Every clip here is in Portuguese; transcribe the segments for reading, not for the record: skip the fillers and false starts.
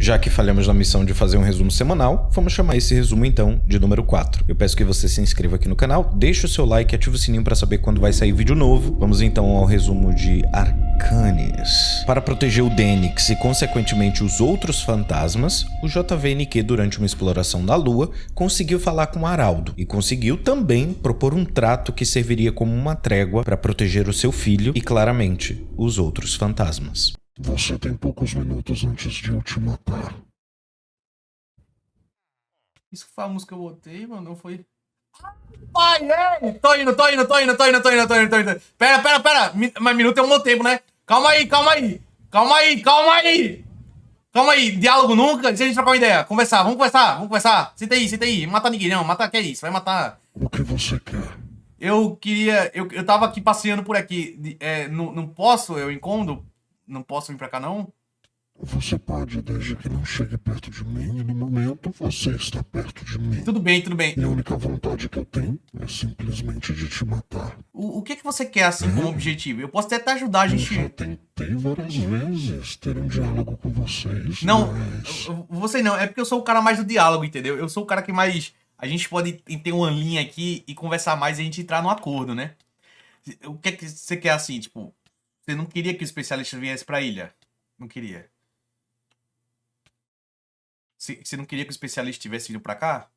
Já que falhamos na missão de fazer um resumo semanal, vamos chamar esse resumo então de número 4. Eu peço que você se inscreva aqui no canal, deixe o seu like e ative o sininho para saber quando vai sair vídeo novo. Vamos então ao resumo de Arcanis. Para proteger o Denix e consequentemente os outros fantasmas, o JVNQ durante uma exploração da Lua conseguiu falar com Araldo e conseguiu também propor um trato que serviria como uma trégua para proteger o seu filho e claramente os outros fantasmas. Você tem poucos minutos antes de eu te matar. Isso foi a música que eu botei, mano, não foi... Pai, ei! Tô indo. Pera. Mas minuto é um bom tempo, né? Calma aí. Diálogo nunca. Deixa a gente trocar uma ideia. Vamos conversar. Senta aí. Mata ninguém, não. Mata, que é isso? Vai matar. O que você quer? Eu queria... Eu tava aqui passeando por aqui. Não posso? Eu incômodo? Não posso vir pra cá, não? Você pode, desde que não chegue perto de mim, e no momento você está perto de mim. Tudo bem. E a única vontade que eu tenho é simplesmente de te matar. O que você quer, assim, como objetivo? Eu posso até ajudar a Eu gente... já tentei várias vezes ter um diálogo com vocês, Não, mas... você não. É porque eu sou o cara mais do diálogo, entendeu? Eu sou o cara que mais... A gente pode ter uma linha aqui e conversar mais e a gente entrar num acordo, né? O que é que você quer, assim, tipo... Você não queria que o especialista viesse pra ilha? Não queria. Você não queria que o especialista tivesse vindo pra cá?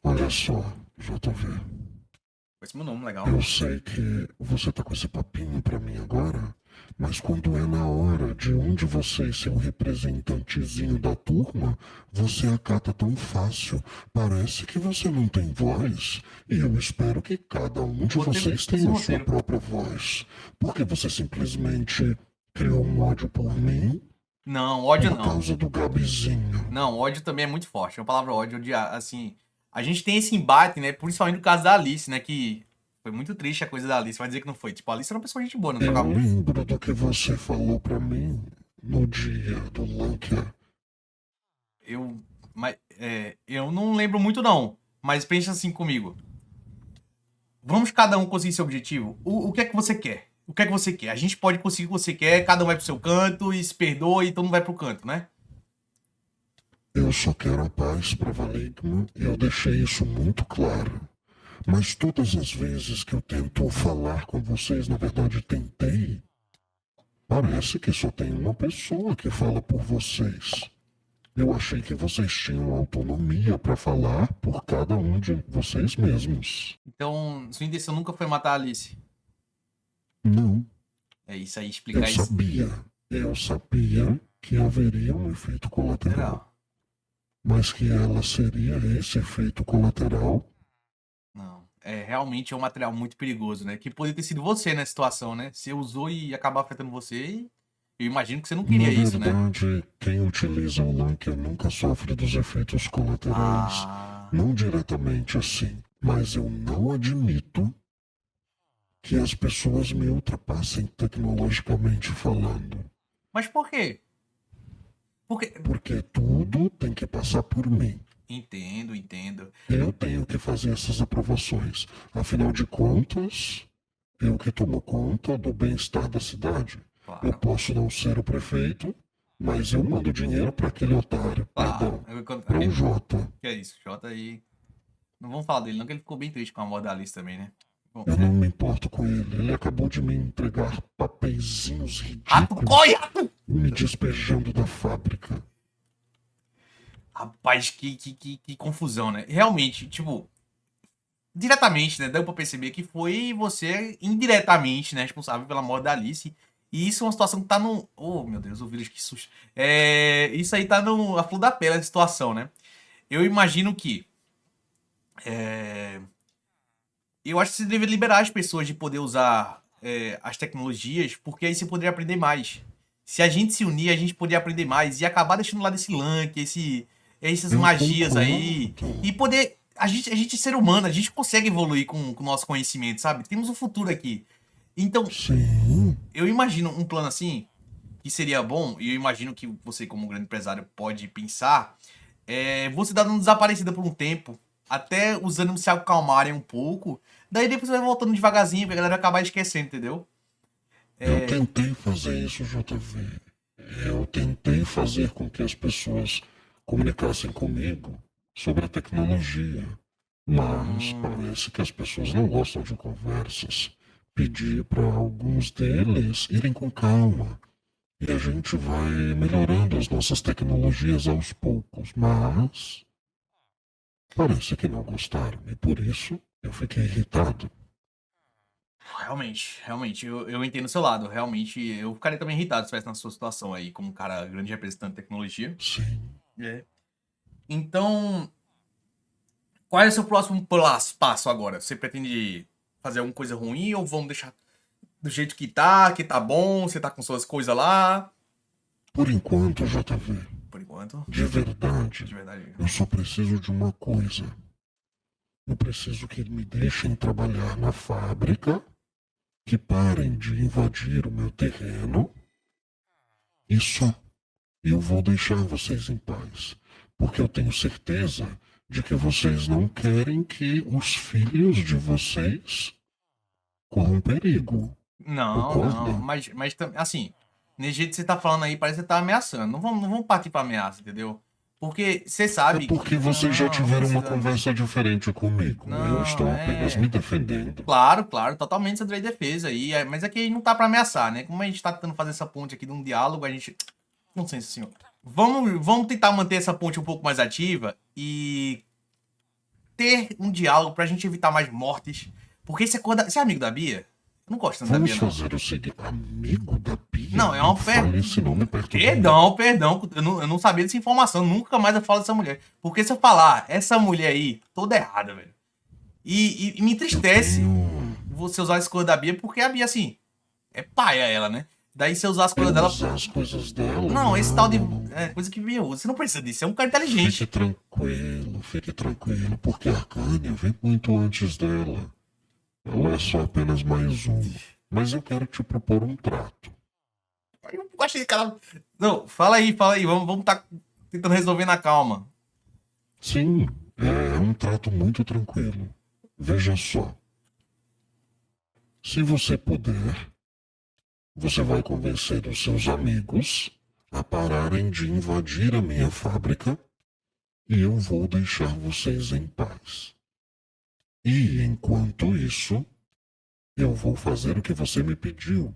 Olha só, JV. Esse é meu nome, legal. Eu sei que você tá com esse papinho pra mim agora, mas quando é na hora de um de vocês ser um representantezinho da turma, você acata tão fácil. Parece que você não tem voz. E eu espero que cada um de vocês tenha a sua própria voz. Porque você simplesmente criou um ódio por mim. Não, ódio não. Por causa do Gabizinho. Não, ódio também é muito forte. A palavra ódio, odiar, assim... A gente tem esse embate, né? Principalmente no caso da Alice, né? Que foi muito triste a coisa da Alice. Vai dizer que não foi. Tipo, a Alice era uma pessoa gente boa, não Eu trocava... lembro do que você falou pra mim no dia do Lanker. Eu não lembro muito, não. Mas pensa assim comigo. Vamos cada um conseguir seu objetivo? O que é que você quer? O que é que você quer? A gente pode conseguir o que você quer, cada um vai pro seu canto e se perdoa e todo mundo vai pro canto, né? Eu só quero a paz pra Valigma e eu deixei isso muito claro. Mas todas as vezes que eu tento falar com vocês, na verdade tentei, parece que só tem uma pessoa que fala por vocês. Eu achei que vocês tinham autonomia pra falar por cada um de vocês mesmos. Então, sua intenção nunca foi matar a Alice? Não. É isso aí, explicar Eu isso. sabia que haveria um efeito colateral. Mas que ela seria esse efeito colateral? Não. Realmente é um material muito perigoso, né? Que poderia ter sido você nessa situação, né? Você usou e acabar afetando você e... Eu imagino que você não queria isso, né? Na verdade, quem utiliza o Lanker nunca sofre dos efeitos colaterais. Não diretamente assim. Mas eu não admito que as pessoas me ultrapassem tecnologicamente falando. Mas por quê? Porque tudo tem que passar por mim. Entendo. Eu tenho que fazer essas aprovações. Afinal de contas, eu que tomo conta do bem-estar da cidade. Claro. Eu posso não ser o prefeito, mas eu mando dinheiro para aquele otário. Claro. Para o Jota. Que é isso, Jota aí... Não vamos falar dele não, que ele ficou bem triste com a morte da Alice também, né? Bom, Eu não me importo com ele. Ele acabou de me entregar papeizinhos Rato, ridículos. corre, rato! Me despejando da fábrica. Rapaz, que confusão, né? Realmente, tipo... Diretamente, né? Deu pra perceber que foi você, indiretamente, né? Responsável pela morte da Alice. E isso é uma situação que tá no... Oh, meu Deus, o vírus, que susto. Isso aí tá no... A flor da pele, a situação, né? Eu imagino que... Eu acho que você deveria liberar as pessoas de poder usar as tecnologias, porque aí você poderia aprender mais. Se a gente se unir, a gente poderia aprender mais e acabar deixando lá desse Lank, essas magias aí. E poder... A gente é ser humano, a gente consegue evoluir com o nosso conhecimento, sabe? Temos um futuro aqui. Então, Sim. eu imagino um plano assim, que seria bom, e eu imagino que você, como um grande empresário, pode pensar, você dá uma desaparecida por um tempo, até os ânimos se acalmarem um pouco, daí depois você vai voltando devagarzinho, porque a galera vai acabar esquecendo, entendeu? Eu tentei fazer isso, JV. eu tentei fazer com que as pessoas comunicassem comigo sobre a tecnologia, mas parece que as pessoas não gostam de conversas. Pedi para alguns deles irem com calma e a gente vai melhorando as nossas tecnologias aos poucos, mas parece que não gostaram e por isso eu fiquei irritado. Realmente, eu entendo o seu lado. Realmente, eu ficaria também irritado se estivesse na sua situação aí, como um cara grande representante de tecnologia. Sim. É. Então, qual é o seu próximo passo agora? Você pretende fazer alguma coisa ruim ou vamos deixar do jeito que tá bom, você tá com suas coisas lá? Por enquanto, JV, Por enquanto, de verdade, de verdade. eu só preciso de uma coisa. Eu preciso que me deixem trabalhar na fábrica, que parem de invadir o meu terreno. E só. Eu vou deixar vocês em paz, porque eu tenho certeza de que vocês não querem que os filhos de vocês corram perigo. Não, Concorda? não, mas assim, nesse jeito que você tá falando aí, parece que você tá ameaçando. Não vamos partir pra ameaça, entendeu? Porque você sabe É porque vocês já não tiveram uma precisa- conversa diferente comigo. Eu estou apenas me defendendo. Claro, totalmente seu direito de defesa aí, mas aqui não tá pra ameaçar, né? Como a gente tá tentando fazer essa ponte aqui de um diálogo, a gente... Não sei, senhor. Vamos tentar manter essa ponte um pouco mais ativa e ter um diálogo pra gente evitar mais mortes. Porque você é amigo da Bia? Eu não gosto tanto da Vamos Bia, não. fazer o seguinte. Amigo da Bia? Não, é uma fale esse nome perto de mim. Perdão, eu não sabia dessa informação, nunca mais eu falo dessa mulher. Porque se eu falar, essa mulher aí, toda errada, velho. E me entristece você usar as coisas da Bia, porque a Bia, assim, é paia ela, né? Daí você usar as coisas dela... Usar as coisas dela? Não, esse tal de... É, coisa que Bia usa. Você não precisa disso, é um cara inteligente. Fique tranquilo, porque a Arcânia vem muito antes dela. Ela é só apenas mais um. Mas eu quero te propor um trato. Eu achei que ela... Não, fala aí, vamos tá tentando resolver na calma. Sim, é um trato muito tranquilo. Veja só. Se você puder, você vai convencer os seus amigos a pararem de invadir a minha fábrica e eu vou deixar vocês em paz. E enquanto isso, eu vou fazer o que você me pediu.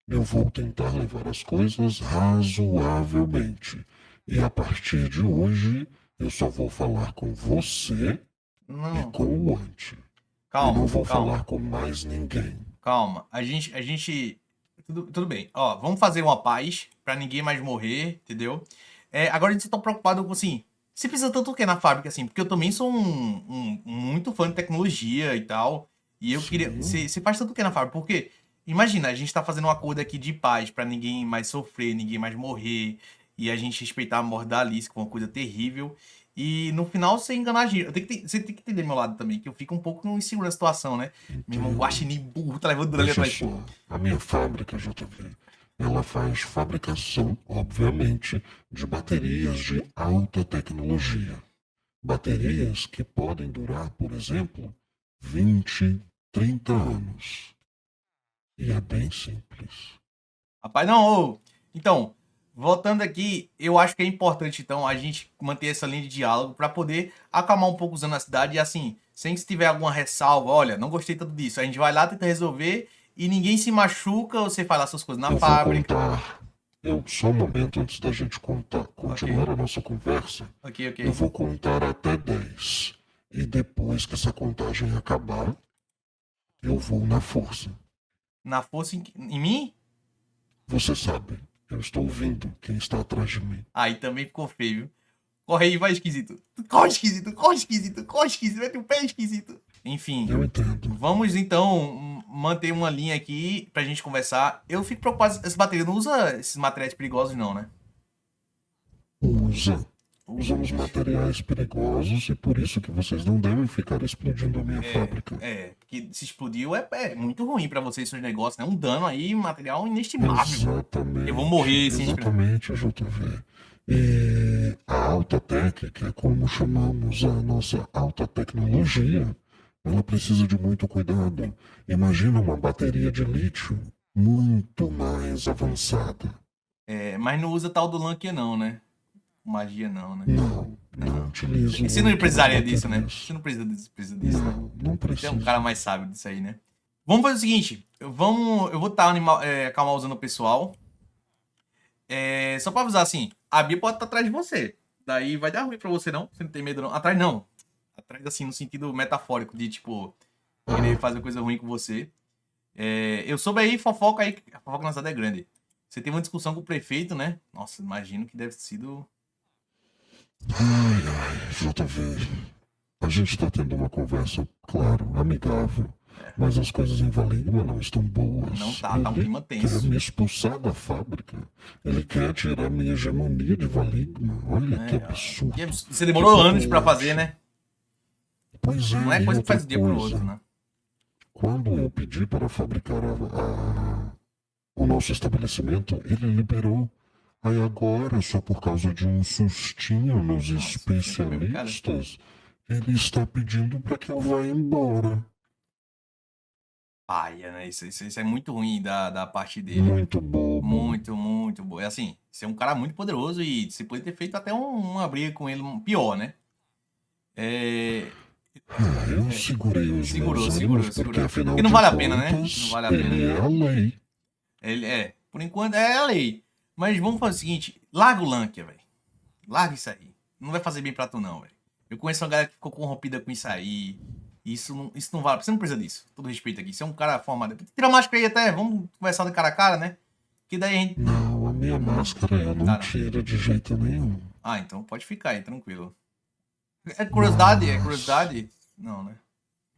Eu vou tentar levar as coisas razoavelmente. E a partir de hoje, eu só vou falar com você e com o Ante. Eu não vou falar com mais ninguém. Calma, a gente... Tudo bem. Ó, vamos fazer uma paz pra ninguém mais morrer, entendeu? Agora a gente tá preocupado com, assim... Você precisa tanto o que na fábrica, assim? Porque eu também sou muito fã de tecnologia e tal. E eu queria... Você faz tanto o que na fábrica? Porque, imagina, a gente tá fazendo um acordo aqui de paz pra ninguém mais sofrer, ninguém mais morrer. E a gente respeitar a morte da Alice, que é uma coisa terrível. E no final você enganar a gente. Você tem que entender meu lado também, que eu fico um pouco inseguro na situação, né? Meu irmão guaxinim burro tá levando dano ali atrás. Só, a minha fábrica, JV, ela faz fabricação, obviamente, de baterias de alta tecnologia. Baterias que podem durar, por exemplo, 20, 30 anos. E é bem simples. Rapaz, não, então, voltando aqui, eu acho que é importante, então, a gente manter essa linha de diálogo pra poder acalmar um pouco usando a cidade e, assim, sem se tiver alguma ressalva, olha, não gostei tanto disso, a gente vai lá, tenta resolver e ninguém se machuca, você faz lá suas coisas na fábrica. Só um momento antes da gente continuar a nossa conversa. Ok. Eu vou contar até 10. E depois que essa contagem acabar, eu vou na força. Na força em mim? Você sabe, eu estou ouvindo quem está atrás de mim. Aí também ficou feio, viu? Corre aí, vai, esquisito. Corre, esquisito. Mete o pé, esquisito. Enfim. Eu entendo. Vamos, então, manter uma linha aqui pra gente conversar. Eu fico preocupado, essa bateria não usa esses materiais perigosos, não, né? Usamos materiais perigosos e por isso que vocês não devem ficar explodindo a minha fábrica. Porque se explodiu é muito ruim pra vocês e seus negócios, né? Um dano aí, material inestimável. Exatamente. Eu vou morrer, sim. Exatamente, JV. E a alta tech, que é como chamamos a nossa alta tecnologia, ela precisa de muito cuidado. Imagina uma bateria de lítio muito mais avançada. Mas não usa tal do Lankia não, né? Magia não, né? Não utilizo. Você não precisaria muitas disso, né? baterias. Você não precisa disso, né? Não Você precisa. é um cara mais sábio disso aí, né? Vamos fazer o seguinte. Eu vou estar calma usando o pessoal. Só pra avisar assim, a Bia pode estar atrás de você. Daí vai dar ruim pra você, não? Você não tem medo, não? Atrás não. Atrás, assim, no sentido metafórico, de tipo, querer fazer coisa ruim com você. Eu soube aí, fofoca a fofoca na cidade é grande. Você teve uma discussão com o prefeito, né? Nossa, imagino que deve ter sido. Ai, JV. A gente tá tendo uma conversa, claro, amigável. Mas as coisas em Valigma não estão boas. Não tá um clima Ele tenso. quer me expulsar da fábrica. Ele quer tirar minha hegemonia de Valigma. Olha que absurdo. E você demorou anos pra fazer, né? Pois é, Não é e coisa que outra faz de um dia pro coisa. outro, né? Quando eu pedi para fabricar o nosso estabelecimento, ele liberou. Aí agora, só por causa de um sustinho nos especialistas, ele está pedindo para que eu vá embora. Paia, né? Isso é muito ruim da parte dele. Muito bobo. Muito, muito bom. É assim, você é um cara muito poderoso e você pode ter feito até uma briga com ele pior, né? Eu segurei os Segurou. meus porque afinal Porque não de vale a pena, né? contas, Não vale a pena. ele é a lei. Por enquanto é a lei. Mas vamos fazer o seguinte, larga o Lankia, velho. Larga isso aí. Não vai fazer bem pra tu não, velho. Eu conheço uma galera que ficou corrompida com isso aí. Isso não vale. Você não precisa disso. Todo respeito aqui. Você é um cara formado. Tira a máscara aí até. Vamos conversar de cara a cara, né? Que daí a gente... Não, a minha máscara eu não tiro de jeito nenhum. Ah, então pode ficar aí, tranquilo. É curiosidade? É curiosidade? Não, né?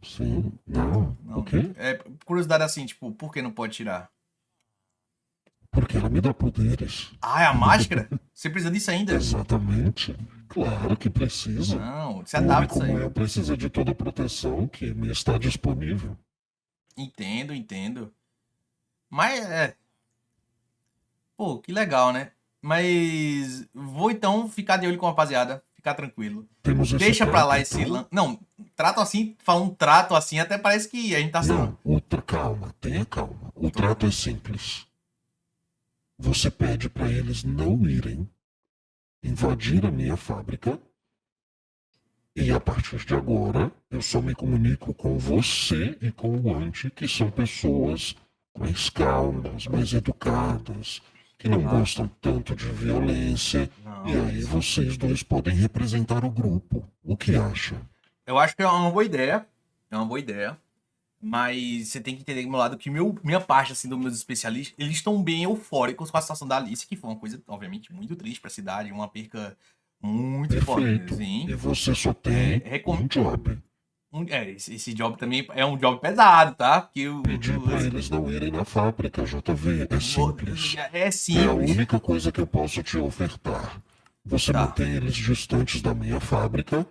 Sim, não. Não. O quê? É curiosidade assim, tipo, por que não pode tirar? Porque ela me dá poderes. Ah, é a máscara? Você precisa disso ainda? Exatamente. Claro que precisa. Não, você Um homem adapta isso como aí. eu precisa de toda a proteção que me está disponível. Entendo. Mas Pô, que legal, né? Mas vou então ficar de olho com a rapaziada. Ficar tranquilo. Temos esse Deixa pra lá trato, esse então? Não, trato assim, fala um trato assim, até parece que a gente tá sendo. Não, calma, tenha calma. O trato é simples. Você pede para eles não irem invadir a minha fábrica. E a partir de agora, eu só me comunico com você e com o Anti, que são pessoas mais calmas, mais educadas, que não gostam tanto de violência. Não. E aí vocês dois podem representar o grupo. O que acha? Eu acho que é uma boa ideia. Mas você tem que entender do meu lado que minha parte, assim, dos meus especialistas, eles estão bem eufóricos com a situação da Alice, que foi uma coisa, obviamente, muito triste pra cidade, uma perca muito forte. Perfeito. Sim. E você só tem um job. Esse job também é um job pesado, tá? Porque Pedir para eles não irem na fábrica, JV. É simples. É É a simples. única coisa que eu posso te ofertar. Você Tá. mantém eles distantes da minha fábrica,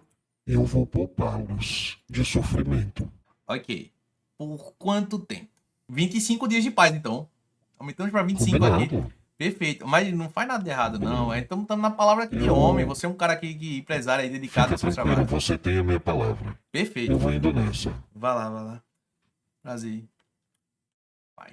eu vou poupá-los de sofrimento. Ok. Por quanto tempo? 25 dias de paz, então. Aumentamos pra 25 aqui. Combinado? Perfeito. Mas não faz nada de errado, não. Estamos na palavra aqui de homem. Você é um cara que empresário aí, dedicado Fica ao seu tranquilo, trabalho. você tem a minha palavra. Eu Perfeito. vou indo nessa. Vai lá. Prazer. Vai.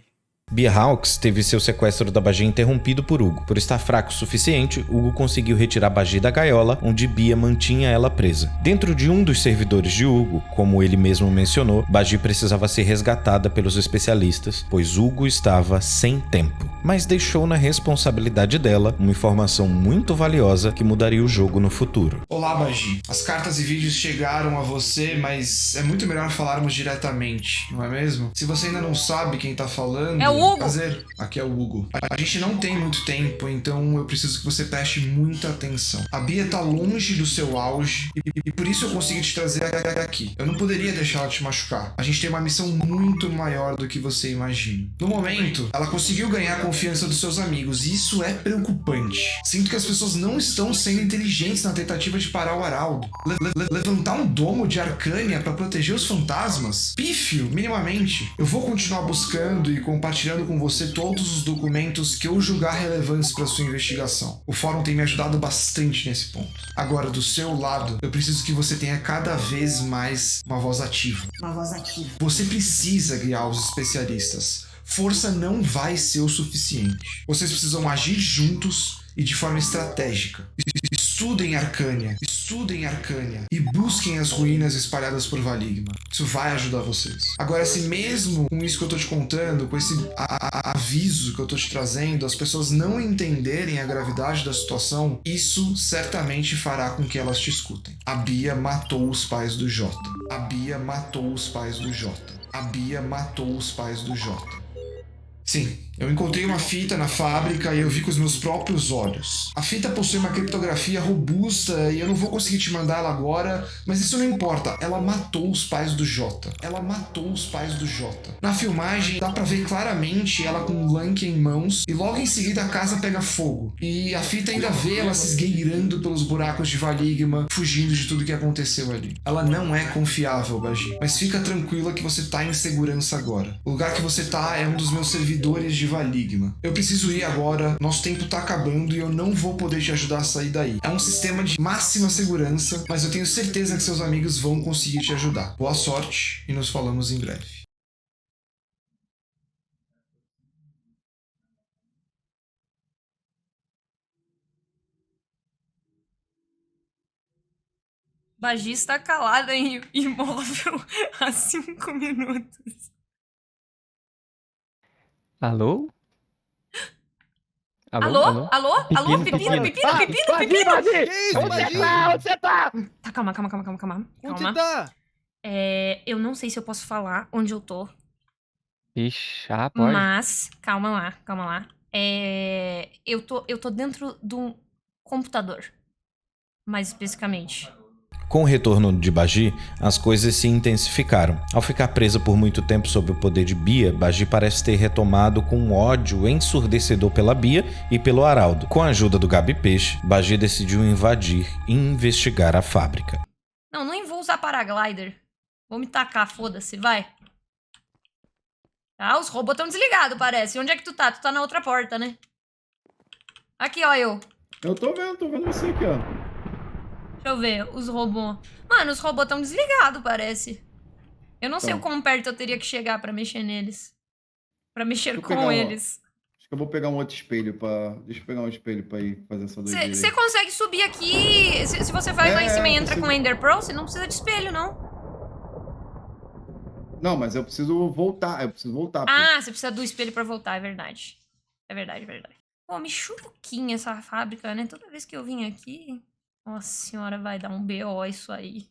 Bia Hawks teve seu sequestro da Bagi interrompido por Hugo. Por estar fraco o suficiente, Hugo conseguiu retirar Bagi da gaiola, onde Bia mantinha ela presa. Dentro de um dos servidores de Hugo, como ele mesmo mencionou, Bagi precisava ser resgatada pelos especialistas, pois Hugo estava sem tempo. Mas deixou na responsabilidade dela uma informação muito valiosa que mudaria o jogo no futuro. Olá, Bagi. As cartas e vídeos chegaram a você, mas é muito melhor falarmos diretamente, não é mesmo? Se você ainda não sabe quem tá falando... É o Hugo! Prazer, aqui é o Hugo. A gente não tem muito tempo, então eu preciso que você preste muita atenção. A Bia tá longe do seu auge e por isso eu consegui te trazer aqui. Eu não poderia deixar ela te machucar. A gente tem uma missão muito maior do que você imagina. No momento, ela conseguiu ganhar a confiança dos seus amigos e isso é preocupante. Sinto que as pessoas não estão sendo inteligentes na tentativa de parar o Araldo. Levantar um domo de Arcânia pra proteger os fantasmas? Pífio, minimamente. Eu vou continuar buscando e compartilhando com você todos os documentos que eu julgar relevantes para sua investigação. O fórum tem me ajudado bastante nesse ponto. Agora, do seu lado, eu preciso que você tenha cada vez mais uma voz ativa. Uma voz ativa. Você precisa guiar os especialistas. força não vai ser o suficiente. Vocês precisam agir juntos e de forma estratégica. Estudem Arcânia e busquem as ruínas espalhadas por Valigma. Isso vai ajudar vocês. Agora, se mesmo com isso que eu tô te contando, com esse aviso que eu tô te trazendo, as pessoas não entenderem a gravidade da situação, isso certamente fará com que elas te escutem. A Bia matou os pais do Jota. A Bia matou os pais do Jota. A Bia matou os pais do Jota. Sim, eu encontrei uma fita na fábrica e eu vi com os meus próprios olhos. A fita possui uma criptografia robusta e eu não vou conseguir te mandar ela agora, mas isso não importa. Ela matou os pais do Jota. Ela matou os pais do Jota. Na filmagem dá pra ver claramente ela com um Lank em mãos e logo em seguida a casa pega fogo. E a fita ainda vê ela se esgueirando pelos buracos de Valigma, fugindo de tudo que aconteceu ali. Ela não é confiável, Bagi, mas fica tranquila que você tá em segurança agora. O lugar que você tá é um dos meus servidores de Valigma. Eu preciso ir agora, nosso tempo tá acabando e eu não vou poder te ajudar a sair daí. É um sistema de máxima segurança, mas eu tenho certeza que seus amigos vão conseguir te ajudar. Boa sorte e nos falamos em breve. Bagi está calada em imóvel há 5 minutos. Alô? Alô? Alô? Pepino? Bagi! Onde você tá? Tá, calma. Onde você tá? Eu não sei se eu posso falar onde eu tô, Ixi, pode. mas... Calma lá. Eu tô dentro do computador, mais especificamente. Com o retorno de Bagi, as coisas se intensificaram. Ao ficar presa por muito tempo sob o poder de Bia, Bagi parece ter retomado com um ódio ensurdecedor pela Bia e pelo Araldo. Com a ajuda do Gabi Peixe, Bagi decidiu invadir e investigar a fábrica. Não, nem vou usar paraglider. Vou me tacar, foda-se, vai. Tá, os robôs estão desligados, parece. Onde é que tu tá? Tu tá na outra porta, né? Aqui, ó, eu. Eu tô vendo você aqui, ó. Deixa eu ver, os robôs. Mano, os robôs estão desligados, parece. Eu não sei o quão perto eu teria que chegar pra mexer neles. Pra mexer com eles. Acho que eu vou pegar um outro espelho pra... Deixa eu pegar um espelho pra ir fazer essa doideira. Você consegue subir aqui... Se você vai lá em cima e entra com o Ender Pearl, você não precisa de espelho, não. Não, mas eu preciso voltar. Ah, você precisa do espelho pra voltar, é verdade. É verdade. Pô, me churuquinha essa fábrica, né? Toda vez que eu vim aqui... Nossa senhora, vai dar um BO isso aí.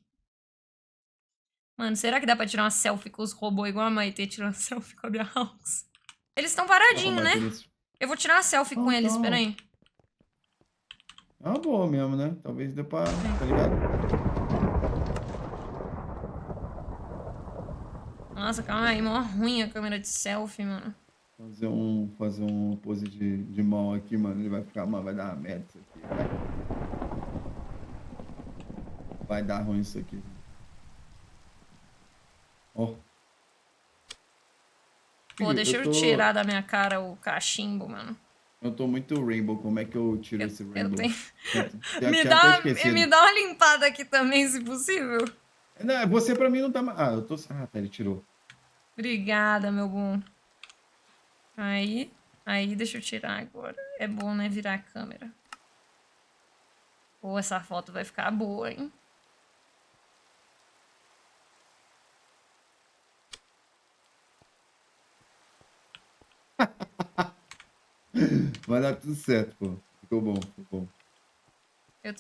Mano, será que dá pra tirar uma selfie com os robôs igual a Maitê tirou uma selfie com a Bia House? Eles estão paradinhos, né? Eu vou tirar uma selfie com eles, peraí. É uma boa mesmo, né? Talvez dê pra... Tá ligado? Nossa, calma aí, mó ruim a câmera de selfie, mano. Fazer um pose de mão aqui, mano. Ele vai ficar... Mano, vai dar uma merda isso aqui, vai dar ruim isso aqui. Ó. Pô, deixa eu tirar da minha cara o cachimbo, mano. Eu tô muito rainbow. Como é que eu tiro esse rainbow? Me dá uma limpada aqui também, se possível. Não, você pra mim não tá... Ah, eu tô... Ah, tá, ele tirou. Obrigada, meu bom. Aí, deixa eu tirar agora. É bom, né, virar a câmera. Pô, essa foto vai ficar boa, hein? Vai dar tudo certo, pô. Ficou bom.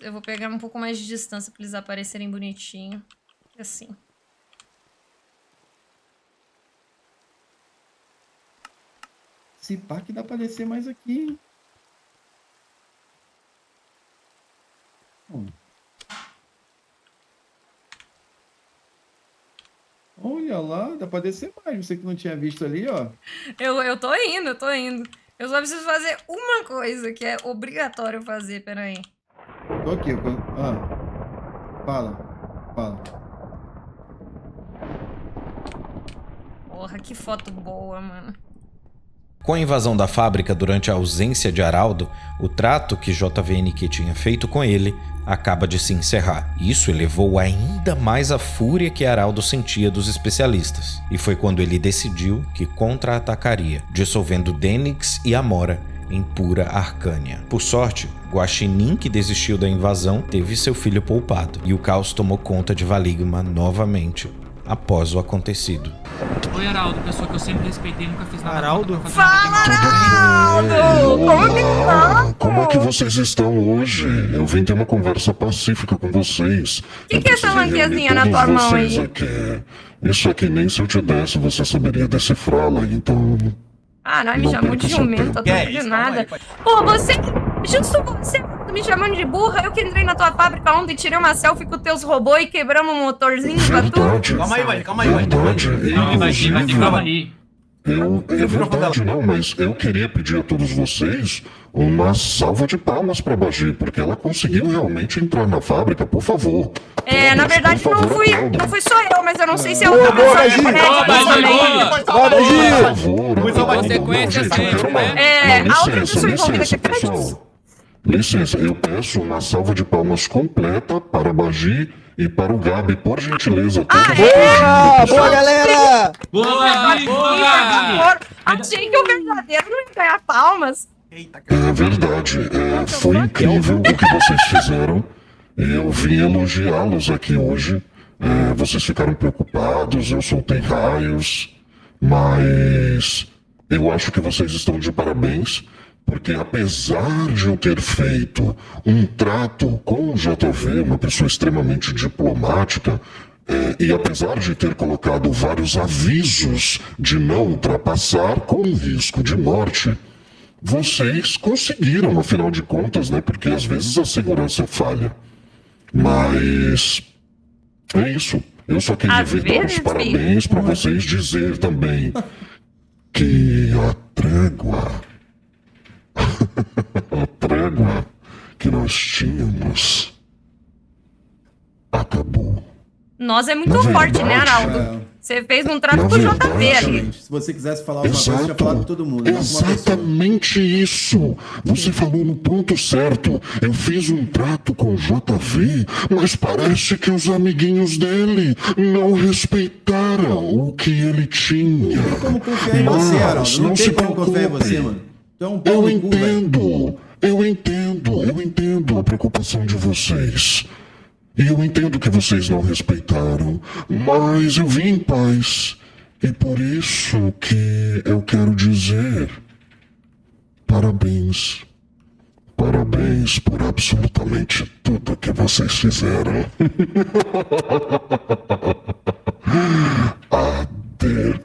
Eu vou pegar um pouco mais de distância pra eles aparecerem bonitinho. Assim. Se pá que dá pra descer mais aqui, hein? Olha lá, dá pra descer mais. Você que não tinha visto ali, ó. Eu tô indo. Eu só preciso fazer uma coisa que é obrigatório fazer, peraí. Tô aqui. Fala. Porra, que foto boa, mano. Com a invasão da fábrica durante a ausência de Araldo, o trato que JVNQ tinha feito com ele acaba de se encerrar. Isso elevou ainda mais a fúria que Araldo sentia dos especialistas. E foi quando ele decidiu que contra-atacaria, dissolvendo Denix e Amora em pura Arcânia. Por sorte, Guaxinim, que desistiu da invasão, teve seu filho poupado, e o caos tomou conta de Valigma novamente, após o acontecido. Oi, Araldo, pessoa que eu sempre respeitei, nunca fiz nada. Araldo? Fala, Araldo! Como é que vocês estão hoje? Eu vim ter uma conversa pacífica com vocês. Que é essa lanquezinha na tua mão aí? Isso aqui nem se eu te desse, você saberia decifrá-la, então... Caralho, me chamou de jumenta, tô de nada. Pô, você... Justo você me chamando de burra, eu que entrei na tua fábrica ontem, tirei uma selfie com teus robôs e quebramos um motorzinho pra tu. Calma aí, Vadir, calma aí, Vadir. Calma aí. É verdade, não, mas eu queria pedir a todos vocês uma salva de palmas pra Bagi, porque ela conseguiu realmente entrar na fábrica, por favor. É, na verdade não fui só eu, mas eu não sei se é Boa, outra pessoa que Bagi! presta também. Consequência sempre, né? É, a outra pessoa envolvida que pessoal. Licença, eu peço uma salva de palmas completa para Bagi e para o Gabi, por gentileza. Boa, galera! Boa, boa! Achei que o verdadeiro não ia ganhar palmas. É verdade, foi incrível o que vocês fizeram. Eu vim elogiá-los aqui hoje. Vocês ficaram preocupados, eu soltei raios, mas eu acho que vocês estão de parabéns, porque apesar de eu ter feito um trato com o JV, uma pessoa extremamente diplomática, e apesar de ter colocado vários avisos de não ultrapassar com risco de morte, vocês conseguiram, afinal de contas, né? Porque às vezes a segurança falha. Mas é isso. Eu só queria vir dar os parabéns para vocês, dizer também que a trégua que nós tínhamos acabou. Nós é muito forte, né, Araldo? Você fez um trato com o JV ali. Se você quisesse falar alguma coisa, tinha falado com todo mundo. Exatamente isso. Você falou no ponto certo. Eu fiz um trato com o JV, mas parece que os amiguinhos dele não respeitaram o que ele tinha. Não tem como confiar em você, Araldo. Não tem como confiar em você, mano. Tu é um pau no cu, velho. Eu entendo a preocupação de vocês. E eu entendo que vocês não respeitaram, mas eu vim em paz. E por isso que eu quero dizer parabéns. Parabéns por absolutamente tudo que vocês fizeram. Adeus.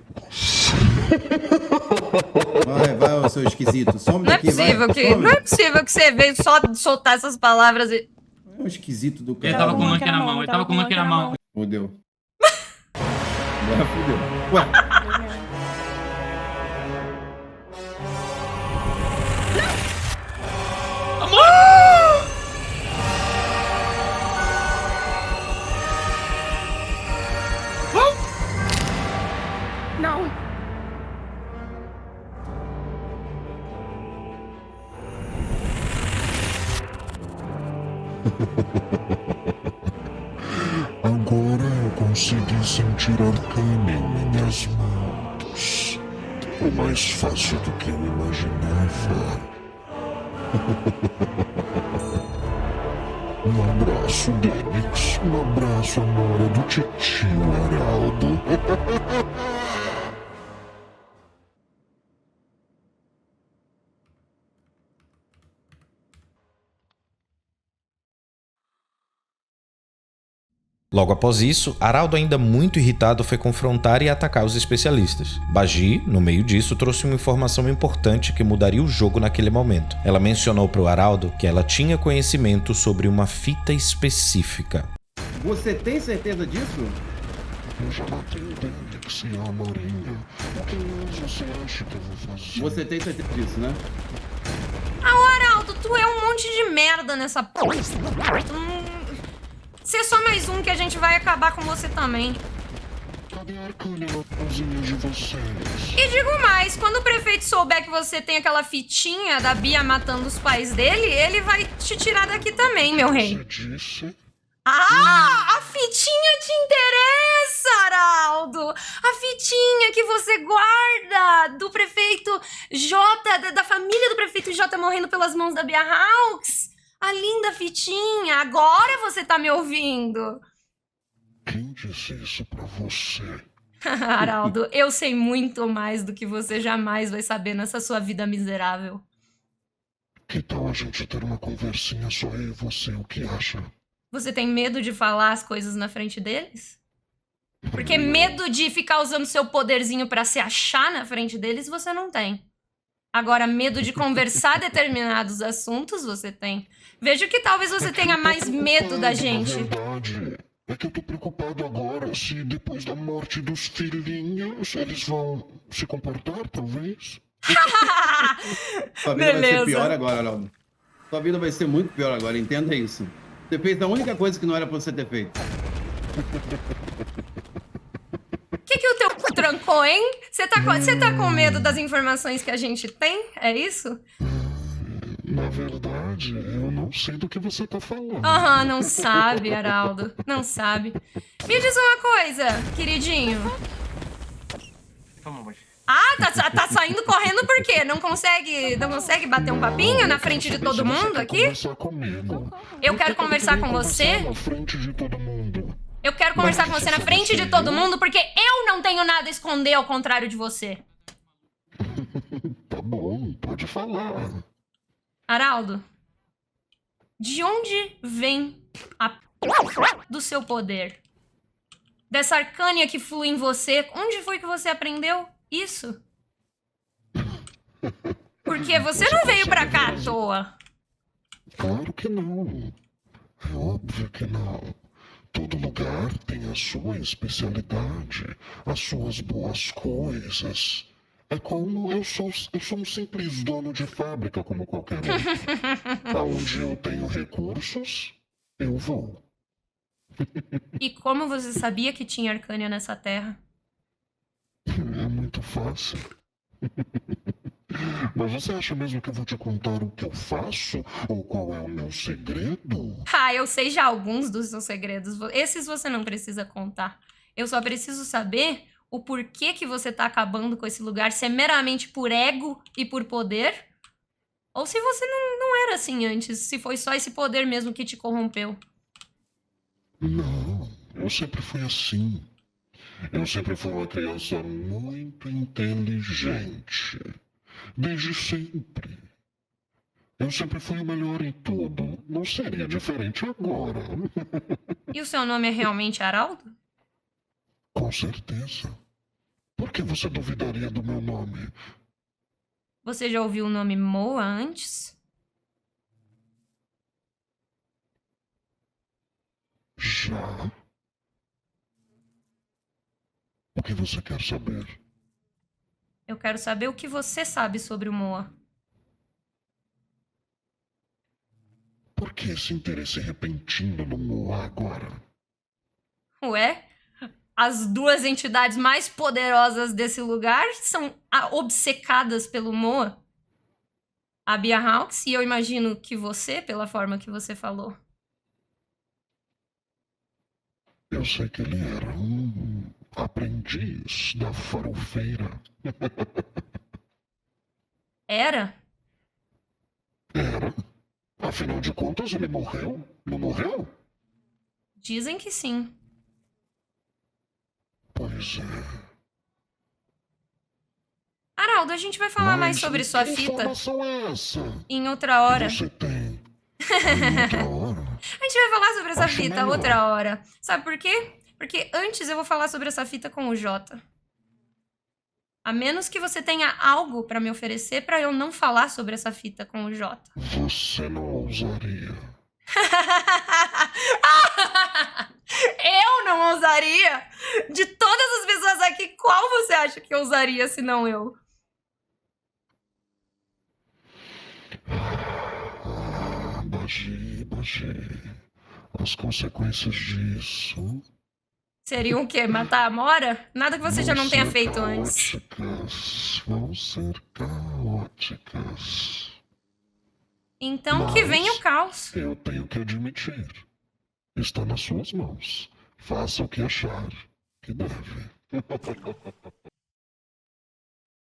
Vai, ô seu esquisito. Some Não é daqui, vai. possível que você veio só soltar essas palavras e... É um esquisito do cara. Ele tava com o manque na mão, ele tava com o manque na mão. Fudeu. Agora fudeu. Ué. Não. Agora eu consegui sentir Arcânia em minhas mãos. Foi mais fácil do que eu imaginava. Um abraço, Denix. Um abraço, Amora, do titio Araldo. Logo após isso, Araldo, ainda muito irritado, foi confrontar e atacar os especialistas. Bagi, no meio disso, trouxe uma informação importante que mudaria o jogo naquele momento. Ela mencionou para o Araldo que ela tinha conhecimento sobre uma fita específica. Você tem certeza disso? Eu já matei o Denix e a Amorinha. O que mais você acha que eu vou fazer? Você tem certeza disso, né? Araldo, tu é um monte de merda nessa porra. Você é só mais um que a gente vai acabar com você também. Cadê Cadê a Arcânia na cozinha de vocês? E digo mais, quando o prefeito souber que você tem aquela fitinha da Bia matando os pais dele, ele vai te tirar daqui também, meu rei. Você disse? Ah, a fitinha te interessa, Araldo! A fitinha que você guarda do prefeito J, da família do prefeito J morrendo pelas mãos da Bia Hawks. A linda fitinha, agora você tá me ouvindo. Quem disse isso pra você? Araldo, eu sei muito mais do que você jamais vai saber nessa sua vida miserável. Que tal a gente ter uma conversinha só eu e você, o que acha? Você tem medo de falar as coisas na frente deles? Porque medo de ficar usando seu poderzinho pra se achar na frente deles, você não tem. Agora, medo de conversar determinados assuntos, você tem. Vejo que talvez você tenha mais medo da gente. Na verdade, é que eu tô preocupado agora se depois da morte dos filhinhos eles vão se comportar, talvez. Sua vida vai Beleza. ser pior agora, Araldo. Sua vida vai ser muito pior agora, entenda isso. Você fez a única coisa que não era pra você ter feito. O que o teu cu trancou, hein? Você tá com medo das informações que a gente tem? É isso? Na verdade, eu não sei do que você tá falando. Aham, não sabe, Araldo. Não sabe. Me diz uma coisa, queridinho. Vamos, amor. Ah, tá saindo correndo por quê? Não consegue bater um papinho na frente de todo mundo aqui? Conversar comigo. Eu quero conversar com você? Na frente de todo mundo. Eu quero conversar com você na frente de todo mundo porque eu não tenho nada a esconder ao contrário de você. Tá bom, pode falar. Araldo, de onde vem a p... do seu poder? Dessa arcânia que flui em você, onde foi que você aprendeu isso? Porque você não veio pra cá à toa. Claro que não. É óbvio que não. Todo lugar tem a sua especialidade, as suas boas coisas. É como eu sou um simples dono de fábrica como qualquer um. Aonde eu tenho recursos, eu vou. E como você sabia que tinha arcânia nessa terra? É muito fácil. Mas você acha mesmo que eu vou te contar o que eu faço? Ou qual é o meu segredo? Ah, eu sei já alguns dos seus segredos. Esses você não precisa contar. Eu só preciso saber o porquê que você tá acabando com esse lugar. Se é meramente por ego e por poder? Ou se você não era assim antes. Se foi só esse poder mesmo que te corrompeu. Não, eu sempre fui assim. Eu sempre fui uma criança muito inteligente. Desde sempre. Eu sempre fui o melhor em tudo. Não seria diferente agora. E o seu nome é realmente Araldo? Com certeza. Por que você duvidaria do meu nome? Você já ouviu o nome Moa antes? Já. O que você quer saber? Eu quero saber o que você sabe sobre o Moa. Por que esse interesse repentino no Moa agora? Ué? As duas entidades mais poderosas desse lugar são obcecadas pelo Moa. A Bia Hawks e eu imagino que você, pela forma que você falou. Eu sei que ele era um aprendiz da farofeira. Era? Era. Afinal de contas, ele morreu. Não morreu? Dizem que sim. Pois é. Araldo, a gente vai falar mais Mas sobre que sua fita informação é essa? em outra hora. Você tem. Em outra hora? A gente vai falar sobre essa Acho fita melhor. outra hora. Sabe por quê? Porque antes eu vou falar sobre essa fita com o Jota. A menos que você tenha algo pra me oferecer pra eu não falar sobre essa fita com o Jota. Você não ousaria. Eu não ousaria? De todas as pessoas aqui, qual você acha que ousaria se não eu? Bagi. As consequências disso Seria o quê? Matar a Amora? Nada que você já não tenha feito antes. Vão ser caóticas. Então que venha o caos. Eu tenho que admitir. Está nas suas mãos. Faça o que achar que deve.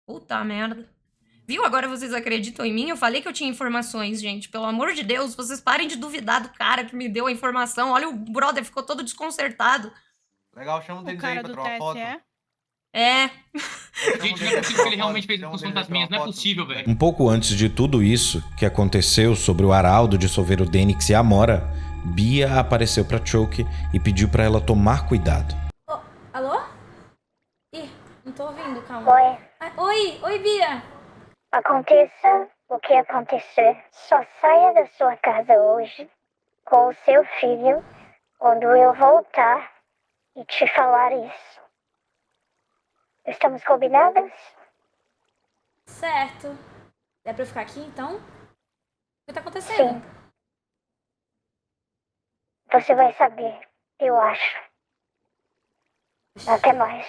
Puta merda. Viu? Agora vocês acreditam em mim? Eu falei que eu tinha informações, gente. Pelo amor de Deus, vocês parem de duvidar do cara que me deu a informação. Olha, o brother ficou todo desconcertado. Legal, chama o deles aí pra tirar uma foto. É. Gente, não é possível que ele realmente fez os fantasminhas. Não é possível, velho. Um pouco antes de tudo isso que aconteceu sobre o Araldo dissolver o Denix e a Amora, Bia apareceu pra Choke e pediu pra ela tomar cuidado. Oh, alô? Ih, não tô ouvindo, calma. Oi. Oi, Bia. Aconteça o que acontecer, só saia da sua casa hoje com o seu filho quando eu voltar e te falar isso. Estamos combinadas? Certo. É pra eu ficar aqui, então? O que tá acontecendo? Sim. Você vai saber, eu acho. Até mais.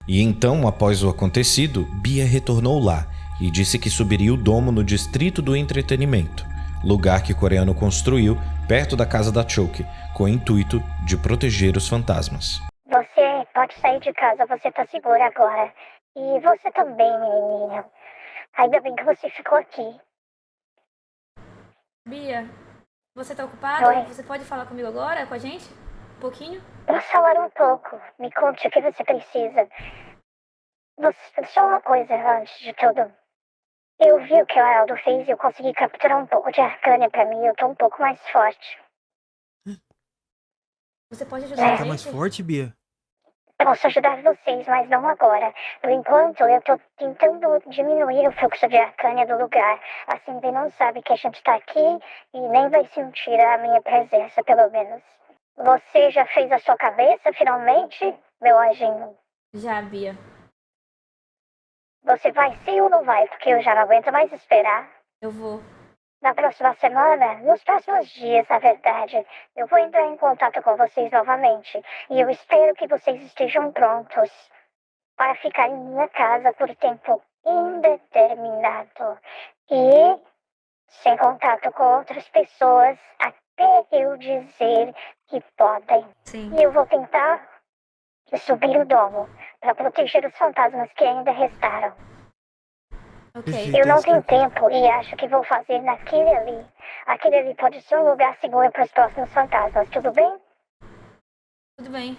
E então, após o acontecido, Bia retornou lá e disse que subiria o domo no Distrito do Entretenimento, lugar que o coreano construiu perto da casa da Choke, com o intuito de proteger os fantasmas. Você pode sair de casa, você tá segura agora. E você também, menina. Ainda bem que você ficou aqui. Bia, você tá ocupada? Oi. Você pode falar comigo agora, com a gente? Um pouquinho? Posso falar um pouco? Me conte o que você precisa. Só uma coisa antes de tudo. Eu vi o que o Araldo fez e eu consegui capturar um pouco de Arcânia pra mim. Eu tô um pouco mais forte. Você pode ajudar a Tá gente? mais forte, Bia? Posso ajudar vocês, mas não agora. Por enquanto, eu tô tentando diminuir o fluxo de Arcânia do lugar. Assim, ele não sabe que a gente tá aqui e nem vai sentir a minha presença, pelo menos. Você já fez a sua cabeça, finalmente, meu anjinho? Já, Bia. Você vai sim ou não vai? Porque eu já não aguento mais esperar. Eu vou. Na próxima semana, nos próximos dias, na verdade, eu vou entrar em contato com vocês novamente. E eu espero que vocês estejam prontos para ficar em minha casa por tempo indeterminado. E sem contato com outras pessoas até eu dizer que podem. Sim. E eu vou tentar subir o domo para proteger os fantasmas que ainda restaram. Ok. Perfeito. Eu não tenho tempo e acho que vou fazer naquele ali. Aquele ali pode ser um lugar seguro para os próximos fantasmas, tudo bem? Tudo bem.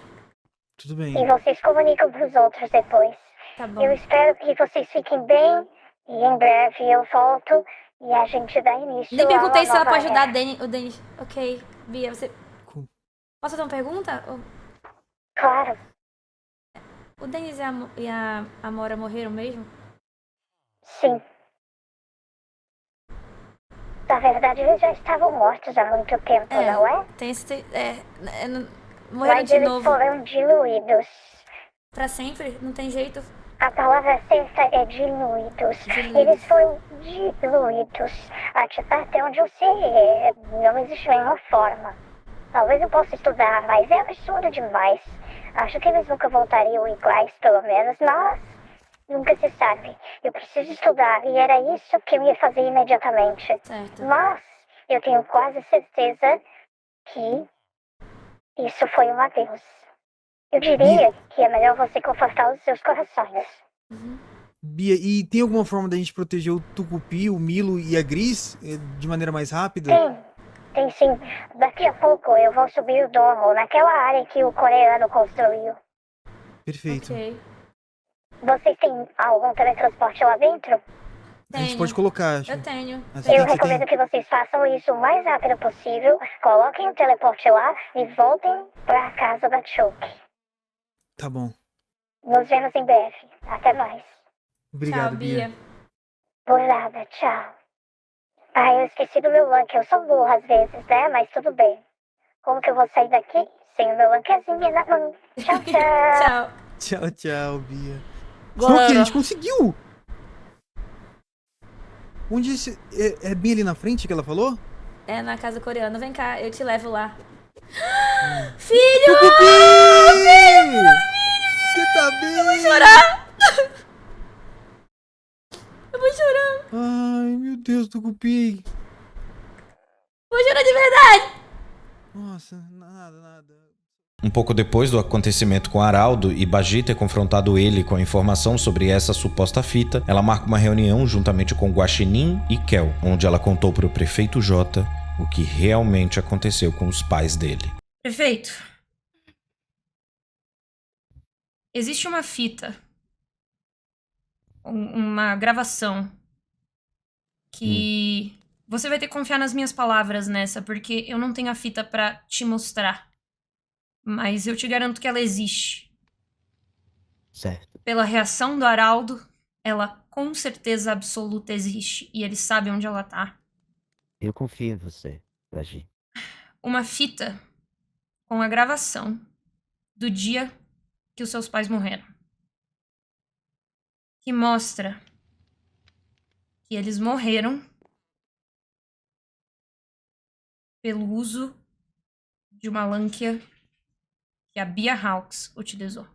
Tudo bem. E vocês comunicam para os outros depois. Tá bom. Eu espero que vocês fiquem bem e em breve eu volto e a gente dá início. Nem perguntei a se ela nova pode ajudar era. o Denis. Ok. Bia, você... Com- Posso fazer uma pergunta? Claro, O Denis e a Amora morreram mesmo? sim. Na verdade, eles já estavam mortos há muito tempo, não é? Tem esse... morreram Mas de eles novo. foram diluídos. Pra sempre? Não tem jeito? A palavra certa é diluídos. Diluídos. Eles foram diluídos. Até onde eu sei, não existe nenhuma forma. Talvez eu possa estudar, mas é absurdo demais. Acho que eles nunca voltariam iguais, pelo menos, mas nunca se sabe. Eu preciso estudar e era isso que eu ia fazer imediatamente. Certo. Mas eu tenho quase certeza que isso foi um adeus. Eu diria que é melhor você confortar os seus corações. Bia, e tem alguma forma da gente proteger o Tucupi, o Milo e a Gris de maneira mais rápida? Tem sim. Daqui a pouco eu vou subir o domo naquela área que o coreano construiu. Perfeito. Ok. Vocês têm algum teletransporte lá dentro? A gente pode colocar, acho. Eu tenho. Assim Eu que você recomendo tem... que vocês façam isso o mais rápido possível. Coloquem o teleporte lá e voltem para a casa da Choke. Tá bom. Nos vemos em breve. Até mais. Obrigado, Tchau, Bia. Por nada, tchau. Eu esqueci do meu Lunk. Eu sou burra às vezes, né? Mas tudo bem. Como que eu vou sair daqui sem o meu Lunkezinho na mão? Tchau, tchau. Tchau. Tchau, tchau, Bia. Galera. Choke, a gente conseguiu! Onde esse... É bem ali na frente que ela falou? É na casa do coreano. Vem cá, eu te levo lá. Filho! Tucupi! Você tá bem? Eu vou chorar! Eu vou chorar! Ai, meu Deus, Tucupi. Vou chorar de verdade! Nossa, nada. Um pouco depois do acontecimento com Araldo e Bagi ter confrontado ele com a informação sobre essa suposta fita, ela marca uma reunião juntamente com Guaxinim e Kel, onde ela contou para o prefeito Jota o que realmente aconteceu com os pais dele. Prefeito, existe uma fita, uma gravação, que você vai ter que confiar nas minhas palavras nessa, porque eu não tenho a fita pra te mostrar. Mas eu te garanto que ela existe. Certo. Pela reação do Araldo, ela com certeza absoluta existe. E ele sabe onde ela tá. Eu confio em você, Bagi. Uma fita com a gravação do dia que os seus pais morreram. Que mostra que eles morreram pelo uso de uma lância que a Bia Hawks utilizou.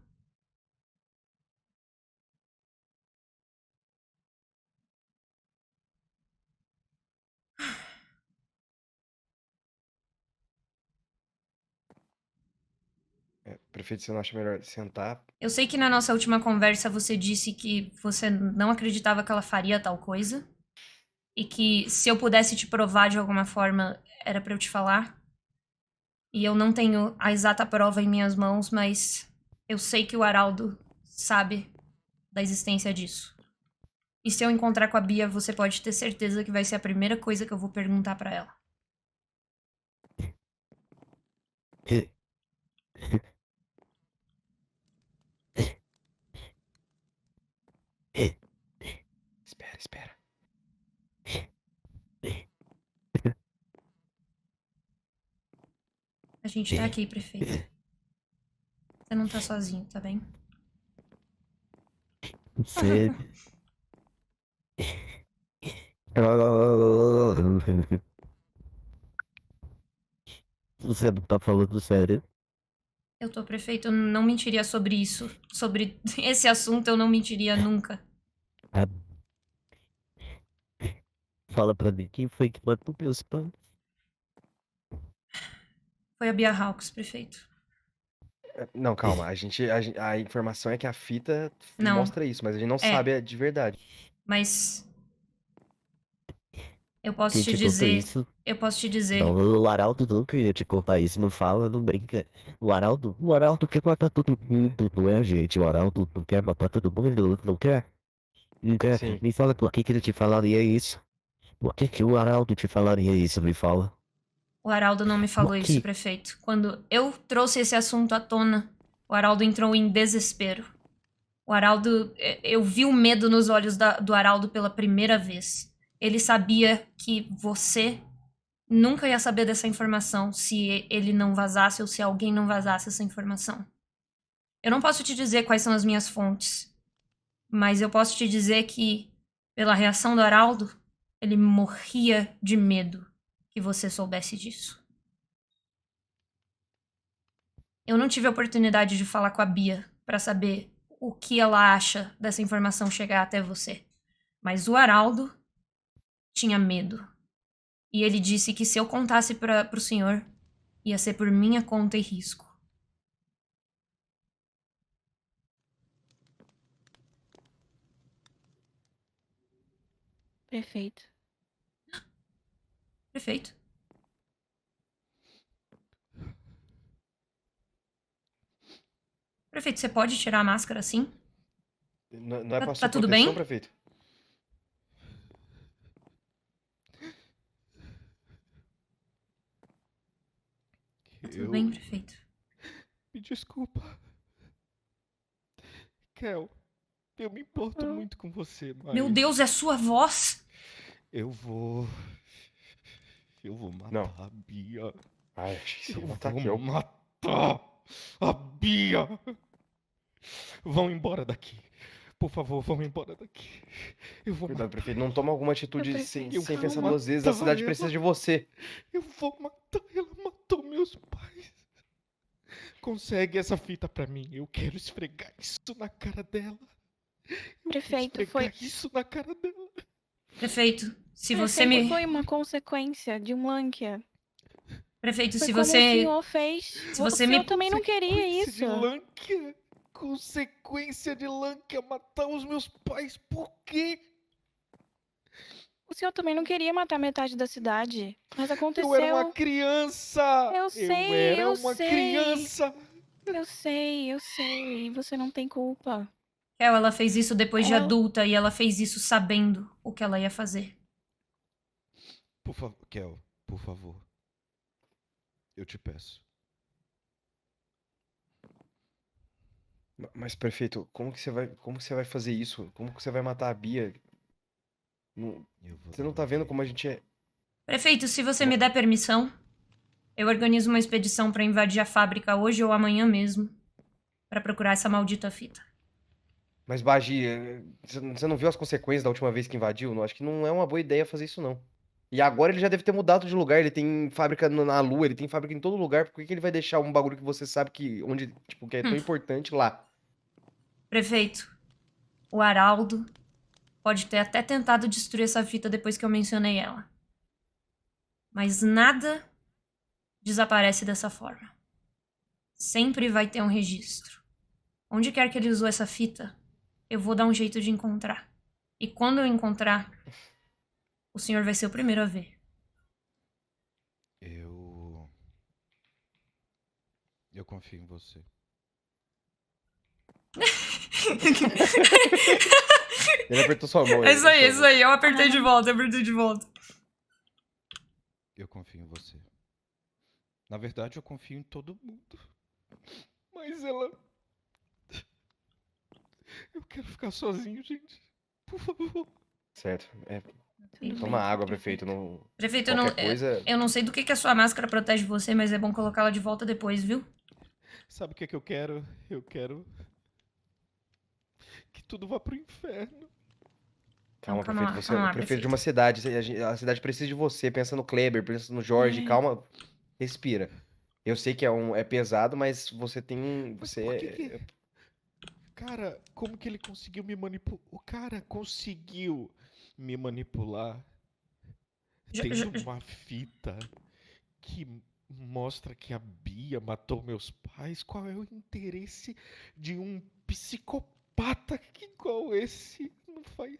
Prefeito, você não acha melhor sentar? Eu sei que na nossa última conversa você disse que você não acreditava que ela faria tal coisa. E que se eu pudesse te provar de alguma forma, era pra eu te falar. E eu não tenho a exata prova em minhas mãos, mas eu sei que o Araldo sabe da existência disso. E se eu encontrar com a Bia, você pode ter certeza que vai ser a primeira coisa que eu vou perguntar pra ela. Espera. A gente tá aqui, prefeito. Você não tá sozinho, tá bem? Você... Você não tá falando sério? Eu tô, prefeito, eu não mentiria sobre isso. Sobre esse assunto eu não mentiria nunca. Fala pra mim, quem foi que matou meus pais? Foi a Bia Hawks, prefeito. Não, calma. A informação é que a fita Não. mostra isso, mas a gente não sabe de verdade. Mas eu posso Quem te contou dizer. isso? Eu posso te dizer. Não, o Araldo nunca ia te contar isso, não fala, não brinca. O Araldo quer matar todo mundo, não é, gente? O Araldo não quer matar todo mundo, não quer? Não quer? Sim. Me fala por que ele te falaria isso. Por que o Araldo te falaria isso, me fala? O Araldo não me falou Por quê? isso, prefeito. Quando eu trouxe esse assunto à tona, o Araldo entrou em desespero. O Araldo. Eu vi o medo nos olhos do Araldo pela primeira vez. Ele sabia que você nunca ia saber dessa informação se ele não vazasse ou se alguém não vazasse essa informação. Eu não posso te dizer quais são as minhas fontes, mas eu posso te dizer que, pela reação do Araldo, ele morria de medo que você soubesse disso. Eu não tive a oportunidade de falar com a Bia pra saber o que ela acha dessa informação chegar até você. Mas o Araldo tinha medo. E ele disse que se eu contasse pro senhor, ia ser por minha conta e risco. Perfeito. Perfeito. Prefeito, você pode tirar a máscara assim? Não é pra Tá sua tudo proteção, bem? prefeito? Tá tudo bem, prefeito? Me desculpa. Kel, eu me importo muito com você, mas... Meu Deus, é sua voz? Eu vou matar a Bia. Ai, achei que você ia matar Kel. Matar a Bia. Vão embora daqui. Por favor, vão embora daqui. Eu vou Cuidado, matar. prefeito, não toma alguma atitude sem Eu vou pensar duas vezes. A matar cidade ela. precisa de você. Eu vou matar. Ela matou meus pais. Consegue essa fita pra mim. Eu quero esfregar isso na cara dela. Prefeito, foi... Isso na cara dela. Prefeito, se você me... Foi uma consequência de um Lankia. Prefeito, Foi se como você... o senhor fez. Se você o me... senhor também não queria isso. De Lankia. Consequência de Lankia matar os meus pais. Por quê? O senhor também não queria matar metade da cidade. Mas aconteceu. Eu era uma criança. Eu sei, eu era uma criança. Eu sei. Você não tem culpa. Kel, ela fez isso depois de adulta e ela fez isso sabendo o que ela ia fazer. Por favor, Kel, por favor. Eu te peço. Mas, prefeito, como que você vai fazer isso? Como que você vai matar a Bia? Você não tá vendo como a gente é... Prefeito, se você me der permissão, eu organizo uma expedição pra invadir a fábrica hoje ou amanhã mesmo, pra procurar essa maldita fita. Mas, Bagi, você não viu as consequências da última vez que invadiu? Não, acho que não é uma boa ideia fazer isso, não. E agora ele já deve ter mudado de lugar, ele tem fábrica na Lua, ele tem fábrica em todo lugar, por que ele vai deixar um bagulho que você sabe que, que é tão importante lá? Prefeito, o Araldo pode ter até tentado destruir essa fita depois que eu mencionei ela. Mas nada desaparece dessa forma. Sempre vai ter um registro. Onde quer que ele usou essa fita, eu vou dar um jeito de encontrar. E quando eu encontrar, o senhor vai ser o primeiro a ver. Eu confio em você. Ele apertou sua mão. É isso aí. Eu apertei de volta, Eu confio em você. Na verdade, eu confio em todo mundo. Mas ela... Eu quero ficar sozinho, gente. Por favor. Certo. Toma água, prefeito. Prefeito, coisa... eu não sei do que a sua máscara protege você, mas é bom colocá-la de volta depois, viu? Sabe o que eu quero? Eu quero... que tudo vá pro inferno. Calma, prefeito. Você é o prefeito de uma cidade. A cidade precisa de você. Pensa no Kleber, pensa no Jorge. Calma. Respira. Eu sei que é pesado, mas você tem... Cara, como que ele conseguiu me manipular? O cara conseguiu me manipular. Tem uma fita que mostra que a Bia matou meus pais. Qual é o interesse de um psicopata igual esse? Não faz.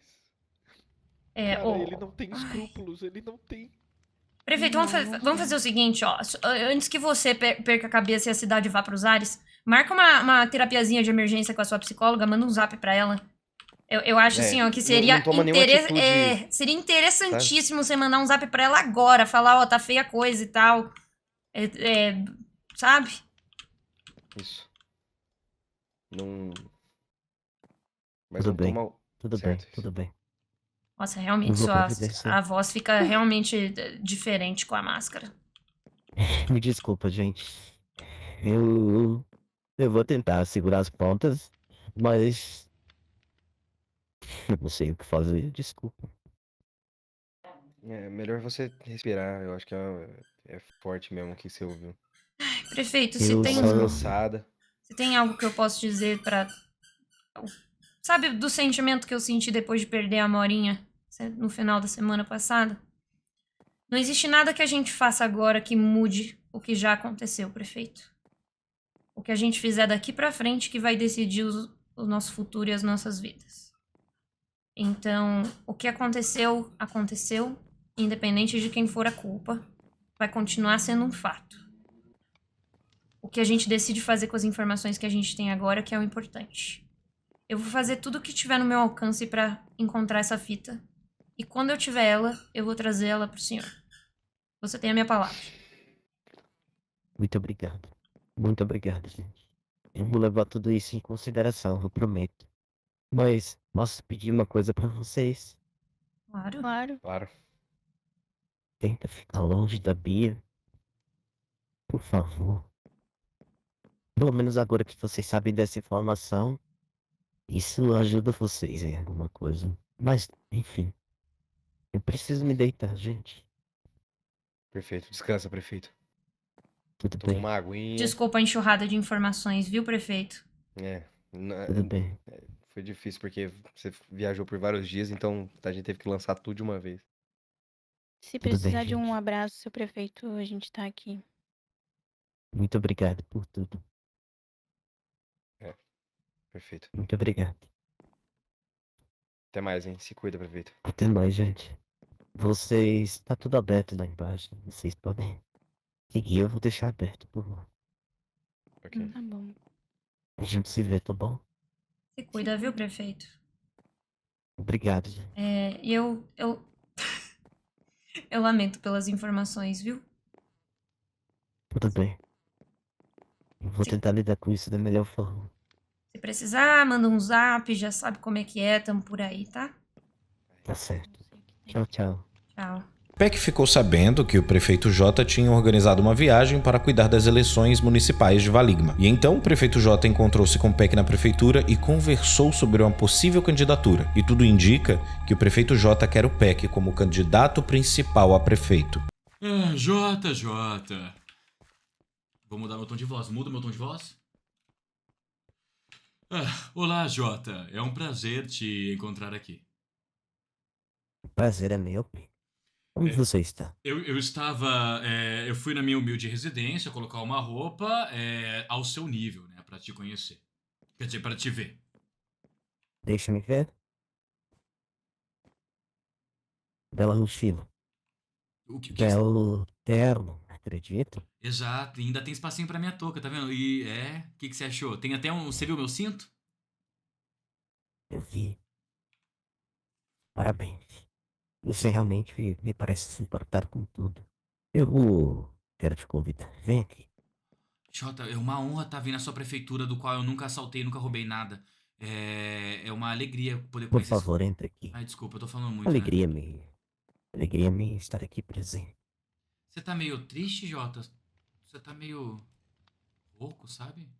Cara, ele não tem escrúpulos, ele não tem. Prefeito, vamos fazer o seguinte, ó. Antes que você perca a cabeça e a cidade vá pros ares, marca uma terapiazinha de emergência com a sua psicóloga, manda um zap pra ela. Eu acho assim, ó, que seria, seria interessantíssimo você mandar um zap pra ela agora, falar, ó, tá feia a coisa e tal. Sabe? Isso. Não... Mas Tudo bem, toma... tudo bem. Nossa, realmente, a voz fica realmente diferente com a máscara. Me desculpa, gente. Eu vou tentar segurar as pontas, mas... eu não sei o que fazer, desculpa. É melhor você respirar, eu acho que é forte mesmo o que você ouviu. Prefeito, se tem algo que eu posso dizer pra... Sabe do sentimento que eu senti depois de perder a Morinha no final da semana passada? Não existe nada que a gente faça agora que mude o que já aconteceu, prefeito. O que a gente fizer daqui pra frente que vai decidir o nosso futuro e as nossas vidas. Então, o que aconteceu, aconteceu, independente de quem for a culpa, vai continuar sendo um fato. O que a gente decide fazer com as informações que a gente tem agora que é o importante. Eu vou fazer tudo o que tiver no meu alcance pra encontrar essa fita. E quando eu tiver ela, eu vou trazer ela pro senhor. Você tem a minha palavra. Muito obrigado. Muito obrigado, gente. Eu vou levar tudo isso em consideração, eu prometo. Mas, posso pedir uma coisa pra vocês? Claro. Tenta ficar longe da Bia. Por favor. Pelo menos agora que vocês sabem dessa informação, isso ajuda vocês em alguma coisa. Mas, enfim. Eu preciso me deitar, gente. Perfeito. Descansa, prefeito. Tudo Tomou bem. uma aguinha. Desculpa a enxurrada de informações, viu, prefeito? É, Tudo bem. foi difícil porque você viajou por vários dias, então a gente teve que lançar tudo de uma vez. Se Tudo bem, precisar de um gente. abraço, seu prefeito, a gente tá aqui. Muito obrigado por tudo. É, perfeito. Muito obrigado. Até mais, hein? Se cuida, prefeito. Até mais, gente. Vocês... Tá tudo aberto lá embaixo. Vocês podem seguir. Eu vou deixar aberto, por favor. Ok. Tá bom. A gente se vê, tá bom? Se cuida, viu, prefeito? Obrigado, gente. E eu lamento pelas informações, viu? Tudo bem. Eu vou tentar lidar com isso da melhor forma. Se precisar, manda um zap, já sabe como é que é, tamo por aí, tá? Tá certo. Tchau, tchau. Tchau. Peck ficou sabendo que o prefeito J tinha organizado uma viagem para cuidar das eleições municipais de Valigma. E então o prefeito J encontrou-se com Peck na prefeitura e conversou sobre uma possível candidatura. E tudo indica que o prefeito J quer o Peck como candidato principal a prefeito. JJ. Vou mudar meu tom de voz. Muda meu tom de voz? Olá, Jota. É um prazer te encontrar aqui. O prazer é meu, Peck. Onde você está? Eu estava. Eu fui na minha humilde residência colocar uma roupa ao seu nível, né? Pra te conhecer. Quer dizer, pra te ver. Deixa-me ver. Bela mochila. O que Belo terno, acredito. Exato, e ainda tem espacinho pra minha touca, tá vendo? E o que você achou? Tem até um. Você viu meu cinto? Eu vi. Parabéns. Você realmente me parece se importar com tudo. Eu quero te convidar. Vem aqui. Jota, é uma honra estar vindo à sua prefeitura, do qual eu nunca assaltei, nunca roubei nada. É uma alegria poder Por conhecer. favor, entre aqui. Ai, desculpa, eu tô falando muito, Alegria né? minha. Alegria minha estar aqui presente. Você tá meio triste, Jota? Você tá meio rouco, sabe?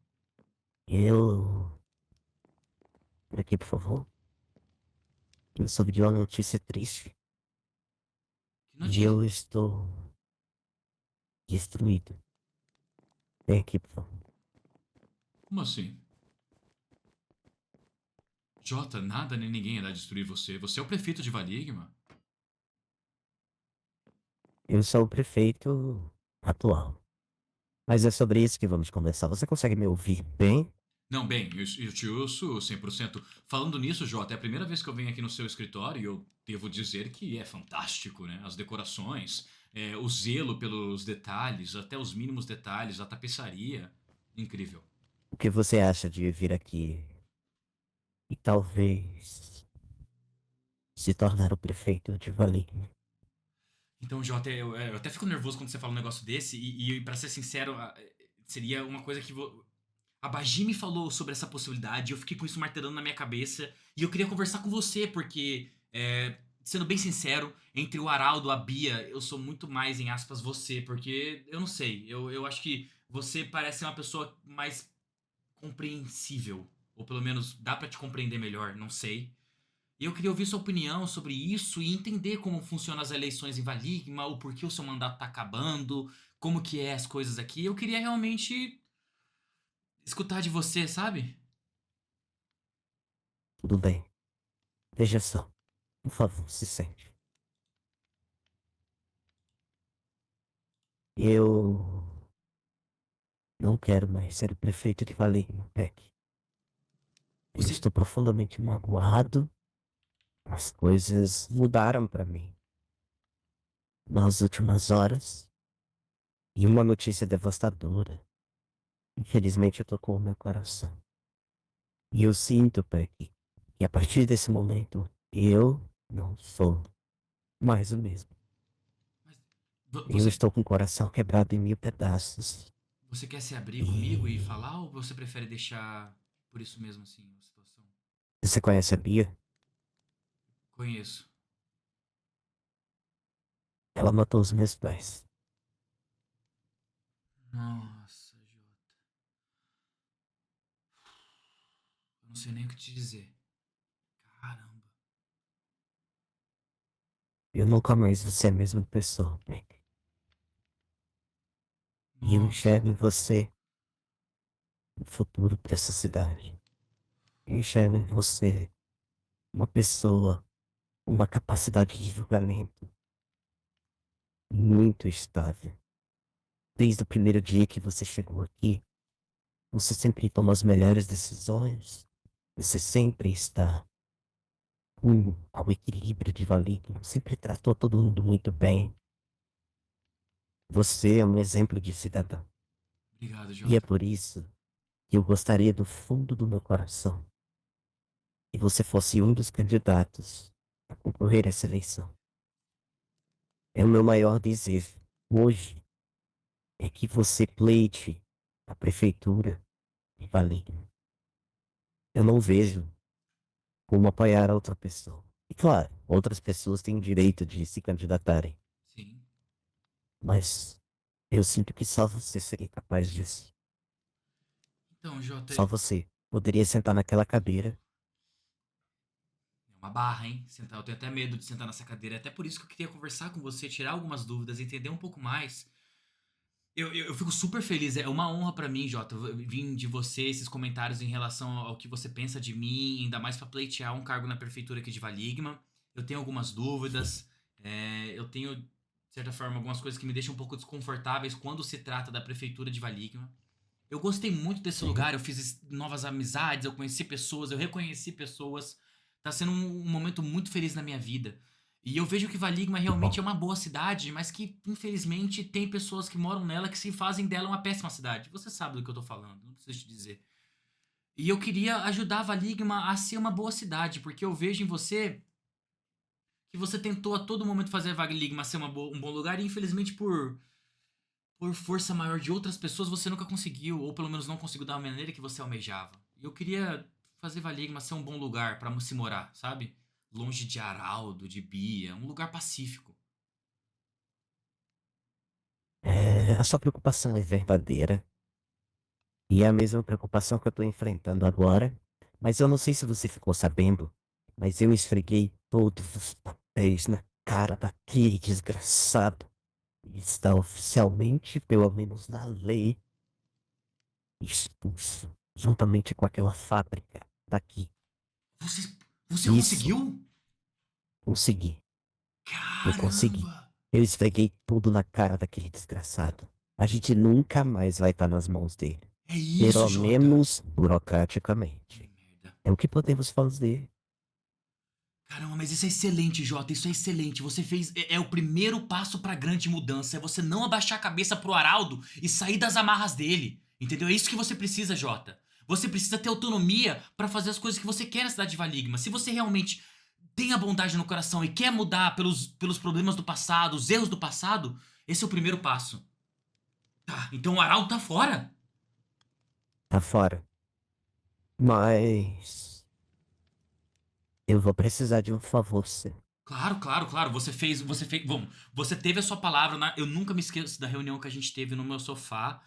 Aqui, por favor. Eu soube de uma notícia triste. E eu estou destruído. Vem aqui, por favor. Como assim? Jota, nada nem ninguém irá destruir você. Você é o prefeito de Valigma. Eu sou o prefeito atual. Mas é sobre isso que vamos conversar. Você consegue me ouvir bem? Não, bem, eu te ouço 100%. Falando nisso, Jota, é a primeira vez que eu venho aqui no seu escritório e eu devo dizer que é fantástico, né? As decorações, o zelo pelos detalhes, até os mínimos detalhes, a tapeçaria. Incrível. O que você acha de vir aqui e talvez se tornar o prefeito de Valigma? Então, Jota, eu até fico nervoso quando você fala um negócio desse e pra ser sincero, seria uma coisa que... A Bagi me falou sobre essa possibilidade, eu fiquei com isso martelando na minha cabeça e eu queria conversar com você, porque, sendo bem sincero, entre o Araldo e a Bia, eu sou muito mais, em aspas, você, porque eu não sei, eu acho que você parece ser uma pessoa mais compreensível, ou pelo menos dá pra te compreender melhor, não sei. E eu queria ouvir sua opinião sobre isso e entender como funcionam as eleições em Valigma, o porquê o seu mandato tá acabando, como que é as coisas aqui. Eu queria realmente escutar de você, sabe? Tudo bem. Veja só. Por favor, se sente. Eu não quero mais ser o prefeito de Valigma, Peck. Eu estou profundamente magoado. As coisas mudaram pra mim nas últimas horas. E uma notícia devastadora. Infelizmente, tocou o meu coração. E eu sinto, Peck, que a partir desse momento, eu não sou mais o mesmo. Eu estou com o coração quebrado em 1000 pedaços. Você quer se abrir comigo e falar ou você prefere deixar por isso mesmo assim a situação? Você conhece a Bia? Conheço. Ela matou os meus pais. Nossa, Jota. Eu não sei nem o que te dizer. Caramba. Eu nunca mais vou ser a mesma pessoa, Peck. E eu enxergo em você o futuro dessa cidade. Eu enxergo em você uma pessoa com uma capacidade de julgamento muito estável. Desde o primeiro dia que você chegou aqui, você sempre toma as melhores decisões. Você sempre está ao equilíbrio de Valigno. Sempre tratou todo mundo muito bem. Você é um exemplo de cidadão. Obrigado, E é Jota. por isso que eu gostaria do fundo do meu coração que você fosse um dos candidatos a concorrer a essa eleição. É o meu maior desejo hoje é que você pleite a prefeitura de Valigno. Eu não vejo como apoiar a outra pessoa. E claro, outras pessoas têm o direito de se candidatarem. Sim. Mas eu sinto que só você seria capaz disso. Então, Jota, Só você poderia sentar naquela cadeira. é uma barra, hein? Sentar, eu tenho até medo de sentar nessa cadeira. Até por isso que eu queria conversar com você, tirar algumas dúvidas, entender um pouco mais. Eu fico super feliz, é uma honra pra mim, Jota, vir de você esses comentários em relação ao que você pensa de mim, ainda mais pra pleitear um cargo na prefeitura aqui de Valigma. Eu tenho algumas dúvidas, eu tenho, de certa forma, algumas coisas que me deixam um pouco desconfortáveis quando se trata da prefeitura de Valigma. Eu gostei muito desse lugar, eu fiz novas amizades, eu conheci pessoas, eu reconheci pessoas. Tá sendo um momento muito feliz na minha vida. E eu vejo que Valigma realmente é uma boa cidade, mas que, infelizmente, tem pessoas que moram nela que se fazem dela uma péssima cidade. Você sabe do que eu tô falando, não preciso te dizer. E eu queria ajudar Valigma a ser uma boa cidade, porque eu vejo em você que você tentou a todo momento fazer Valigma ser um bom lugar e, infelizmente, por força maior de outras pessoas, você nunca conseguiu, ou pelo menos não conseguiu da maneira que você almejava. E eu queria fazer Valigma ser um bom lugar pra se morar, sabe? Longe de Araldo, de Bia, um lugar pacífico. A sua preocupação é verdadeira. E é a mesma preocupação que eu tô enfrentando agora. Mas eu não sei se você ficou sabendo, mas eu esfreguei todos os papéis na cara daquele desgraçado. E está oficialmente, pelo menos na lei, expulso, juntamente com aquela fábrica daqui. Você Isso. conseguiu? Consegui. Eu consegui. Eu esfreguei tudo na cara daquele desgraçado. A gente nunca mais vai estar nas mãos dele. É isso, Pelo Jota. menos burocraticamente. É o que podemos fazer. Caramba, mas isso é excelente, Jota. Isso é excelente. Você fez. É o primeiro passo pra grande mudança. É você não abaixar a cabeça pro Araldo e sair das amarras dele. Entendeu? É isso que você precisa, Jota. Você precisa ter autonomia pra fazer as coisas que você quer na cidade de Valigma. Se você realmente tem a bondade no coração e quer mudar pelos problemas do passado, os erros do passado, esse é o primeiro passo. Tá, então o Araldo tá fora. Tá fora. Mas eu vou precisar de um favor seu. Claro, claro, claro. Bom, você teve a sua palavra. Eu nunca me esqueço da reunião que a gente teve no meu sofá,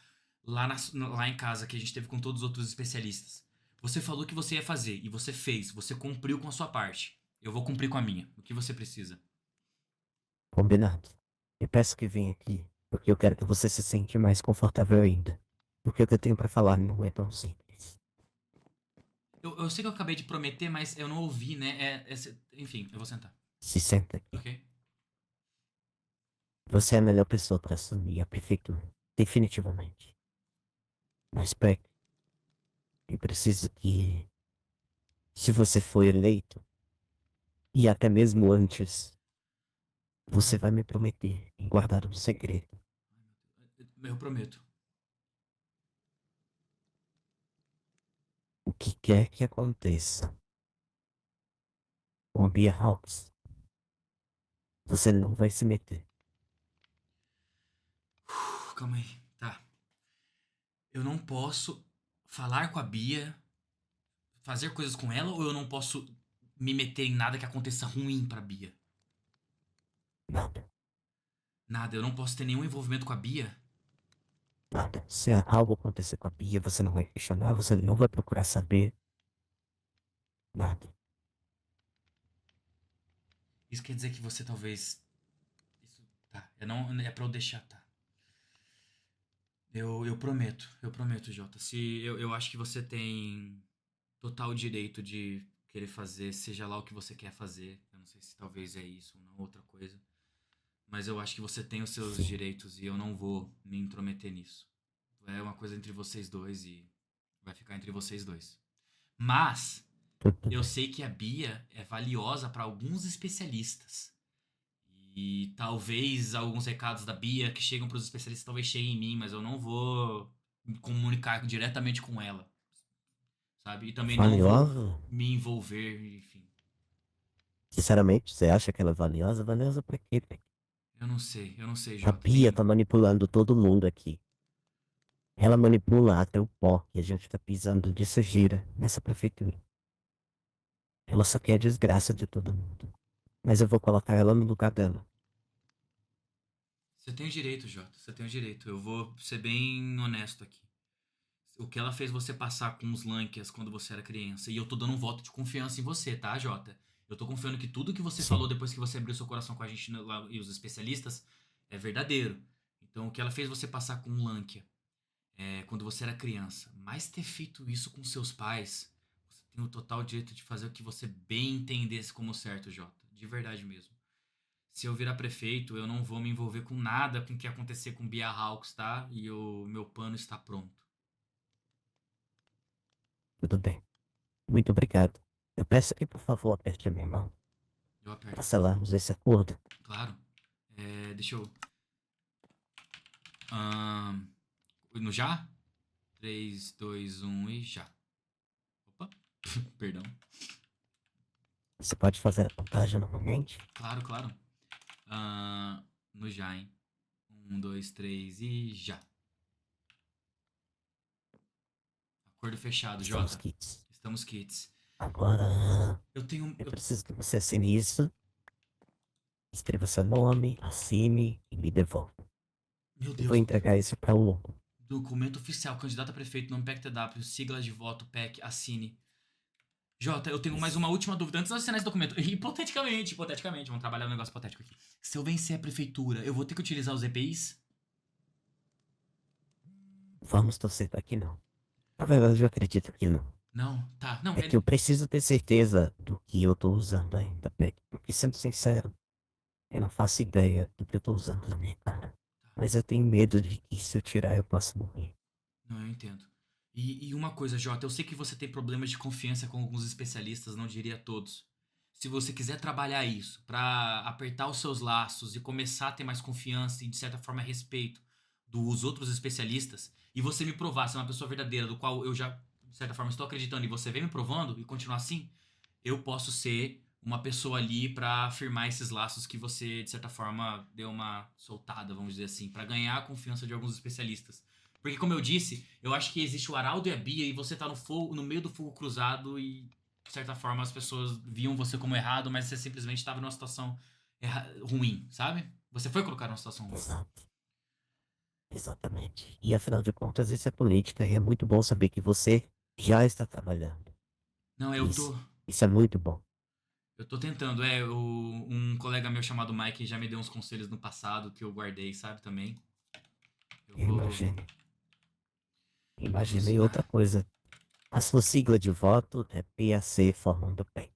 lá em casa, que a gente teve com todos os outros especialistas. Você falou que você ia fazer, e você fez. Você cumpriu com a sua parte. Eu vou cumprir com a minha. O que você precisa? Combinado. Eu peço que venha aqui, porque eu quero que você se sente mais confortável ainda. Porque o que eu tenho pra falar não é tão simples. Eu sei que eu acabei de prometer, mas eu não ouvi, né? Enfim, eu vou sentar. Se senta aqui. Ok? Você é a melhor pessoa pra assumir a prefeitura. Definitivamente. Mas, Peck, eu preciso que, se você for eleito, e até mesmo antes, você vai me prometer em guardar um segredo. Eu prometo. O que quer que aconteça com a Bia Hawks, você não vai se meter. Calma aí. Tá. Eu não posso falar com a Bia, fazer coisas com ela, ou eu não posso me meter em nada que aconteça ruim pra Bia? Nada. Nada, eu não posso ter nenhum envolvimento com a Bia? Nada. Se algo acontecer com a Bia, você não vai questionar, você não vai procurar saber. Nada. Isso quer dizer que você talvez. Isso. Tá. É pra eu deixar, tá. Eu prometo, Jota. Eu acho que você tem total direito de querer fazer, seja lá o que você quer fazer. Eu não sei se talvez é isso ou não, outra coisa. Mas eu acho que você tem os seus direitos e eu não vou me intrometer nisso. É uma coisa entre vocês dois e vai ficar entre vocês dois. Mas eu sei que a Bia é valiosa para alguns especialistas. E talvez alguns recados da Bia que chegam para os especialistas talvez cheguem em mim, mas eu não vou me comunicar diretamente com ela, sabe? E também não vou Valiosa? me envolver, enfim. Sinceramente, você acha que ela é valiosa? Valiosa pra quê, velho? Eu não sei, A Jota. Bia tá manipulando todo mundo aqui. Ela manipula até o pó que a gente tá pisando de sujeira nessa prefeitura. Ela só quer a desgraça de todo mundo. Mas eu vou colocar ela no lugar dela. Você tem o direito, Jota. Você tem o direito. Eu vou ser bem honesto aqui. O que ela fez você passar com os Lankias quando você era criança. E eu tô dando um voto de confiança em você, tá, Jota? Eu tô confiando que tudo que você falou depois que você abriu seu coração com a gente lá, e os especialistas é verdadeiro. Então, o que ela fez você passar com um Lankia quando você era criança, mais ter feito isso com seus pais, você tem o total direito de fazer o que você bem entendesse como certo, Jota. De verdade mesmo. Se eu virar prefeito, eu não vou me envolver com nada com o que acontecer com Bia Hawks, tá? E o meu pano está pronto. Tudo bem. Muito obrigado. Eu peço que, por favor, aperte a minha mão. Eu aperto. Cancelamos esse acordo. Claro. Deixa eu... No já? 3, 2, 1 e já. Opa. Perdão. Você pode fazer a contagem novamente? Claro, claro. No já, hein? 1, 2, 3 e já. Acordo fechado, Estamos Jota. quites. Estamos quites. Agora... Eu tenho... Eu preciso que você assine isso. Escreva seu nome, assine e me devolva. Meu Eu Deus. vou entregar isso para o... Documento oficial, candidato a prefeito, nome PEC-TW, siglas de voto, PEC, assine. Jota, eu tenho mais uma última dúvida. Antes de assinar esse documento, hipoteticamente, vamos trabalhar um negócio hipotético aqui. Se eu vencer a prefeitura, eu vou ter que utilizar os EPIs? Vamos torcer pra que não. Na verdade, eu acredito que não. Não, tá. Não, É que eu preciso ter certeza do que eu tô usando ainda, Peck. Porque, sendo sincero, eu não faço ideia do que eu tô usando na minha cara. Mas eu tenho medo de que se eu tirar eu possa morrer. Não, eu entendo. E uma coisa, Jota, eu sei que você tem problemas de confiança com alguns especialistas, não diria todos. Se você quiser trabalhar isso pra apertar os seus laços e começar a ter mais confiança e, de certa forma, respeito dos outros especialistas, e você me provar ser uma pessoa verdadeira, do qual eu já, de certa forma, estou acreditando, e você vem me provando e continuar assim, eu posso ser uma pessoa ali pra firmar esses laços que você, de certa forma, deu uma soltada, vamos dizer assim, pra ganhar a confiança de alguns especialistas. Porque, como eu disse, eu acho que existe o Araldo e a Bia e você tá no meio do fogo cruzado e, de certa forma, as pessoas viam você como errado, mas você simplesmente estava numa situação ruim, sabe? Você foi colocado numa situação ruim. Exato. Exatamente. E afinal de contas, isso é política e é muito bom saber que você já está trabalhando. Não, Isso é muito bom. Eu tô tentando, um colega meu chamado Mike já me deu uns conselhos no passado que eu guardei, sabe, também. Imaginei outra coisa. A sua sigla de voto é PAC formando PEC.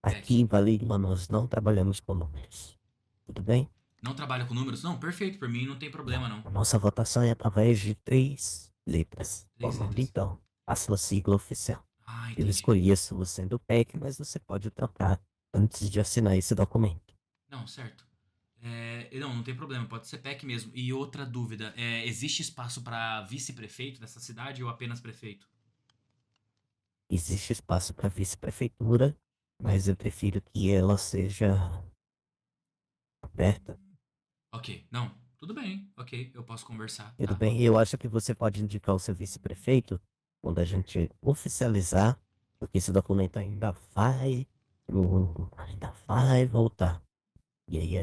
Aqui em Valima nós não trabalhamos com números. Tudo bem? Não trabalha com números? Não, perfeito, por mim não tem problema não. A nossa votação é através de 3 letras. Formando então a sua sigla oficial. Eu escolhi a sua sendo PEC, mas você pode trocar antes de assinar esse documento. Não, certo. Não tem problema, pode ser PEC mesmo. E outra dúvida, existe espaço para vice-prefeito nessa cidade ou apenas prefeito? Existe espaço para vice-prefeitura, mas eu prefiro que ela seja aberta. Ok, não, tudo bem, ok, eu posso conversar. Tudo bem, eu acho que você pode indicar o seu vice-prefeito quando a gente oficializar, porque esse documento ainda vai voltar. E aí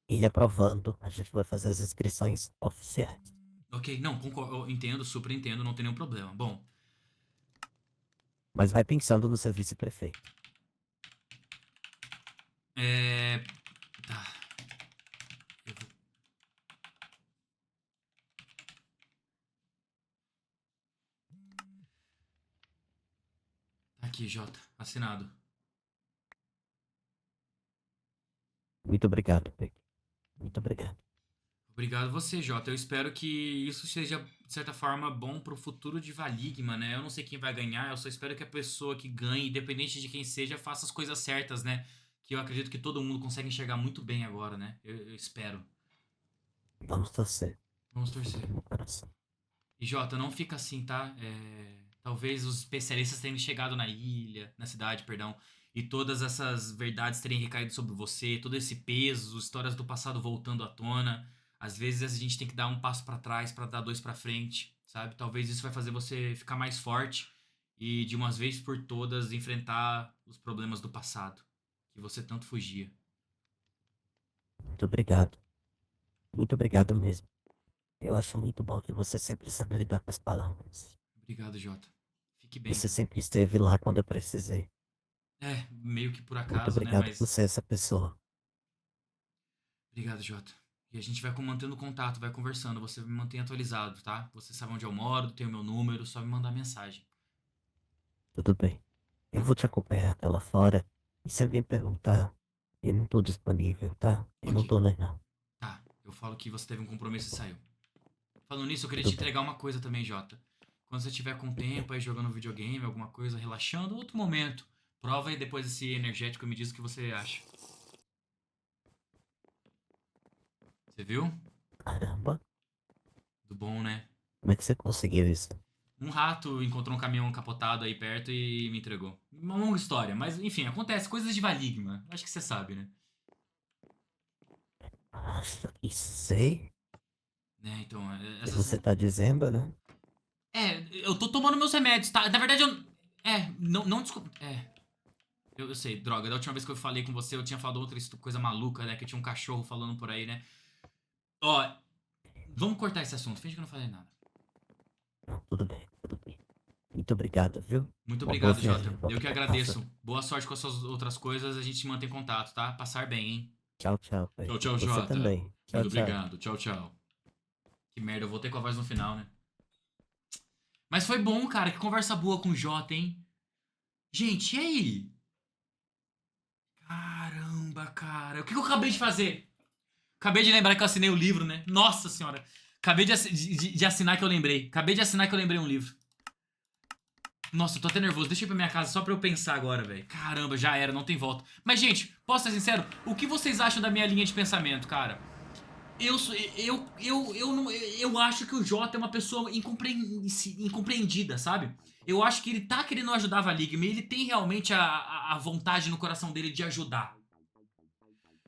ele aprovando, a gente vai fazer as inscrições oficiais. Ok, não, concordo, eu entendo, super entendo, não tem nenhum problema. Bom. Mas vai pensando no seu vice-prefeito. Tá. Aqui, Jota. Assinado. Muito obrigado, Peck. Muito obrigado. Obrigado você, Jota. Eu espero que isso seja, de certa forma, bom pro futuro de Valigma, né? Eu não sei quem vai ganhar, eu só espero que a pessoa que ganhe, independente de quem seja, faça as coisas certas, né? Que eu acredito que todo mundo consegue enxergar muito bem agora, né? Eu espero. Vamos torcer. Vamos torcer. E Jota, não fica assim, tá? Talvez os especialistas tenham chegado na ilha, na cidade, perdão, e todas essas verdades terem recaído sobre você, todo esse peso, histórias do passado voltando à tona. Às vezes a gente tem que dar um passo pra trás pra dar 2 pra frente, sabe? Talvez isso vai fazer você ficar mais forte e de uma vez por todas enfrentar os problemas do passado, que você tanto fugia. Muito obrigado. Muito obrigado mesmo. Eu acho muito bom que você sempre sabe lidar com as palavras. Obrigado, Jota. Fique bem. Você sempre esteve lá quando eu precisei. Meio que por Muito acaso, né? obrigado Mas por ser essa pessoa. obrigado, Jota. E a gente vai mantendo contato, vai conversando. Você me mantém atualizado, tá? Você sabe onde eu moro, tem o meu número, só me mandar mensagem. Tudo bem. Eu vou te acompanhar até lá fora. E se alguém perguntar, eu não tô disponível, tá? Eu não tô legal. Tá, eu falo que você teve um compromisso e saiu. Falando nisso, eu queria te entregar uma coisa também, Jota. Quando você tiver com tempo aí jogando videogame, alguma coisa, relaxando, outro momento. Prova e depois esse energético e me diz o que você acha. Você viu? Caramba. Do bom, né? Como é que você conseguiu isso? Um rato encontrou um caminhão capotado aí perto e me entregou. Uma longa história, mas enfim, acontece. Coisas de Valigma. Acho que você sabe, né? Acho que sei. Então, O que essas... você tá dizendo, né? Eu tô tomando meus remédios, tá? Na verdade, eu... não desculpa... Eu sei, droga. Da última vez que eu falei com você, eu tinha falado outra coisa maluca, né? Que tinha um cachorro falando por aí, né? Ó, vamos cortar esse assunto. Finge que eu não falei nada. Tudo bem, tudo bem. Muito obrigado, viu? Muito Uma obrigado, boa viagem, Jota. volta Eu que pra agradeço. casa. Boa sorte com as suas outras coisas. A gente mantém contato, tá? Passar bem, hein? Tchau, tchau. Pai. Tchau, tchau, Você Jota. também. Tchau, Muito tchau. obrigado. Tchau, tchau. Que merda, eu voltei com a voz no final, né? Mas foi bom, cara. Que conversa boa com o Jota, hein? Gente, e aí? Caramba, cara. O que eu acabei de fazer? Acabei de lembrar que eu assinei o livro, né? Nossa senhora. Acabei de assinar que eu lembrei. Acabei de assinar que eu lembrei um livro. Nossa, eu tô até nervoso. Deixa eu ir pra minha casa só pra eu pensar agora, velho. Caramba, já era, não tem volta. Mas, gente, posso ser sincero? O que vocês acham da minha linha de pensamento, cara? Eu acho que o Jota é uma pessoa incompreendida, sabe? Eu acho que ele tá querendo ajudar a Valigma e ele tem realmente a vontade no coração dele de ajudar.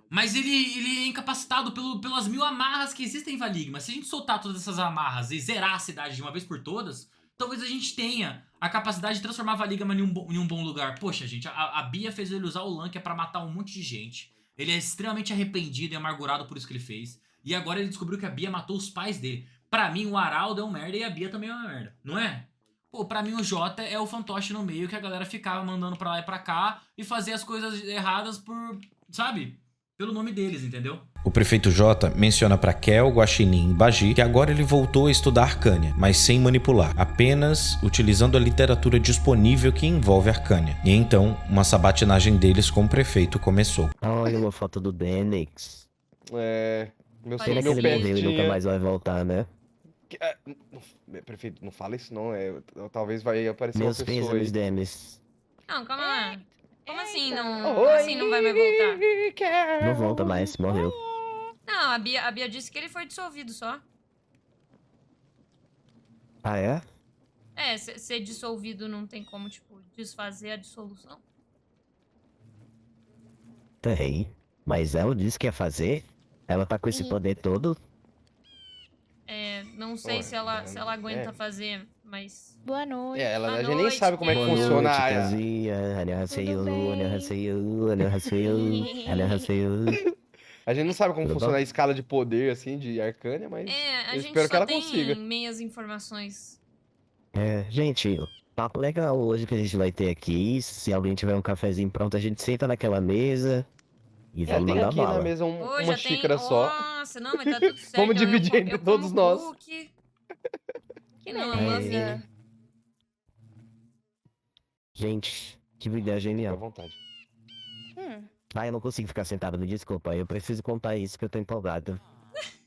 Mas ele é incapacitado pelas 1000 amarras que existem em Valigma. Se a gente soltar todas essas amarras e zerar a cidade de uma vez por todas, talvez a gente tenha a capacidade de transformar a Valigma em um bom lugar. Poxa, gente, a Bia fez ele usar o Lankia pra matar um monte de gente. Ele é extremamente arrependido e amargurado por isso que ele fez. E agora ele descobriu que a Bia matou os pais dele. Pra mim, o Araldo é um merda e a Bia também é uma merda, não é? Pô, pra mim o Jota é o fantoche no meio que a galera ficava mandando pra lá e pra cá e fazia as coisas erradas por, sabe? Pelo nome deles, entendeu? O prefeito Jota menciona para Kel, Guaxinim e Bagi que agora ele voltou a estudar Arcânia, mas sem manipular, apenas utilizando a literatura disponível que envolve Arcânia. E então, uma sabatinagem deles com o prefeito começou. Olha uma foto do Denix. Meu Pena que ele morreu e nunca mais vai voltar, né? Prefeito, não fala isso não. Talvez vai aparecer Meus uma pessoa pêsames, aí. Demis. Não, calma lá. Como assim não vai mais voltar? Não volta mais, morreu. Não, a Bia disse que ele foi dissolvido só. Ah, é? Ser dissolvido não tem como, tipo, desfazer a dissolução? Tem. Mas ela disse que ia fazer. Ela tá com esse poder todo. Não sei se ela aguenta fazer, mas... Boa noite. A gente nem sabe como é que funciona a... A gente não sabe como funciona a escala de poder, assim, de Arcânia, mas a eu gente espero que só ela tem consiga. meias informações. Gente, papo legal hoje que a gente vai ter aqui. Se alguém tiver um cafezinho pronto, a gente senta naquela mesa e vamos tem mandar aqui bala. na mesa uma xícara tem... só. Nossa, não, mas tá tudo certo. Vamos dividir entre todos nós. Que não, Gente, que ideia Fica à genial. vontade. Ah, eu não consigo ficar sentado, me desculpa. Eu preciso contar isso que eu tô empolgado.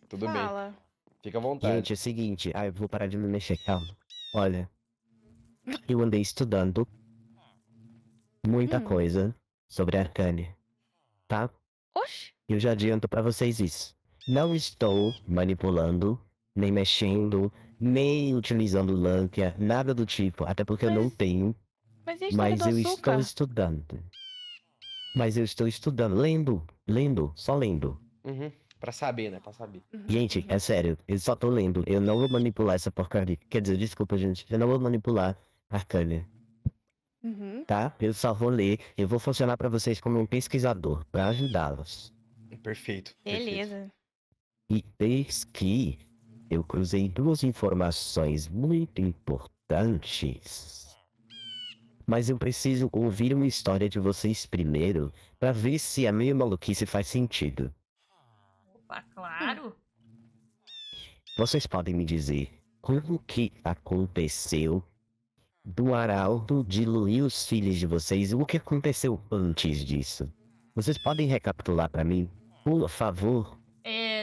Tudo Fala. bem. Fica à vontade. Gente, é o seguinte. Ah, eu vou parar de me mexer, calma. Olha, eu andei estudando muita coisa sobre Arcane, tá? Oxi. Eu já adianto pra vocês isso. Não estou manipulando, nem mexendo, nem utilizando Lankia, nada do tipo. Até porque eu não tenho. Mas e a história Mas do eu açúcar? estou estudando. Mas eu estou estudando, lendo, só lendo. Uhum. Pra saber, né? Pra saber. Gente, é sério, eu só tô lendo. Eu não vou manipular essa porcaria. Quer dizer, desculpa, gente. Eu não vou manipular Arcane, tá? Eu só vou ler. Eu vou funcionar pra vocês como um pesquisador, pra ajudá-los. Perfeito. Beleza. E eis que eu cruzei duas informações muito importantes. Mas eu preciso ouvir uma história de vocês primeiro, pra ver se a minha maluquice faz sentido. Opa, claro. Vocês podem me dizer como que aconteceu do Arauto diluir os filhos de vocês? O que aconteceu antes disso? Vocês podem recapitular pra mim, por favor?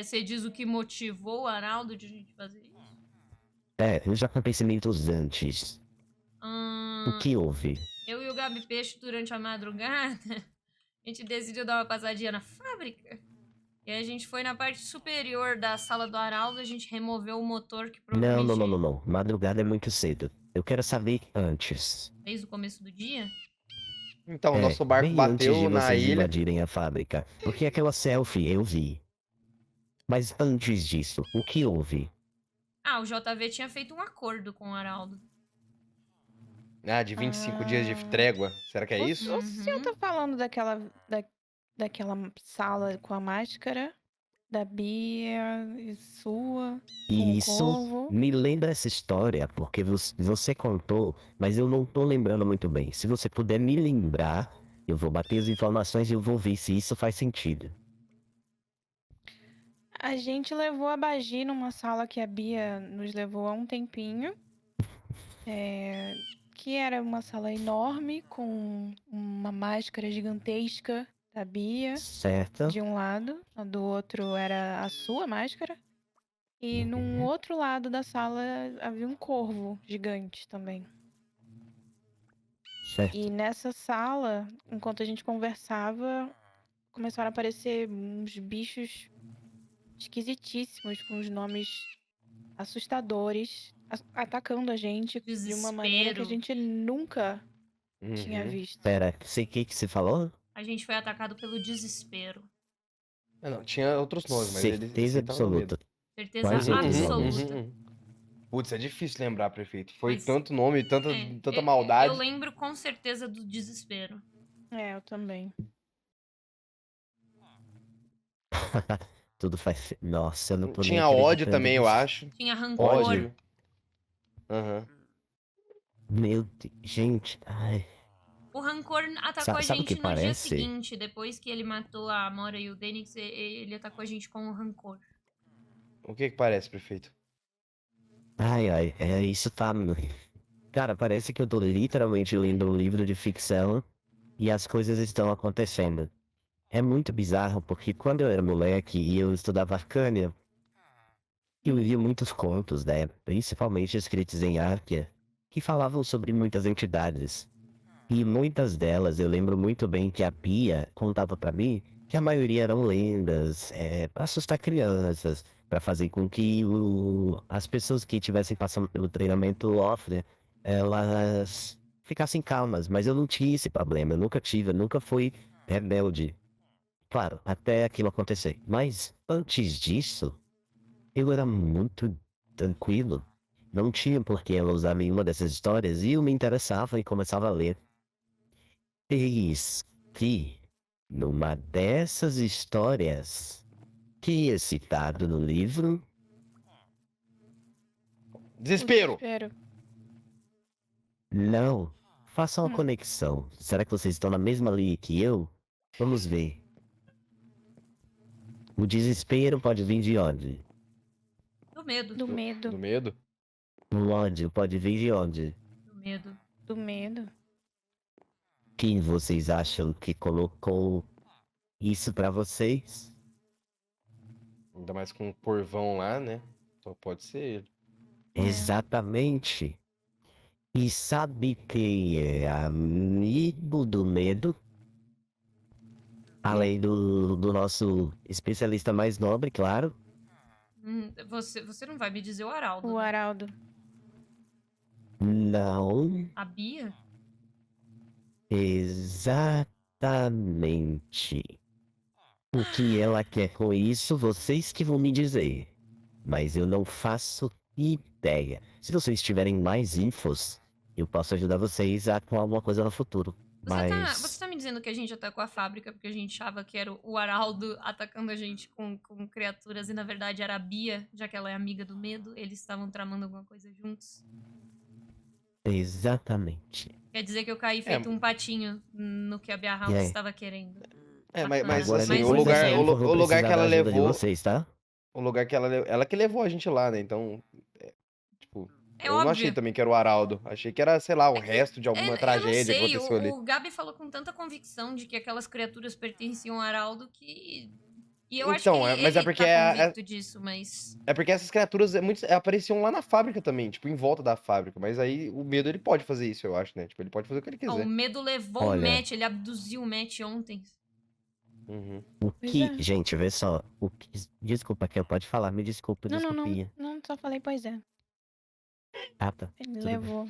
Você diz o que motivou o Arnaldo de a gente fazer isso? Os acontecimentos antes. O que houve? Eu e o Gabi Peixe, durante a madrugada, a gente decidiu dar uma passadinha na fábrica. E aí a gente foi na parte superior da sala do Araldo, a gente removeu o motor que provavelmente... Não. Madrugada é muito cedo. Eu quero saber antes. Desde o começo do dia? Então, o nosso barco bem antes de bateu na vocês ilha. invadirem a fábrica. Porque aquela selfie eu vi. Mas antes disso, o que houve? Ah, o JV tinha feito um acordo com o Araldo. Ah, de 25 dias de trégua. Será que é isso? O senhor tá falando daquela sala com a máscara? Da Bia e sua? Com o Isso corvo? me lembra essa história, porque você contou, mas eu não tô lembrando muito bem. Se você puder me lembrar, eu vou bater as informações e eu vou ver se isso faz sentido. A gente levou a Bagi numa sala que a Bia nos levou há um tempinho. Que era uma sala enorme, com uma máscara gigantesca da Bia. Certo. De um lado, do outro era a sua máscara. E num outro lado da sala havia um corvo gigante também. Certo. E nessa sala, enquanto a gente conversava, começaram a aparecer uns bichos esquisitíssimos, com os nomes assustadores, atacando a gente de uma maneira que a gente nunca tinha visto. Pera, sei o que você falou? A gente foi atacado pelo desespero. Não, tinha outros nomes, mas Certeza ele tava no medo. absoluta. Certeza Quais outros absoluta. nomes? Putz, é difícil lembrar, prefeito. Foi Mas- tanto nome, tanta Eu maldade. lembro com certeza do desespero. Eu também. Tudo faz. Nossa, eu não tô nem Tinha ódio acreditando também, eu nisso. acho. Tinha rancor. Ódio. Aham. Meu Deus, gente. Ai. O Rancor atacou a Sabe o gente que no dia parece? seguinte. Depois que ele matou a Amora e o Denix, ele atacou a gente com o Rancor. O que parece, prefeito? Ai, isso tá. Cara, parece que eu tô literalmente lendo um livro de ficção e as coisas estão acontecendo. É muito bizarro porque quando eu era moleque e eu estudava Arcânia, eu lia muitos contos, né? Principalmente escritos em Arquia, que falavam sobre muitas entidades. E muitas delas eu lembro muito bem que a Pia contava pra mim que a maioria eram lendas, pra assustar crianças, pra fazer com que as pessoas que estivessem passando pelo treinamento Lofner, elas ficassem calmas. Mas eu não tinha esse problema, eu nunca tive, eu nunca fui rebelde. Claro, até aquilo acontecer. Mas antes disso, eu era muito tranquilo. Não tinha por que ela usar nenhuma dessas histórias e eu me interessava e começava a ler. Eis que, numa dessas histórias que é citado no livro, Desespero! não, façam uma conexão. Será que vocês estão na mesma linha que eu? Vamos ver. O desespero pode vir de onde? Do medo. Do medo. Do medo? O ódio pode vir de onde? Do medo. Do medo. Quem vocês acham que colocou isso pra vocês? Ainda mais com o porvão lá, né? Só pode ser ele. Exatamente. E sabe quem é amigo do medo? Além do nosso especialista mais nobre, claro. Você não vai me dizer o Araldo. O né? Araldo. Não. A Bia? Exatamente. O que ela quer com isso, vocês que vão me dizer. Mas eu não faço ideia. Se vocês tiverem mais infos, eu posso ajudar vocês a com alguma coisa no futuro. Você tá me dizendo que a gente atacou a fábrica porque a gente achava que era o Araldo atacando a gente com criaturas e na verdade era a Bia, já que ela é amiga do medo, eles estavam tramando alguma coisa juntos? Exatamente. Quer dizer que eu caí feito um patinho no que a Bia House estava querendo. Mas Agora, assim, depois dessa info, eu vou o lugar precisar que ela da ajuda de levou. vocês, tá? O lugar que ela que levou a gente lá, né? Então, tipo, É eu não achei óbvio. também que era o Araldo. Achei que era, sei lá, o resto de alguma Eu não tragédia que sei, aconteceu ali. o Gabi falou com tanta convicção de que aquelas criaturas pertenciam ao Araldo que... E eu acho que Então, mas é ele porque tá convicto disso, mas... é porque essas criaturas apareciam lá na fábrica também, tipo, em volta da fábrica. Mas aí o medo ele pode fazer isso, eu acho, né? Tipo, ele pode fazer o que ele Ó, quiser. o medo levou o Olha. Matt, ele abduziu o Matt ontem. O que, gente, vê só. O que... Desculpa, que pode falar, me desculpa, Não, desculpinha. só falei, pois é. Ah, tá. Ele Tudo bem. levou.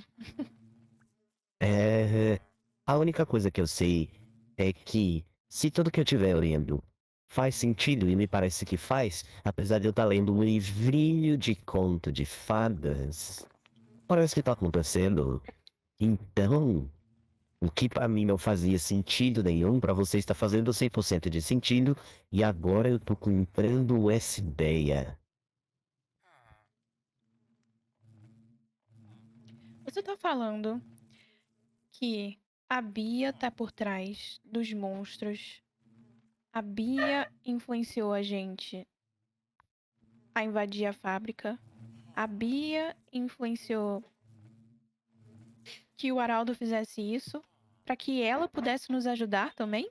A única coisa que eu sei é que se tudo que eu estiver lendo faz sentido, e me parece que faz, apesar de eu estar lendo um livrinho de conto de fadas, parece que tá acontecendo. Então, o que pra mim não fazia sentido nenhum, pra você está fazendo 100% de sentido, e agora eu tô comprando essa ideia. Você tá falando que a Bia tá por trás dos monstros. A Bia influenciou a gente a invadir a fábrica. A Bia influenciou que o Araldo fizesse isso pra que ela pudesse nos ajudar também?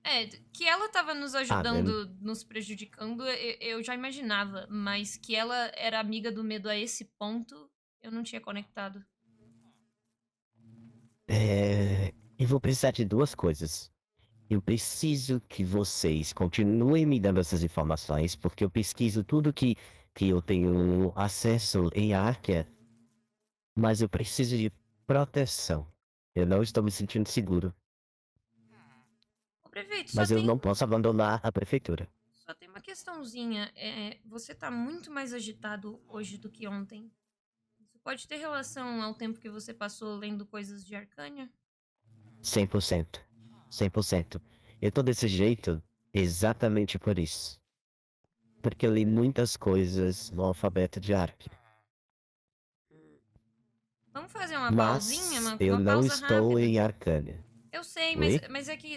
É, que ela tava nos ajudando, nos prejudicando, eu já imaginava. Mas que ela era amiga do medo a esse ponto, eu não tinha conectado. Eu vou precisar de duas coisas. Eu preciso que vocês continuem me dando essas informações, porque eu pesquiso tudo que eu tenho acesso em Arkia, mas eu preciso de proteção. Eu não estou me sentindo seguro, Ô, prefeito, mas eu não posso abandonar a prefeitura. só tem uma questãozinha. Você tá muito mais agitado hoje do que ontem. Isso pode ter relação ao tempo que você passou lendo coisas de Arcânia? 100%. 100%. Eu tô desse jeito exatamente por isso. Porque eu li muitas coisas no alfabeto de Arkia. Vamos fazer uma Mas pausinha, uma eu não pausa estou rápida? em Arcânia. Eu sei, Oi? mas é que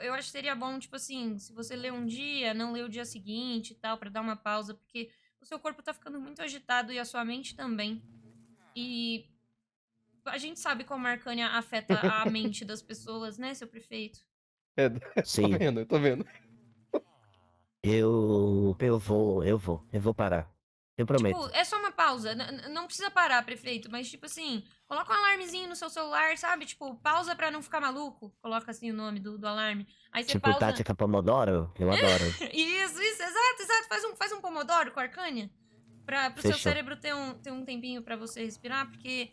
eu acho que seria bom, tipo assim, se você ler um dia, não ler o dia seguinte e tal, pra dar uma pausa, porque o seu corpo tá ficando muito agitado e a sua mente também. E a gente sabe como a Arcânia afeta a mente das pessoas, né, seu prefeito? Sim. Eu tô vendo. Eu vou parar. Eu prometo. Tipo, é só uma pausa. Não precisa parar, prefeito, mas tipo assim, coloca um alarmezinho no seu celular, sabe? Tipo, pausa pra não ficar maluco. Coloca assim o nome do alarme. Aí você Tipo, pausa. tática Pomodoro? Eu adoro. Isso, exato. Faz um pomodoro com a Arcânia. Pro seu Fechou. cérebro ter um tempinho pra você respirar, porque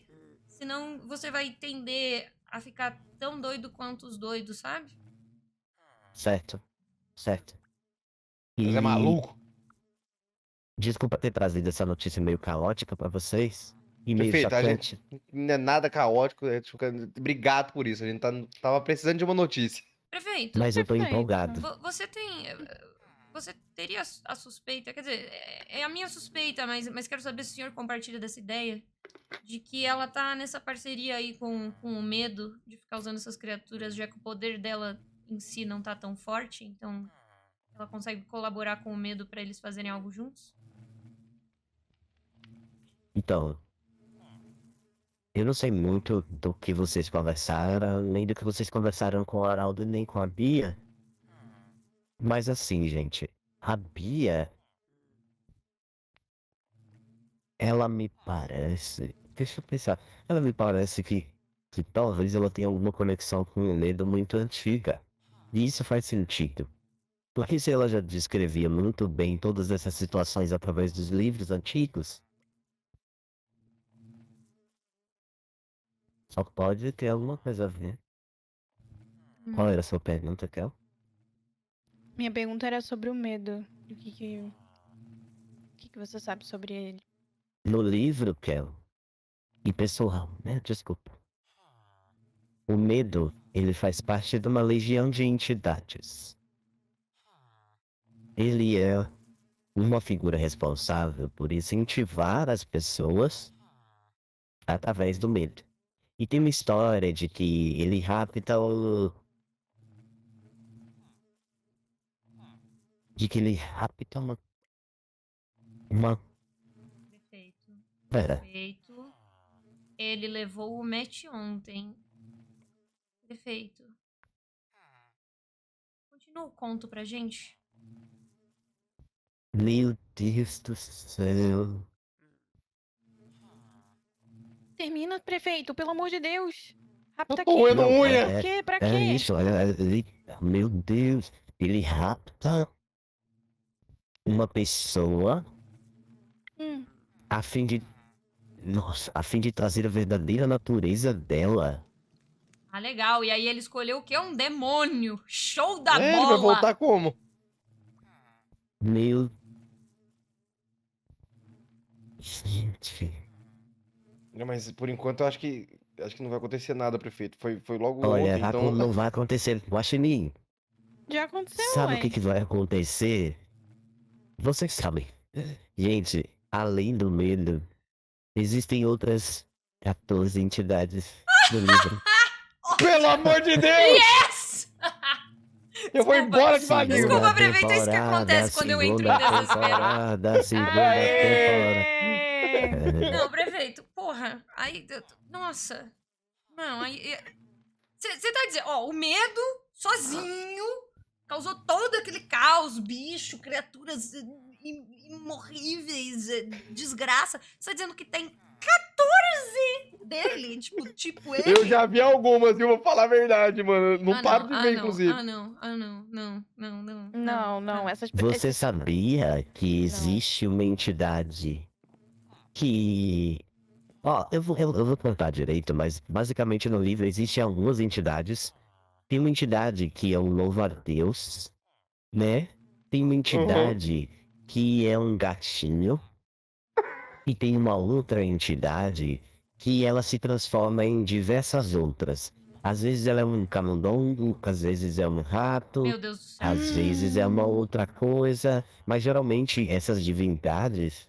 senão você vai tender a ficar tão doido quanto os doidos, sabe? Certo. Certo. Mas é maluco? Desculpa ter trazido essa notícia meio caótica pra vocês. E meio Perfeito, a chocante. gente não é nada caótico. Obrigado por isso. A gente tava precisando de uma notícia. Prefeito. Mas eu tô empolgado. Você tem. Você teria a suspeita, quer dizer, é a minha suspeita, mas quero saber se o senhor compartilha dessa ideia de que ela tá nessa parceria aí com o medo de ficar usando essas criaturas, já que o poder dela em si não tá tão forte, então ela consegue colaborar com o medo pra eles fazerem algo juntos? Então. Eu não sei muito do que vocês conversaram, nem do que vocês conversaram com o Araldo, nem com a Bia. Mas assim, gente, a Bia, ela me parece. Deixa eu pensar. Ela me parece que talvez ela tenha alguma conexão com um Ledo muito antiga. E isso faz sentido. Porque se ela já descrevia muito bem todas essas situações através dos livros antigos, só pode ter alguma coisa a ver. Qual era a sua pergunta, Kel? Minha pergunta era sobre o medo. O que você sabe sobre ele? No livro, Kel, e pessoal, né? Desculpa. O medo, ele faz parte de uma legião de entidades. Ele é uma figura responsável por incentivar as pessoas através do medo. E tem uma história de que ele rapta o... De que ele rapta uma... Perfeito. Pera. Perfeito. Ele levou o Matt ontem. Perfeito. Continua o conto pra gente. Meu Deus do céu. Termina, prefeito, pelo amor de Deus. Rapta tô roendo quem? unha. Pra quê? Pra É quê? isso, olha, meu Deus, ele rapta uma pessoa Hum. a fim de... Nossa, a fim de trazer a verdadeira natureza dela. Ah, legal. E aí ele escolheu o quê? Um demônio. Show da bola. Ele vai voltar como? Meu... Gente... Não, mas por enquanto eu acho que não vai acontecer nada, prefeito. Foi logo Olha, ontem, então. não vai acontecer. Guaxinim, Já aconteceu, sabe o ué. que vai acontecer? Vocês sabem. Gente, além do medo, existem outras 14 entidades do livro. Pelo amor de Deus! Yes! Eu vou embora de Segunda Magno. Desculpa, prefeito, é isso que temporada, acontece quando eu entro em segunda desespero. temporada, segunda temporada. Não, prefeito, porra. Aí, nossa. Não, aí... Você tá dizendo, ó, o medo, sozinho, causou todo aquele caos, bicho, criaturas imorríveis, desgraça. Você tá dizendo que tem 14 dele, tipo ele? Eu já vi algumas, eu vou falar a verdade, mano. Não Ah, paro de ver, não, inclusive. Não, essas Você sabia que existe uma entidade que... Ó, eu vou contar direito, mas basicamente no livro existem algumas entidades. Tem uma entidade que é um louva-a-Deus, né? Tem uma entidade que é um gatinho. E tem uma outra entidade que ela se transforma em diversas outras. Às vezes ela é um camundongo, às vezes é um rato, Meu Deus do céu. às vezes é uma outra coisa, mas geralmente essas divindades,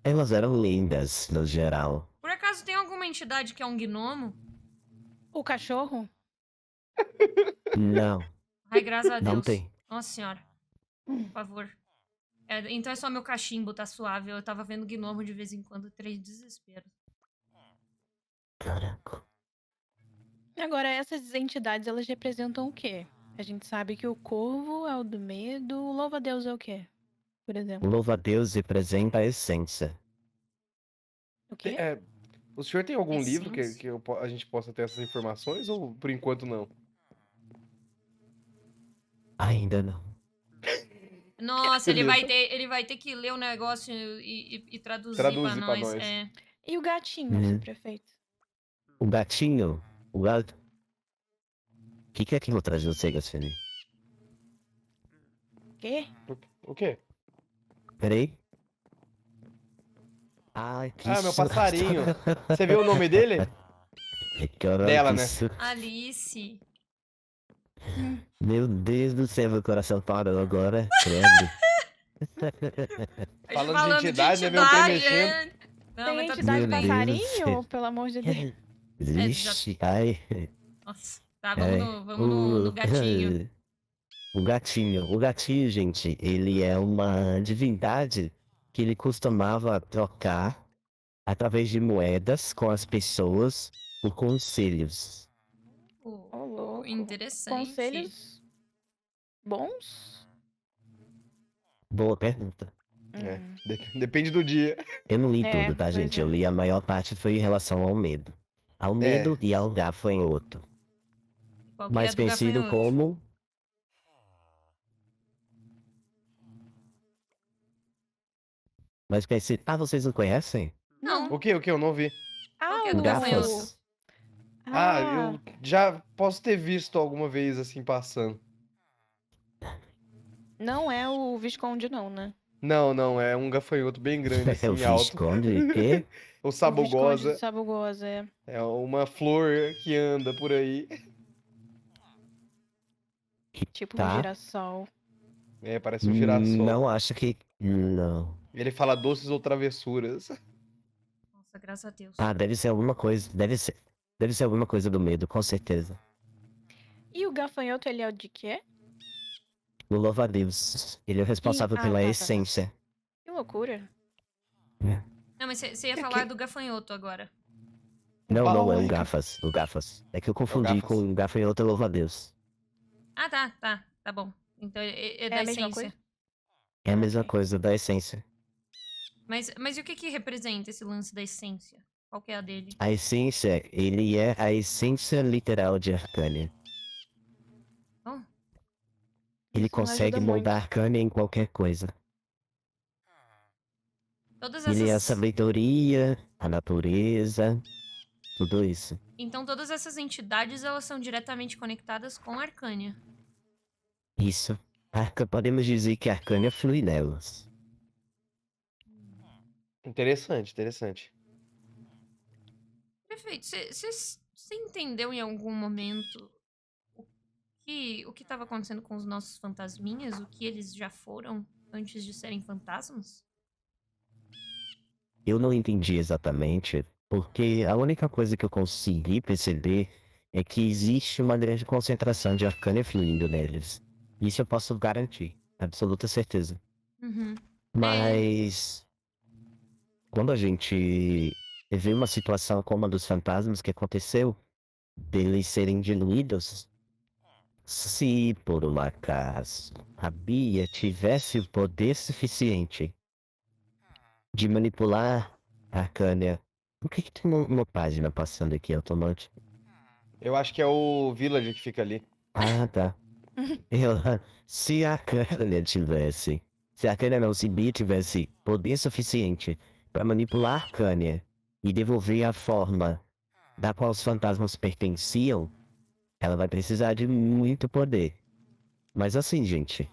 elas eram lendas no geral. Por acaso tem alguma entidade que é um gnomo? O cachorro? Não, Ai, graças a Deus. não tem. Nossa senhora. Por favor. Então é só meu cachimbo, tá suave. Eu tava vendo gnomo de vez em quando, 3 desespero. Caraca. Agora, essas entidades, elas representam o quê? A gente sabe que o corvo é o do medo, o louva-a-Deus é o quê? Por O exemplo. louva-a-Deus representa a essência. O quê? O senhor tem algum livro que, Essência. a gente possa ter essas informações ou por enquanto não? Ainda não. Nossa, Beleza. ele vai ter que ler o negócio e traduzir Traduzir pra pra nós. nós. É. E o gatinho, Uhum. seu prefeito? O gatinho, o gato... O que é aquilo atrás de você, Gaspini? Quê? O quê? Peraí. Ai, que Ah, meu susto. passarinho. Você viu o nome dele? Caralho, Dela, que né? susto. Alice. Meu Deus do céu, meu coração parou agora. Credo. Falando de entidade, né? Veio um trem mexendo. Não, Tem mas tá entidade tudo bem. passarinho? Pelo amor de Deus. Vixe, ai. Nossa. Tá, ai. vamos no gatinho. O gatinho, gente, ele é uma divindade que ele costumava trocar através de moedas com as pessoas por conselhos. Ô, louco. Interessante. Conselhos bons? Boa pergunta. Depende do dia. Eu não li É, tudo, tá, pois gente? é. Eu li a maior parte foi em relação ao medo. Ao medo e ao gafanhoto. Qual que Mais é do conhecido gafanhoto? como... Mais conhecido... Ah, vocês não conhecem? Não. O que? Eu não vi. Qual que é O do gafanhoto? Gafas. Eu já posso ter visto alguma vez assim passando. Não é o Visconde, não, né? Não, é um gafanhoto bem grande, É assim, o alto. Visconde, quê? O O Visconde sabugosa. do Sabugosa, é. É uma flor que anda por aí. Tipo um Tá. girassol. É, parece um girassol. Não acho que... Não. Ele fala doces ou travessuras. Nossa, graças a Deus. Ah, deve ser alguma coisa. Deve ser alguma coisa do medo, com certeza. E o gafanhoto, ele é o de quê? O louva-a-Deus. Ele é o responsável pela tá. essência. Que loucura. Não, mas você ia falar do gafanhoto agora. Não, é o Ué. Gafas. O Gafas. É que eu confundi Gafas. com o gafanhoto e louva-a-Deus. Ah, tá bom. Então é da É a mesma essência. coisa? É a mesma coisa da essência. Mas e o que representa esse lance da essência? Qual que é a dele? A essência, ele é a essência literal de Arcânia. Oh. Ele Isso não consegue ajuda moldar muito. Arcânia em qualquer coisa. Todas Ele é a essas... sabedoria, a natureza, tudo isso. Então todas essas entidades, elas são diretamente conectadas com a Arcânia. Isso. Podemos dizer que a Arcânia flui nelas. Interessante. Perfeito. Você entendeu em algum momento o que estava acontecendo com os nossos fantasminhas? O que eles já foram antes de serem fantasmas? Eu não entendi exatamente, porque a única coisa que eu consegui perceber é que existe uma grande concentração de Arcânia fluindo neles. Isso eu posso garantir, absoluta certeza. Uhum. Mas quando a gente vê uma situação como a dos fantasmas que aconteceu, deles serem diluídos, se por um acaso a Bia tivesse o poder suficiente de manipular a Arcânia. Por que tem uma página passando aqui automático? Eu acho que é o Village que fica ali. Ah, tá. Se a Arcânia tivesse... Se a Arcânia não, se Bia tivesse poder suficiente para manipular a Arcânia e devolver a forma da qual os fantasmas pertenciam, ela vai precisar de muito poder. Mas assim, gente,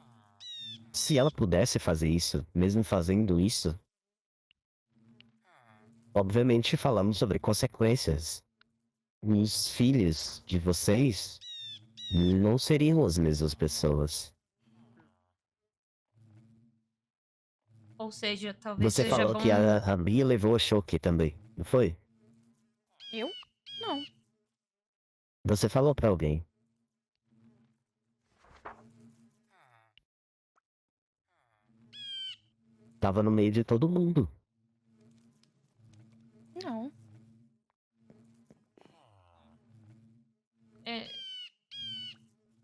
se ela pudesse fazer isso, mesmo fazendo isso, obviamente falamos sobre consequências. Os filhos de vocês não seriam as mesmas pessoas. Ou seja, talvez Você seja falou bom... que a Bia levou choque também, não foi? Eu? Não. Você falou pra alguém. Tava no meio de todo mundo. Não. É,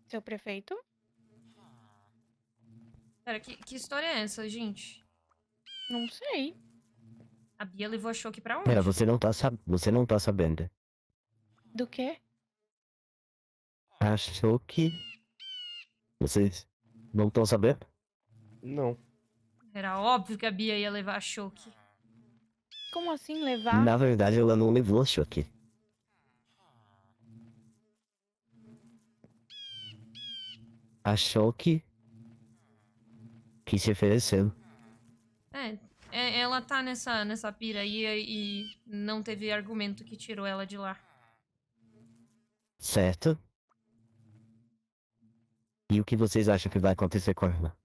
Seu prefeito? pera, que história é essa, gente? Não sei. A Bia levou a choque pra onde? Pera, você não tá sabendo. Do quê? Achou que... Vocês não estão sabendo? Não. Era óbvio que a Bia ia levar a choque. Como assim levar? Na verdade, ela não levou choque. Achou que se ofereceu. Ela tá nessa pira aí e não teve argumento que tirou ela de lá. Certo? E o que vocês acham que vai acontecer com ela?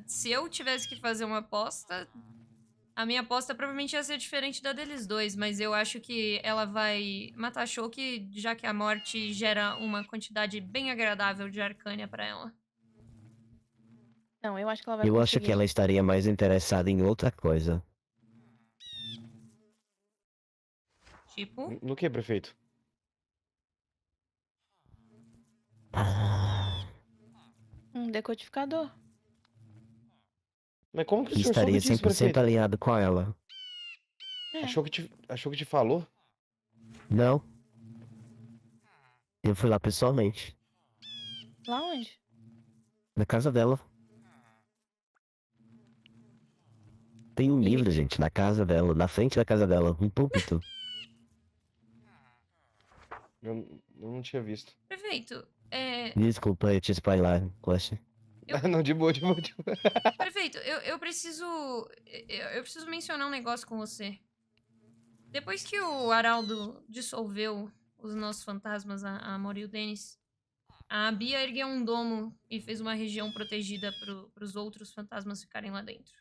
Se eu tivesse que fazer uma aposta, a minha aposta provavelmente ia ser diferente da deles dois, mas eu acho que ela vai matar a Shoki, já que a morte gera uma quantidade bem agradável de Arcânia pra ela. Não, eu acho que ela vai Eu acho conseguir. que ela estaria mais interessada em outra coisa. Tipo, No que, prefeito? Um decodificador. Mas como que o Que senhor soube estaria disso, 100% prefeito? alinhado com ela. É. Achou que te falou? Não. Eu fui lá pessoalmente. Lá onde? Na casa dela. Tem um livro, gente, na casa dela, na frente da casa dela, um púlpito. Eu não tinha visto. prefeito, Desculpa, eu te spoiler, Clash. Não, de boa, de boa, de boa. prefeito, eu preciso. Eu preciso mencionar um negócio com você. Depois que o Araldo dissolveu os nossos fantasmas, a Amor e o Denis, a Bia ergueu um domo e fez uma região protegida pros outros fantasmas ficarem lá dentro.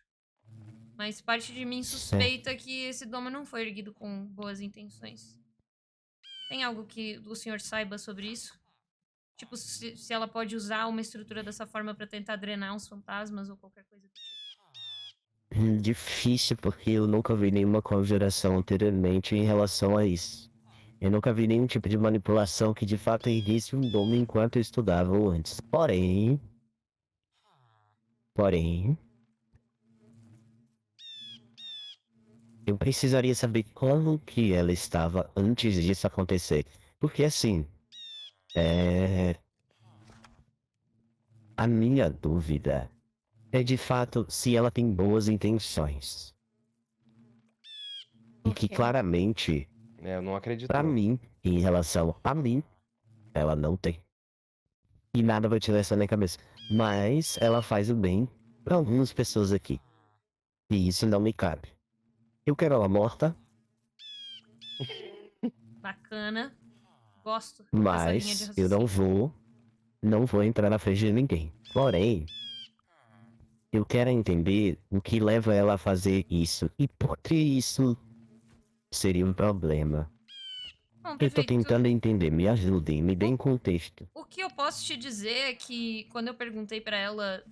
Mas parte de mim suspeita que esse domo não foi erguido com boas intenções. Tem algo que o senhor saiba sobre isso? Tipo, se ela pode usar uma estrutura dessa forma pra tentar drenar os fantasmas ou qualquer coisa do tipo. Difícil, porque eu nunca vi nenhuma conjuração anteriormente em relação a isso. Eu nunca vi nenhum tipo de manipulação que de fato erguesse um domo enquanto eu estudava ou antes. Porém, eu precisaria saber como que ela estava antes disso acontecer. Porque assim, a minha dúvida é de fato se ela tem boas intenções. E que claramente, eu não acredito. Pra mim, em relação a mim, ela não tem. E nada vai tirar essa na minha cabeça. Mas ela faz o bem pra algumas pessoas aqui. E isso não me cabe. Eu quero ela morta, Bacana. Gosto dessa linha de mas eu raciocínio. não vou entrar na frente de ninguém. Porém, eu quero entender o que leva ela a fazer isso e por que isso seria um problema. Bom, Eu tô prefeito, tentando entender, me ajudem, me deem contexto. o que eu posso te dizer é que quando eu perguntei pra ela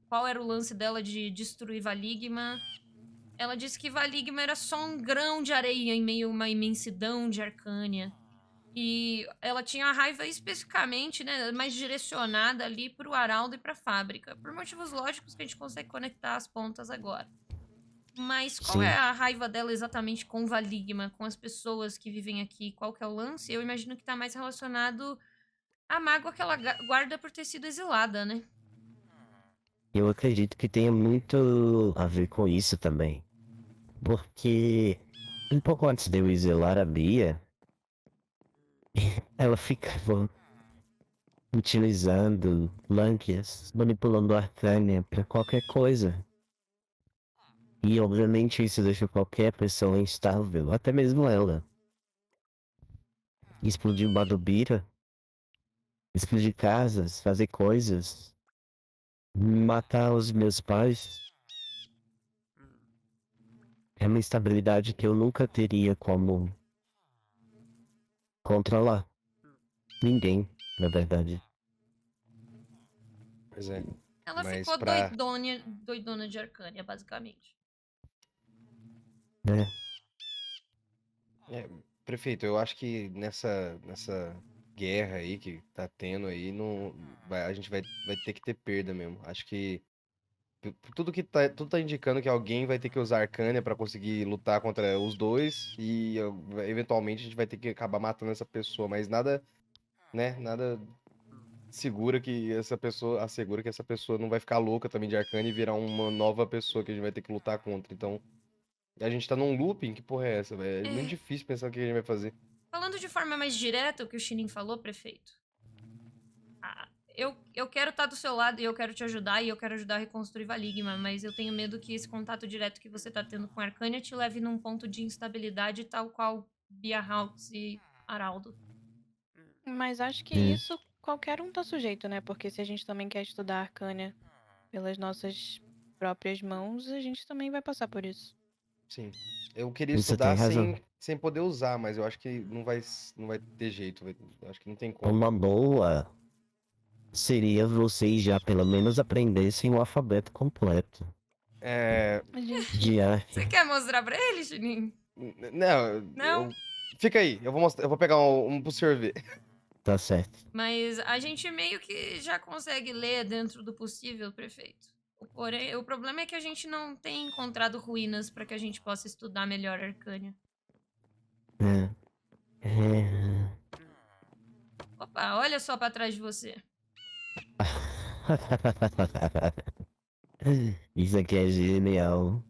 qual era o lance dela de destruir Valigma, ela disse que Valigma era só um grão de areia em meio a uma imensidão de Arcânia. E ela tinha a raiva especificamente, né, mais direcionada ali pro Araldo e pra fábrica. Por motivos lógicos que a gente consegue conectar as pontas agora. Mas qual é a raiva dela exatamente com Valigma, com as pessoas que vivem aqui? Qual que é o lance? Eu imagino que tá mais relacionado à mágoa que ela guarda por ter sido exilada, né? Eu acredito que tenha muito a ver com isso também. Porque um pouco antes de eu exilar a Bia, ela ficava utilizando Lankias, manipulando a Arcânia pra qualquer coisa. E obviamente isso deixa qualquer pessoa instável, até mesmo ela. Explodir Badubira, explodir casas, fazer coisas, matar os meus pais. É uma instabilidade que eu nunca teria como controlar. Ninguém, na verdade. Pois é. Ela mas ficou pra... doidona de Arcânia, basicamente. Prefeito, eu acho que nessa guerra aí que tá tendo aí, a gente vai ter que ter perda mesmo. Acho que tudo tá indicando que alguém vai ter que usar Arcânia pra conseguir lutar contra os dois e eventualmente a gente vai ter que acabar matando essa pessoa, mas nada, né, nada assegura que essa pessoa não vai ficar louca também de Arcânia e virar uma nova pessoa que a gente vai ter que lutar contra. Então, a gente tá num looping, que porra é essa, velho? É muito difícil pensar o que a gente vai fazer. Falando de forma mais direta o que o Shinin falou, prefeito. Eu quero estar do seu lado e eu quero te ajudar e eu quero ajudar a reconstruir Valigma, mas eu tenho medo que esse contato direto que você tá tendo com Arcânia te leve num ponto de instabilidade tal qual Bia Hawks e Araldo. Mas acho que isso qualquer um tá sujeito, né? Porque se a gente também quer estudar Arcânia pelas nossas próprias mãos, a gente também vai passar por isso. Sim. Eu queria Você estudar tem razão. sem poder usar, mas eu acho que não vai ter jeito. Eu acho que não tem como. Uma boa seria vocês já pelo menos aprendessem o alfabeto completo. De arte. Você quer mostrar pra ele, Shinin? Não, Não? Fica aí, eu vou pegar um pro senhor ver. Tá certo. Mas a gente meio que já consegue ler dentro do possível, prefeito. Porém, o problema é que a gente não tem encontrado ruínas para que a gente possa estudar melhor Arcânia. Opa, olha só para trás de você. Isso aqui é genial.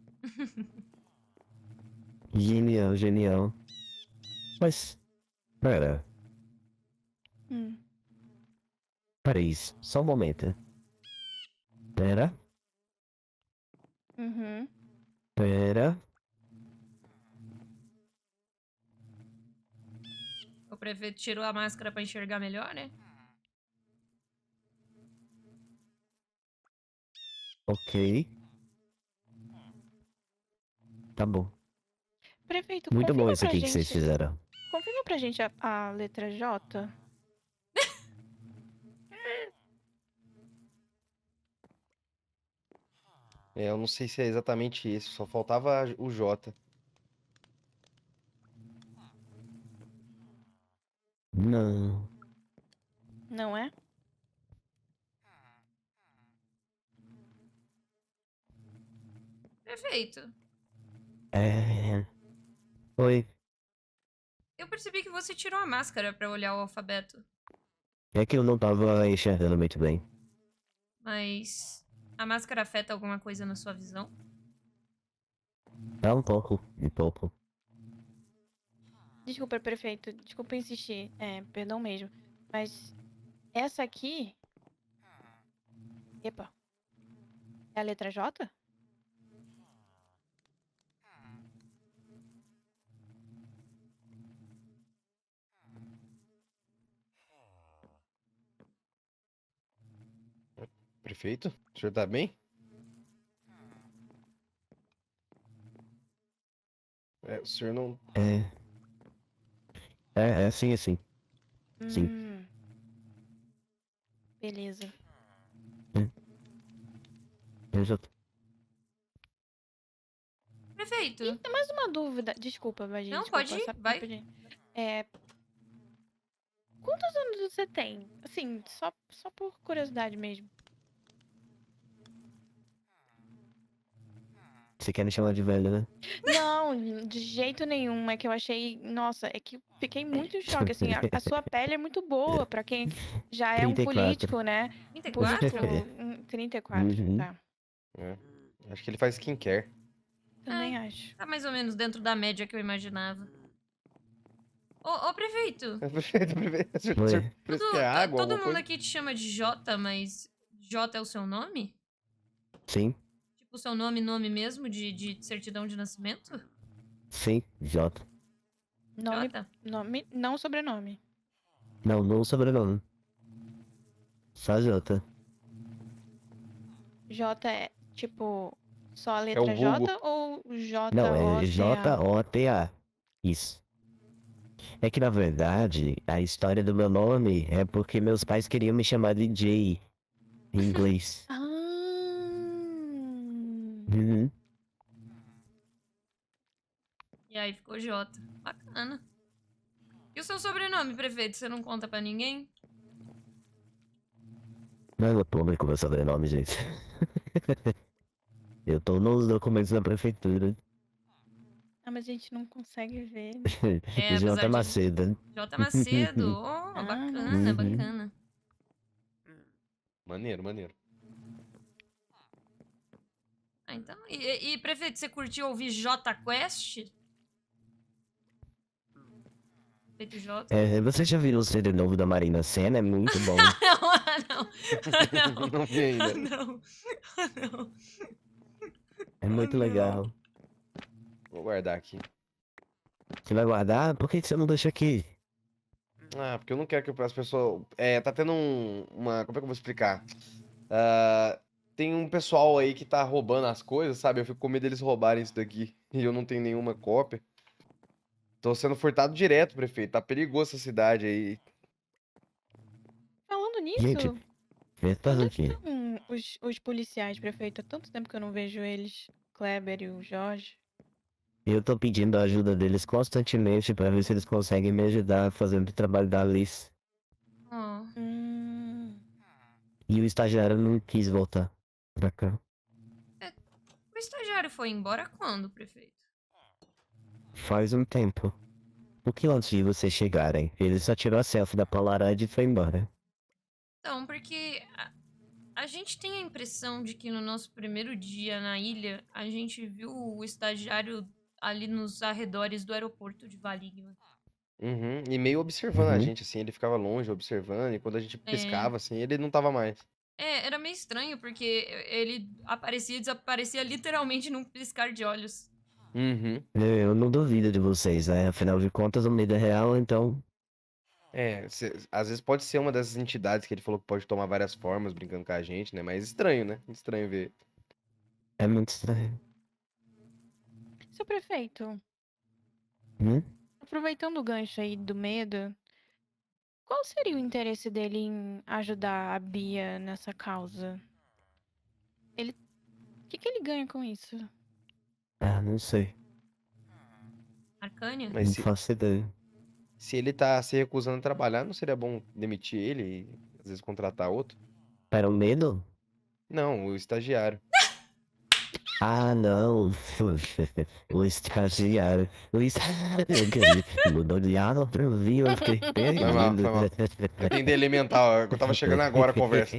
Genial, genial. Mas, pera. Pera isso, só um momento. Pera, Uhum. pera. O prefeito tirou a máscara para enxergar melhor, né? Ok. Tá bom. Prefeito, Muito bom confirma isso pra aqui que vocês gente. fizeram. Confirma pra gente a letra J. É, eu não sei se é exatamente esse, só faltava o J. Não. Não é? Prefeito, Oi. eu percebi que você tirou a máscara para olhar o alfabeto. É que eu não tava enxergando muito bem. Mas a máscara afeta alguma coisa na sua visão? Tá um pouco, um pouco. Desculpa, prefeito. Desculpa insistir. Perdão mesmo. Mas essa aqui. Epa. É a letra J? Prefeito? O senhor tá bem? O senhor não. Sim, assim. Sim. Beleza. Exato. Prefeito. E tem mais uma dúvida. Desculpa, Badia. Não, desculpa, pode ir, só vai. rapidinho. Quantos anos você tem? Assim, só por curiosidade mesmo. Você quer me chamar de velho, né? Não, de jeito nenhum. É que eu achei. Nossa, é que fiquei muito em choque. Assim, a sua pele é muito boa pra quem já é um 34. político, né? 34? 34, Uhum. tá. Acho que ele faz skincare. Também acho. Tá mais ou menos dentro da média que eu imaginava. Ô, prefeito. Prefeito, o senhor Oi. quer água? Todo alguma mundo coisa? aqui te chama de Jota, mas Jota é o seu nome? Sim, Tipo, o seu nome mesmo de certidão de nascimento? sim, J. Nome, não sobrenome. Não, não sobrenome. Só J. J é tipo só a o letra vulgo. J ou J Não, O é T A? J-O-T-A. Isso. É que na verdade, a história do meu nome é porque meus pais queriam me chamar de Jay em inglês. Uhum. E aí ficou Jota. Bacana. E o seu sobrenome, prefeito? Você não conta pra ninguém? Não é público meu sobrenome, gente. Eu tô nos documentos da prefeitura. Ah, mas a gente não consegue ver. apesar J. de- Macedo. J. Macedo. Oh, bacana, Uhum. bacana. Maneiro, maneiro. Ah, então. E, prefeito, você curtiu ouvir J Quest? Prefeito J? Você já viu o CD novo da Marina Sena? É muito bom. não. Não vi ainda. Não. É muito legal. Vou guardar aqui. Você vai guardar? Por que você não deixa aqui? Ah, porque eu não quero que as pessoas. Tá tendo uma. Como é que eu vou explicar? Tem um pessoal aí que tá roubando as coisas, sabe? Eu fico com medo deles roubarem isso daqui. E eu não tenho nenhuma cópia. Tô sendo furtado direto, prefeito. Tá perigoso essa cidade aí. Falando nisso, Gente, faz onde o é que quê? estão os policiais, prefeito? Há tanto tempo que eu não vejo eles. Kleber e o Jorge. Eu tô pedindo a ajuda deles constantemente pra ver se eles conseguem me ajudar fazendo o trabalho da Alice. Ó. E o estagiário não quis voltar pra cá. O estagiário foi embora quando, prefeito? Faz um tempo. Um pouquinho antes de vocês chegarem. Ele só tirou a selfie da Polaroid e foi embora. Então, porque a gente tem a impressão de que no nosso primeiro dia na ilha, a gente viu o estagiário ali nos arredores do aeroporto de Valigma. Uhum. E meio observando a gente, assim. Ele ficava longe, observando. E quando a gente piscava, assim, ele não tava mais. Era meio estranho, porque ele aparecia e desaparecia literalmente num piscar de olhos. Uhum. Eu não duvido de vocês, né? Afinal de contas, o medo é real, então... Às vezes pode ser uma dessas entidades que ele falou que pode tomar várias formas brincando com a gente, né? Mas estranho, né? Estranho ver. É muito estranho. Seu prefeito, Hum? aproveitando o gancho aí do medo, qual seria o interesse dele em ajudar a Bia nessa causa? O que ele ganha com isso? Ah, não sei. Arcânia? Mas Não faço ideia. se ele tá se recusando a trabalhar, não seria bom demitir ele e às vezes contratar outro? Era o medo? Não, o estagiário. Ah, não. O estagiário. O estagiário. Mudou de água pra mim, eu fiquei perdido. Foi mal. Atender elemental, eu tava chegando agora a conversa.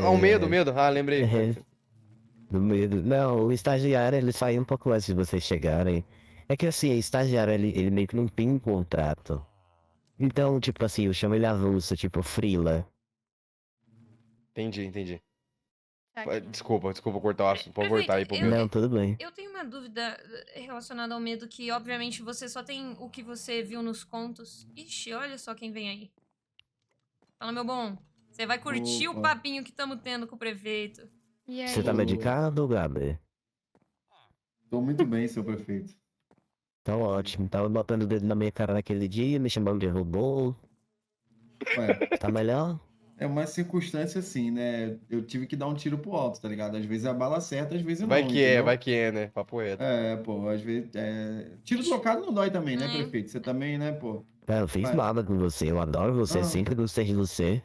O medo. Ah, lembrei. Do medo. Não, o estagiário, ele saiu um pouco antes de vocês chegarem. É que assim, o estagiário, ele meio que não tem um contrato. Então, tipo assim, eu chamo ele avulso, tipo, freela. Entendi. Desculpa cortar o assunto. Pode voltar aí pro medo. Não, tudo bem. Eu tenho uma dúvida relacionada ao medo, que obviamente você só tem o que você viu nos contos. Ixi, olha só quem vem aí. Fala, meu bom. Você vai curtir o papinho que estamos tendo com o prefeito. E aí? Você tá medicado, Gabi? Tô muito bem, seu prefeito. Tá ótimo. Tava botando o dedo na minha cara naquele dia, me chamando de robô. Ué, Tá melhor? é uma circunstância assim, né? Eu tive que dar um tiro pro alto, tá ligado? Às vezes é a bala certa, às vezes não. Vai entendeu? que é, né? Papo reto. Pô, às vezes. Tiro trocado não dói também, né, prefeito? Você também, né, pô? Cara, eu fiz Vai. nada com você. Eu adoro você, Ah. sempre gostei de você.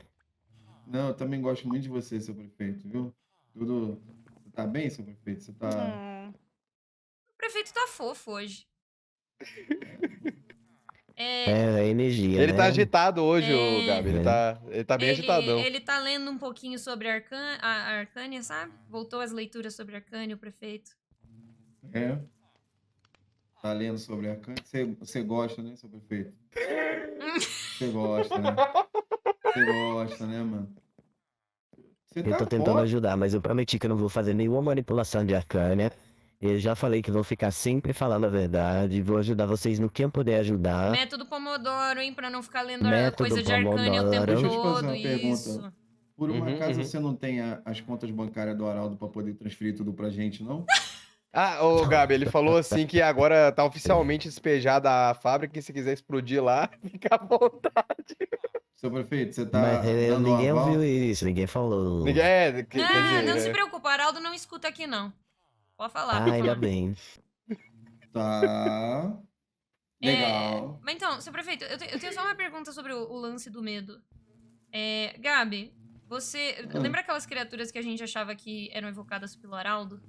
Não, eu também gosto muito de você, seu prefeito, viu? Tudo. Você tá bem, seu prefeito? Você tá. O prefeito tá fofo hoje. É energia, Ele né? tá agitado hoje, ô Gabi. Ele tá bem agitadão. Ele tá lendo um pouquinho sobre a Arcânia, sabe? Voltou às leituras sobre a Arcânia, o prefeito. Tá lendo sobre a Kant? Você gosta, né, seu prefeito? Você gosta, né? Você gosta, né, mano? Eu tô tentando ajudar, mas eu prometi que eu não vou fazer nenhuma manipulação de Arcânia. Eu já falei que vou ficar sempre falando a verdade. Vou ajudar vocês no que eu puder ajudar. Método Pomodoro, hein? Pra não ficar lendo Método coisa de Arcânia o tempo Deixa eu te fazer todo. uma pergunta. Isso. Por um acaso você não tem as contas bancárias do Araldo pra poder transferir tudo pra gente, não? Ô Gabi, ele falou assim que agora tá oficialmente despejada a fábrica e se quiser explodir lá, fica à vontade. Seu prefeito, você tá Mas dando ninguém aval? ouviu isso, ninguém falou. Não se preocupa, Araldo não escuta aqui, não. Pode falar. Ah, ainda bem. Tá. Legal. Mas então, seu prefeito, eu tenho só uma pergunta sobre o lance do medo. Gabi, você. Lembra aquelas criaturas que a gente achava que eram evocadas pelo Araldo?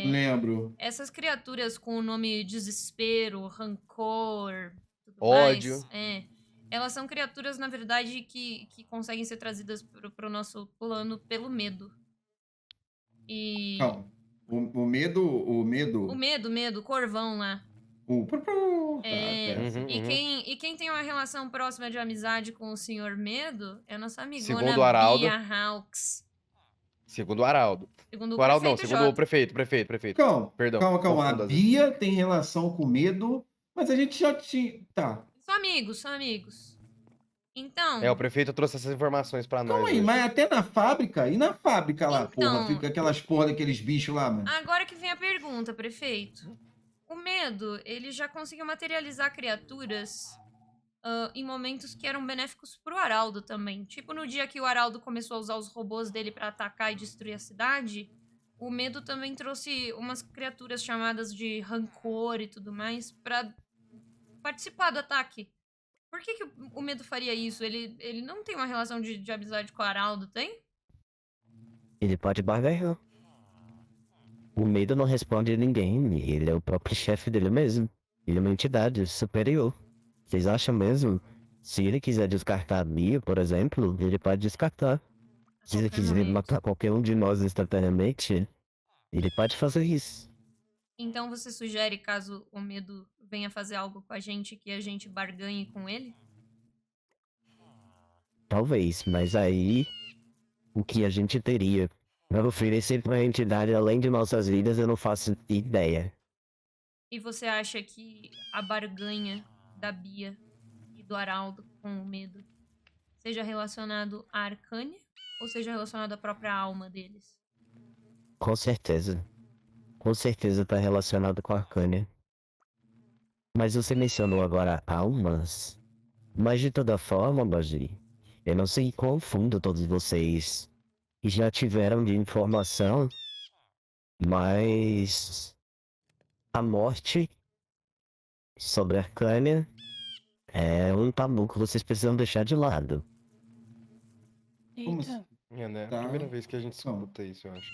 Lembro. Essas criaturas com o nome desespero, rancor, tudo ódio. mais, elas são criaturas, na verdade, que conseguem ser trazidas pro nosso plano pelo medo. E. Calma. O medo. O medo, o corvão lá. E quem tem uma relação próxima de amizade com o Senhor Medo é a nossa amigona Segundo o Araldo. Bia Hawks. Segundo o Araldo. Segundo o Araldo não, prefeito segundo Jota. o prefeito. Calma. Perdão. Calma. A confundo às Bia tem relação com medo, mas a gente já tinha. Tá. São amigos. Então. O prefeito trouxe essas informações pra nós. Calma aí, hoje. mas até na fábrica? E na fábrica lá, Então. porra? Fica aquelas porra daqueles bichos lá, mano. Agora que vem a pergunta, prefeito. O medo, ele já conseguiu materializar criaturas em momentos que eram benéficos pro Araldo também. Tipo no dia que o Araldo começou a usar os robôs dele pra atacar e destruir a cidade, o medo também trouxe umas criaturas chamadas de rancor e tudo mais pra participar do ataque. Por que o medo faria isso? Ele não tem uma relação de amizade com o Araldo, tem? Ele pode barganhar. O medo não responde a ninguém. Ele é o próprio chefe dele mesmo. Ele é uma entidade superior. Vocês acham mesmo? Se ele quiser descartar a Bia, por exemplo, ele pode descartar. Se ele quiser matar qualquer um de nós instantaneamente, ele pode fazer isso. Então você sugere, caso o medo venha fazer algo com a gente, que a gente barganhe com ele? Talvez, mas aí o que a gente teria pra oferecer pra entidade além de nossas vidas eu não faço ideia. E você acha que a barganha da Bia e do Araldo com o medo seja relacionado à Arcânia ou seja relacionado à própria alma deles? Com certeza. Com certeza tá relacionado com a Arcânia. Mas você mencionou agora almas. Mas de toda forma, Bagi, eu não sei quão fundo todos vocês já tiveram de informação, mas a morte sobre a Arcânia é um tabu que vocês precisam deixar de lado. Como assim? Eita. É, né? Tá. Primeira vez que a gente Não. escuta isso, eu acho.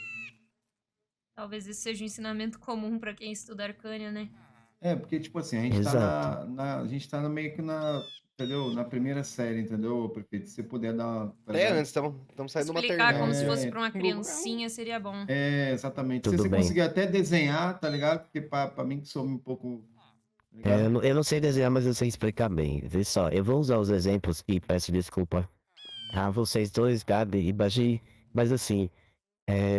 Talvez esse seja um ensinamento comum pra quem estuda Arcânia, né? É, porque, tipo assim, a gente Exato. a gente tá meio que entendeu? Na primeira série, entendeu, prefeito? Se você puder dar, tá É, ligado? antes estamos saindo do Explicar como se maternal. fosse pra uma criancinha seria bom. Exatamente. Se Tudo você bem. conseguir até desenhar, tá ligado? Porque pra mim que sou um pouco, tá É, ligado? eu não sei desenhar, mas eu sei explicar bem. Vê só, eu vou usar os exemplos e peço desculpa a vocês dois, Gabi e Bagi. Mas assim,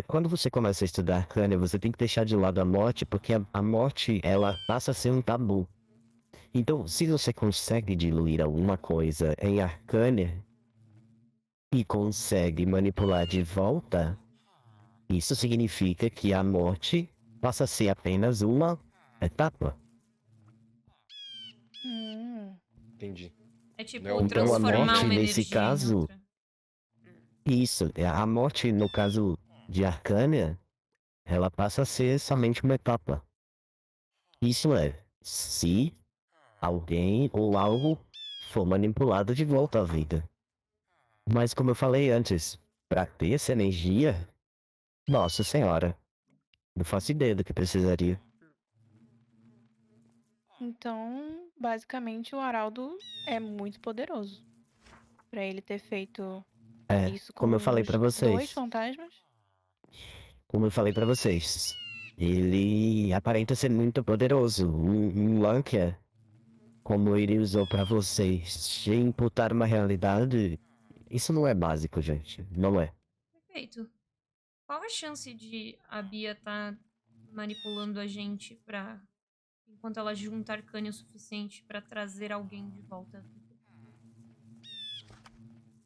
quando você começa a estudar Arcânia, você tem que deixar de lado a morte, porque a morte, ela passa a ser um tabu. Então, se você consegue diluir alguma coisa em Arcânia e consegue manipular de volta, isso significa que a morte passa a ser apenas uma etapa. Entendi. É tipo Não, Então a transformar morte uma nesse energia em caso, outra. isso, a morte no caso de Arcânia, ela passa a ser somente uma etapa. Isso é, se alguém ou algo for manipulado de volta à vida. Mas como eu falei antes, pra ter essa energia, nossa senhora, não faço ideia do que precisaria. Então, basicamente, o Araldo é muito poderoso. Pra ele ter feito isso Como eu com falei os pra dois vocês, fantasmas. ele aparenta ser muito poderoso. Um Lankia, como ele usou pra vocês, de imputar uma realidade, isso não é básico, gente, não é. Perfeito. Qual a chance de a Bia tá manipulando a gente pra... enquanto ela junta Arcânia o suficiente pra trazer alguém de volta à vida?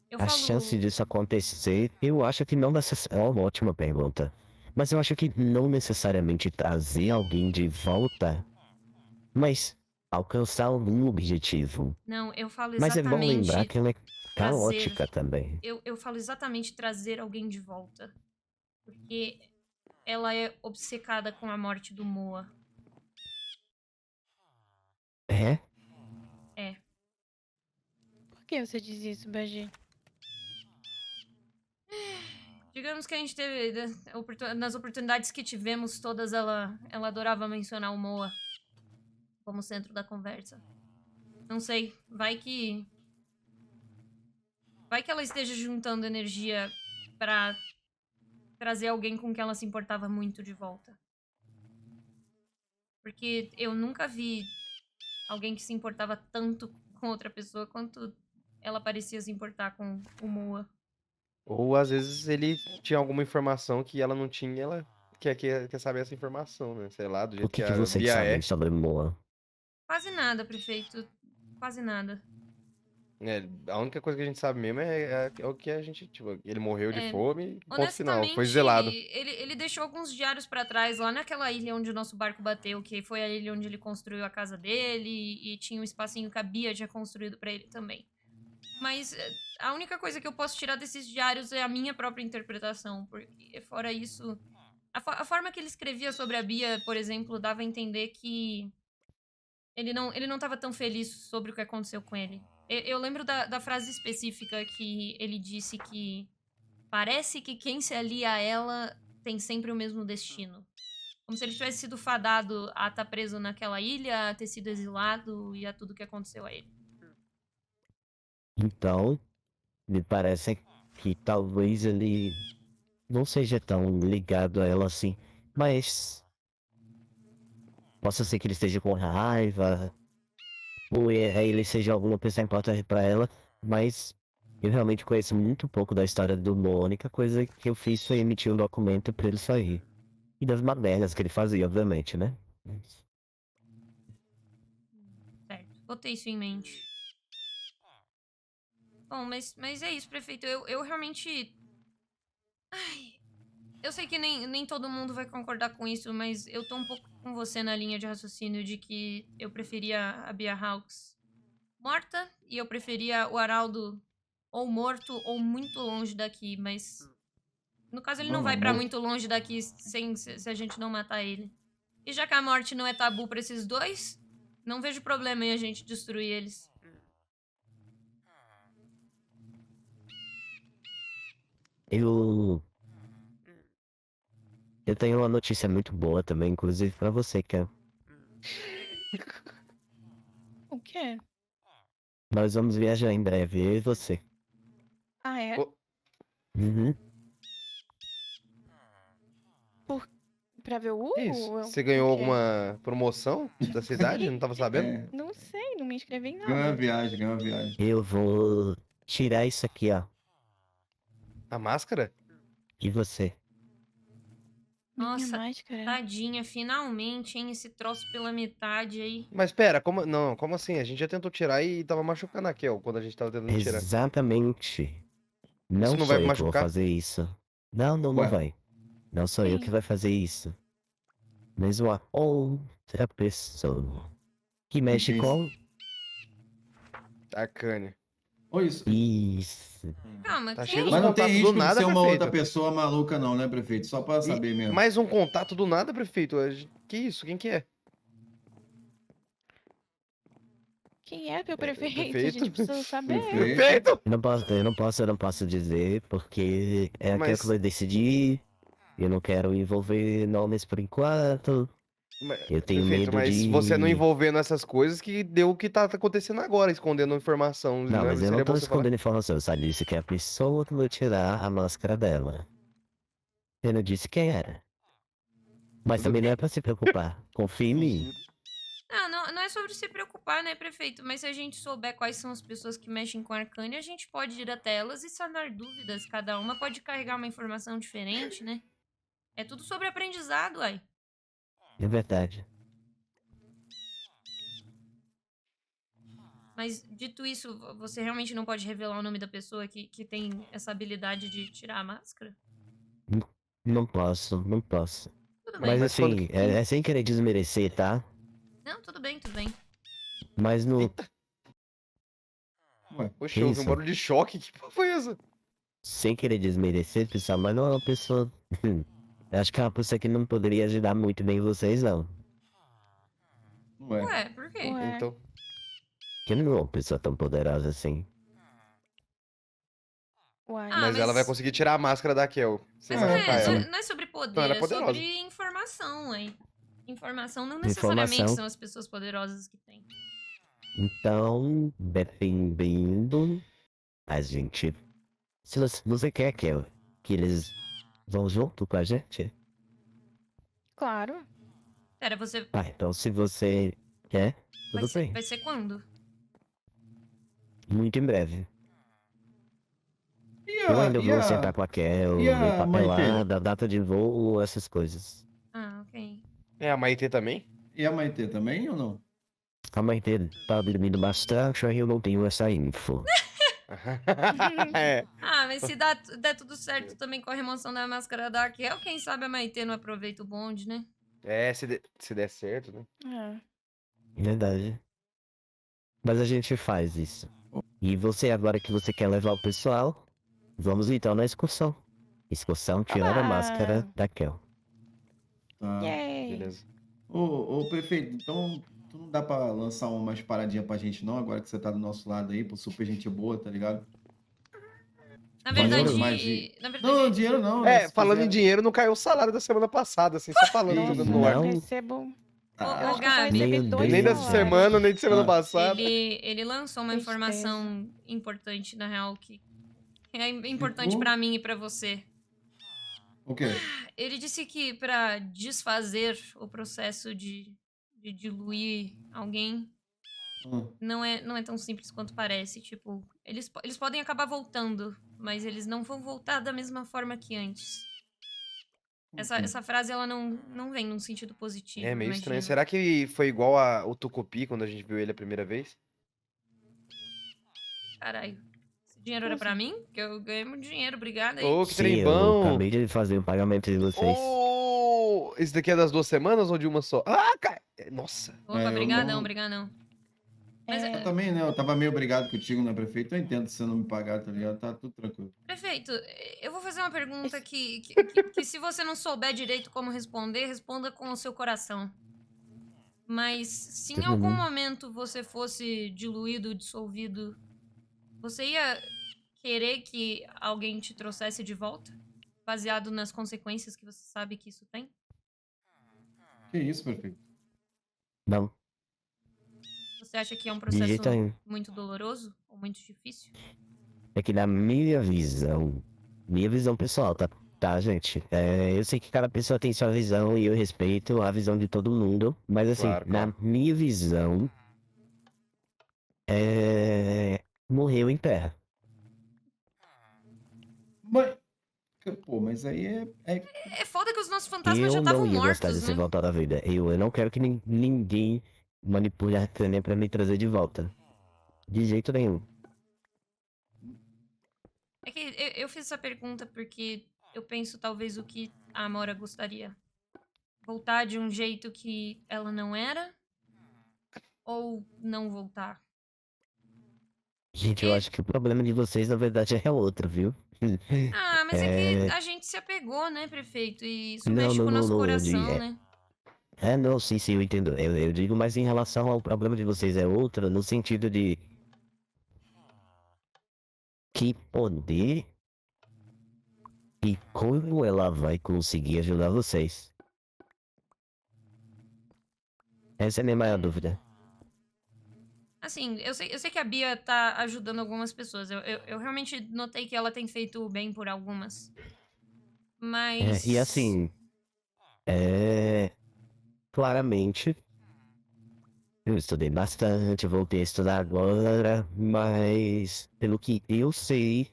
Eu A falo... chance disso acontecer, eu acho que não necessariamente. É uma ótima pergunta. Mas eu acho que não necessariamente trazer alguém de volta, mas alcançar algum objetivo. Não, eu falo Mas é bom exatamente lembrar que ela é trazer... caótica também. Eu falo exatamente trazer alguém de volta. Porque ela é obcecada com a morte do Moa. É? É. Por que você diz isso, Bagi? Digamos que a gente teve... nas oportunidades que tivemos, todas ela adorava mencionar o Moa como centro da conversa. Não sei, vai que ela esteja juntando energia pra trazer alguém com quem ela se importava muito de volta. Porque eu nunca vi alguém que se importava tanto com outra pessoa quanto ela parecia se importar com o Moa. Ou às vezes ele tinha alguma informação que ela não tinha e ela quer saber essa informação, né? Sei lá, do O jeito que que que a vocês Bia sabem é. sobre Moa? Quase nada, prefeito. Quase nada. A única coisa que a gente sabe mesmo é o que a gente, tipo, ele morreu de fome, ponto final, foi Honestamente, zelado. ele deixou alguns diários pra trás lá naquela ilha onde o nosso barco bateu, que foi a ilha onde ele construiu a casa dele e tinha um espacinho que a Bia tinha construído pra ele também. Mas a única coisa que eu posso tirar desses diários é a minha própria interpretação, porque fora isso, A forma que ele escrevia sobre a Bia, por exemplo, dava a entender que ele não tava tão feliz sobre o que aconteceu com ele. Eu lembro da frase específica que ele disse que parece que quem se alia a ela tem sempre o mesmo destino. Como se ele tivesse sido fadado a estar preso naquela ilha, a ter sido exilado e a tudo que aconteceu a ele. Então, me parece que talvez ele não seja tão ligado a ela assim, mas possa ser que ele esteja com raiva, ou ele seja alguma pessoa importante pra ela, mas eu realmente conheço muito pouco da história do Mo. A única coisa que eu fiz foi emitir um documento pra ele sair. E das madeiras que ele fazia, obviamente, né? Certo, botei isso em mente. Bom, mas é isso, prefeito. Eu realmente... Ai, eu sei que nem todo mundo vai concordar com isso, mas eu tô um pouco com você na linha de raciocínio de que eu preferia a Bia Hawks morta e eu preferia o Araldo ou morto ou muito longe daqui, mas no caso ele não vai pra muito longe daqui se a gente não matar ele. E já que a morte não é tabu pra esses dois, não vejo problema em a gente destruir eles. Eu tenho uma notícia muito boa também, inclusive pra você, Kel. O quê? Nós vamos viajar em breve, eu e você. Ah, é? Uhum. Pra ver o Isso. Hugo? Você ganhou O quê? alguma promoção da cidade? Não tava sabendo? Não sei, não me inscrevi em Ganhou uma nada. viagem, ganhou uma viagem. Eu vou tirar isso aqui, ó. A máscara? E você? Nossa, máscara. tadinha, finalmente, hein? Esse troço pela metade aí. Mas pera, como assim? A gente já tentou tirar e tava machucando a Kel quando a gente tava tentando tirar. Exatamente. Não Isso não sou vai eu que vou machucar? fazer isso. Não Ué? vai. Não sou eu que vai fazer isso. Mas uma outra pessoa que mexe Isso. com Arcane. Ou isso. isso. Calma, Tá quem? cheio dos Mas não tem contatos risco do de nada, ser uma prefeito. outra pessoa maluca, não, né, prefeito? Só pra saber mesmo. Mais um contato do nada, prefeito? Que isso? Quem que é? Quem é teu prefeito? A prefeito? gente precisa saber. Prefeito! Eu não posso dizer, porque é aquilo Mas- que vai decidir. Eu não quero envolver nomes por enquanto. Eu tenho Prefeito, medo mas de... você não envolvendo essas coisas que deu o que tá acontecendo agora, escondendo informação. Não, né? mas eu Seria não tô bom você falar. escondendo informação. Eu só disse que a pessoa que vai tirar a máscara dela. Eu não disse quem era. Mas também não é pra se preocupar. Confia em mim. Não é sobre se preocupar, né, prefeito? Mas se a gente souber quais são as pessoas que mexem com Arcane, a gente pode ir até elas e sanar dúvidas. Cada uma pode carregar uma informação diferente, né? É tudo sobre aprendizado, uai. É verdade. Mas, dito isso, você realmente não pode revelar o nome da pessoa que tem essa habilidade de tirar a máscara? Não posso. Tudo bem. Mas Mas quando assim, é sem querer desmerecer, tá? Não, tudo bem, tudo bem. Mas no... Ué, Poxa, eu ouvi um Isso. barulho de choque. Que porra foi essa? Sem querer desmerecer, pessoal, mas não é uma pessoa... Eu acho que é uma pessoa que não poderia ajudar muito bem vocês, não. ué. Ué, por quê? Ué. Então, Porque não é uma pessoa tão poderosa assim. Uai. Ah, mas ela vai conseguir tirar a máscara da Kel. Sem Mas machucar ela. não é sobre poder, Então ela é é poderosa. sobre informação, ué. Informação não necessariamente Informação. são as pessoas poderosas que têm. Então, dependendo... A gente... Se você quer que eles vão junto com a gente? Claro. Pera, você... Ah, então se você quer, tudo bem. Vai ser quando? Muito em breve. E Eu ainda e vou sentar com a Kel, e ver a Maitê? papelada, data de voo, essas coisas. Ah, ok. É, a Maitê também? E a Maitê também ou não? A Maitê tá dormindo bastante, aí eu não tenho essa info. É. Ah, mas se der tudo certo também com a remoção da máscara da Raquel, quem sabe a Maitê não aproveita o bonde, né? É, se der certo, né? É. Verdade. Mas a gente faz isso. E você, agora que você quer levar o pessoal, vamos então na excursão. Excursão tirar a máscara da Kel. Tá. Yay! Beleza. Ô, prefeito, então tu não dá pra lançar umas paradinhas pra gente não, agora que você tá do nosso lado aí, pô, super gente boa, tá ligado? Na Valores verdade, mais de... na Não, verdade, dinheiro não, né? É, Se falando em quiser... dinheiro, não caiu o salário da semana passada, assim, só falando, Nossa, jogando no ar. eu Não. recebo. Ô, Eu ô, acho que eu só Gabi, recebi Meu 2 Nem Deus. dessa salários. semana, nem de semana Ah. passada. ele lançou uma Tristeza. informação importante, na real, que é importante Tipo? pra mim e pra você. O quê? Ele disse que pra desfazer o processo de diluir alguém Hum. não é tão simples quanto parece. Tipo, eles podem acabar voltando, mas eles não vão voltar da mesma forma que antes. Essa frase, ela não vem num sentido positivo, É meio estranho. imagino. Será que foi igual o Tucupi quando a gente viu ele a primeira vez? Caralho. Esse dinheiro era pra mim? Porque eu ganhei muito dinheiro, obrigada aí. Ô, que Sim, trem eu bom! acabei de fazer o pagamento de vocês. Ô, esse daqui é das 2 semanas ou de uma só? Ah, cara! Nossa! Opa, eu brigadão, não- brigadão. Mas, Eu também, né? Eu tava meio brigado contigo, né, prefeito? Eu entendo se você não me pagar, tá ligado? Tá tudo tranquilo. prefeito, eu vou fazer uma pergunta que se você não souber direito como responder, responda com o seu coração. Mas se em Tudo algum bem. momento você fosse diluído, dissolvido, você ia querer que alguém te trouxesse de volta? Baseado nas consequências que você sabe que isso tem? Que isso, prefeito? Não, Você acha que é um de processo jeito nenhum. muito doloroso ou muito difícil? É que na minha visão pessoal, tá, gente? Eu sei que cada pessoa tem sua visão e eu respeito a visão de todo mundo, mas assim, Claro, na minha visão, morreu em terra. Mas... Pô, mas aí É foda que os nossos fantasmas já Eu estavam não ia gostar de mortos, ser né? voltado à vida. Eu não quero que ninguém manipule a Tânia pra me trazer de volta. De jeito nenhum. É que eu fiz essa pergunta porque eu penso talvez o que a Amora gostaria. Voltar de um jeito que ela não era? Ou não voltar? Gente, eu acho que o problema de vocês, na verdade, é outro, viu? Ah, mas é que a gente se apegou, né, prefeito? E isso Não, mexe com o nosso eu coração, digo, né? não, sim, eu entendo. Eu digo, mas em relação ao problema de vocês é outro, no sentido de que poder e como ela vai conseguir ajudar vocês. Essa é a minha maior dúvida. Assim, eu sei que a Bia tá ajudando algumas pessoas. Eu realmente notei que ela tem feito o bem por algumas. Mas. E assim, claramente, eu estudei bastante, voltei a estudar agora, mas pelo que eu sei,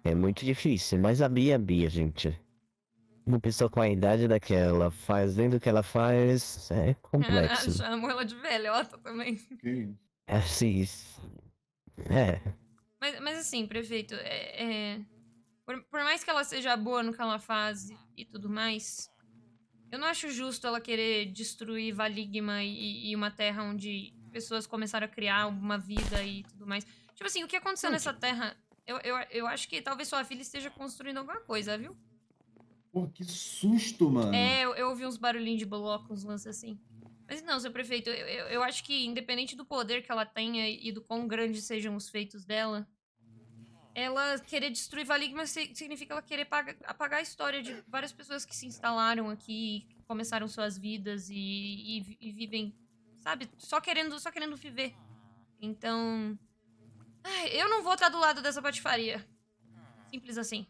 é muito difícil. Mas a Bia, gente. Uma pessoa com a idade daquela, fazendo o que ela faz, é complexo. Chamou ela de velhota também. Assim, Mas assim, prefeito, por mais que ela seja boa no que ela faz e tudo mais, eu não acho justo ela querer destruir Valigma e uma terra onde pessoas começaram a criar uma vida e tudo mais. Tipo assim, o que aconteceu nessa terra, eu acho que talvez sua filha esteja construindo alguma coisa, viu? Pô, que susto, mano. Eu ouvi uns barulhinhos de bloco, uns lances assim. Mas não, seu prefeito, eu acho que independente do poder que ela tenha e do quão grandes sejam os feitos dela, ela querer destruir Valigma significa ela querer apagar a história de várias pessoas que se instalaram aqui, começaram suas vidas e vivem, sabe, só querendo viver. Então, eu não vou estar do lado dessa patifaria. Simples assim.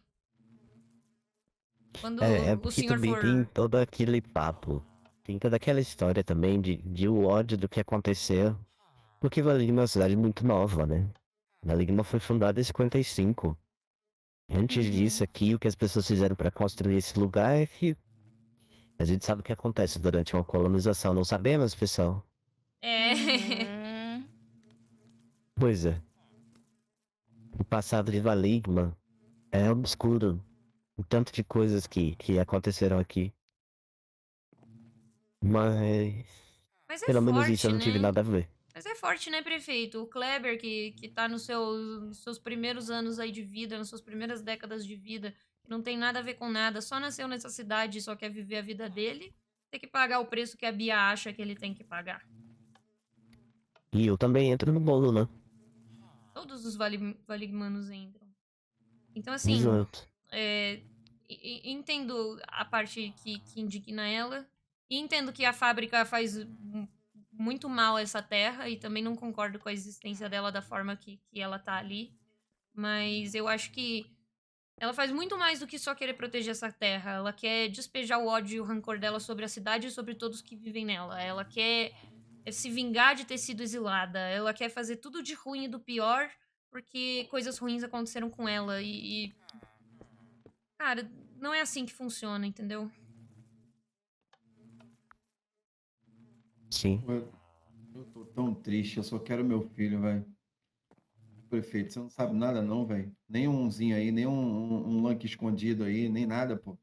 Quando o porque senhor também for... tem todo aquele papo. Tem toda aquela história também de o ódio do que aconteceu. Porque Valigma é uma cidade muito nova, né? Valigma foi fundada em 55. Antes disso aqui, o que as pessoas fizeram para construir esse lugar é que a gente sabe o que acontece durante uma colonização. Não sabemos, pessoal? Pois é. O passado de Valigma é obscuro. O tanto de coisas que aconteceram aqui. Mas é pelo menos forte, isso eu não tive né? nada a ver. Mas é forte, né, prefeito? O Kleber, que tá nos seus primeiros anos aí de vida, nas suas primeiras décadas de vida, não tem nada a ver com nada, só nasceu nessa cidade e só quer viver a vida dele, tem que pagar o preço que a Bia acha que ele tem que pagar. E eu também entro no bolo, né? Todos os Valigmanos entram. Então, assim, Exato. entendo a parte que indigna ela, e entendo que a fábrica faz muito mal a essa terra, e também não concordo com a existência dela da forma que ela tá ali. Mas eu acho que ela faz muito mais do que só querer proteger essa terra. Ela quer despejar o ódio e o rancor dela sobre a cidade e sobre todos que vivem nela. Ela quer se vingar de ter sido exilada. Ela quer fazer tudo de ruim e do pior porque coisas ruins aconteceram com ela. Cara, não é assim que funciona, entendeu? Sim. Eu tô tão triste, eu só quero meu filho, velho. Prefeito, você não sabe nada não, velho. Nem umzinho aí, nem um lunk escondido aí, nem nada, pô.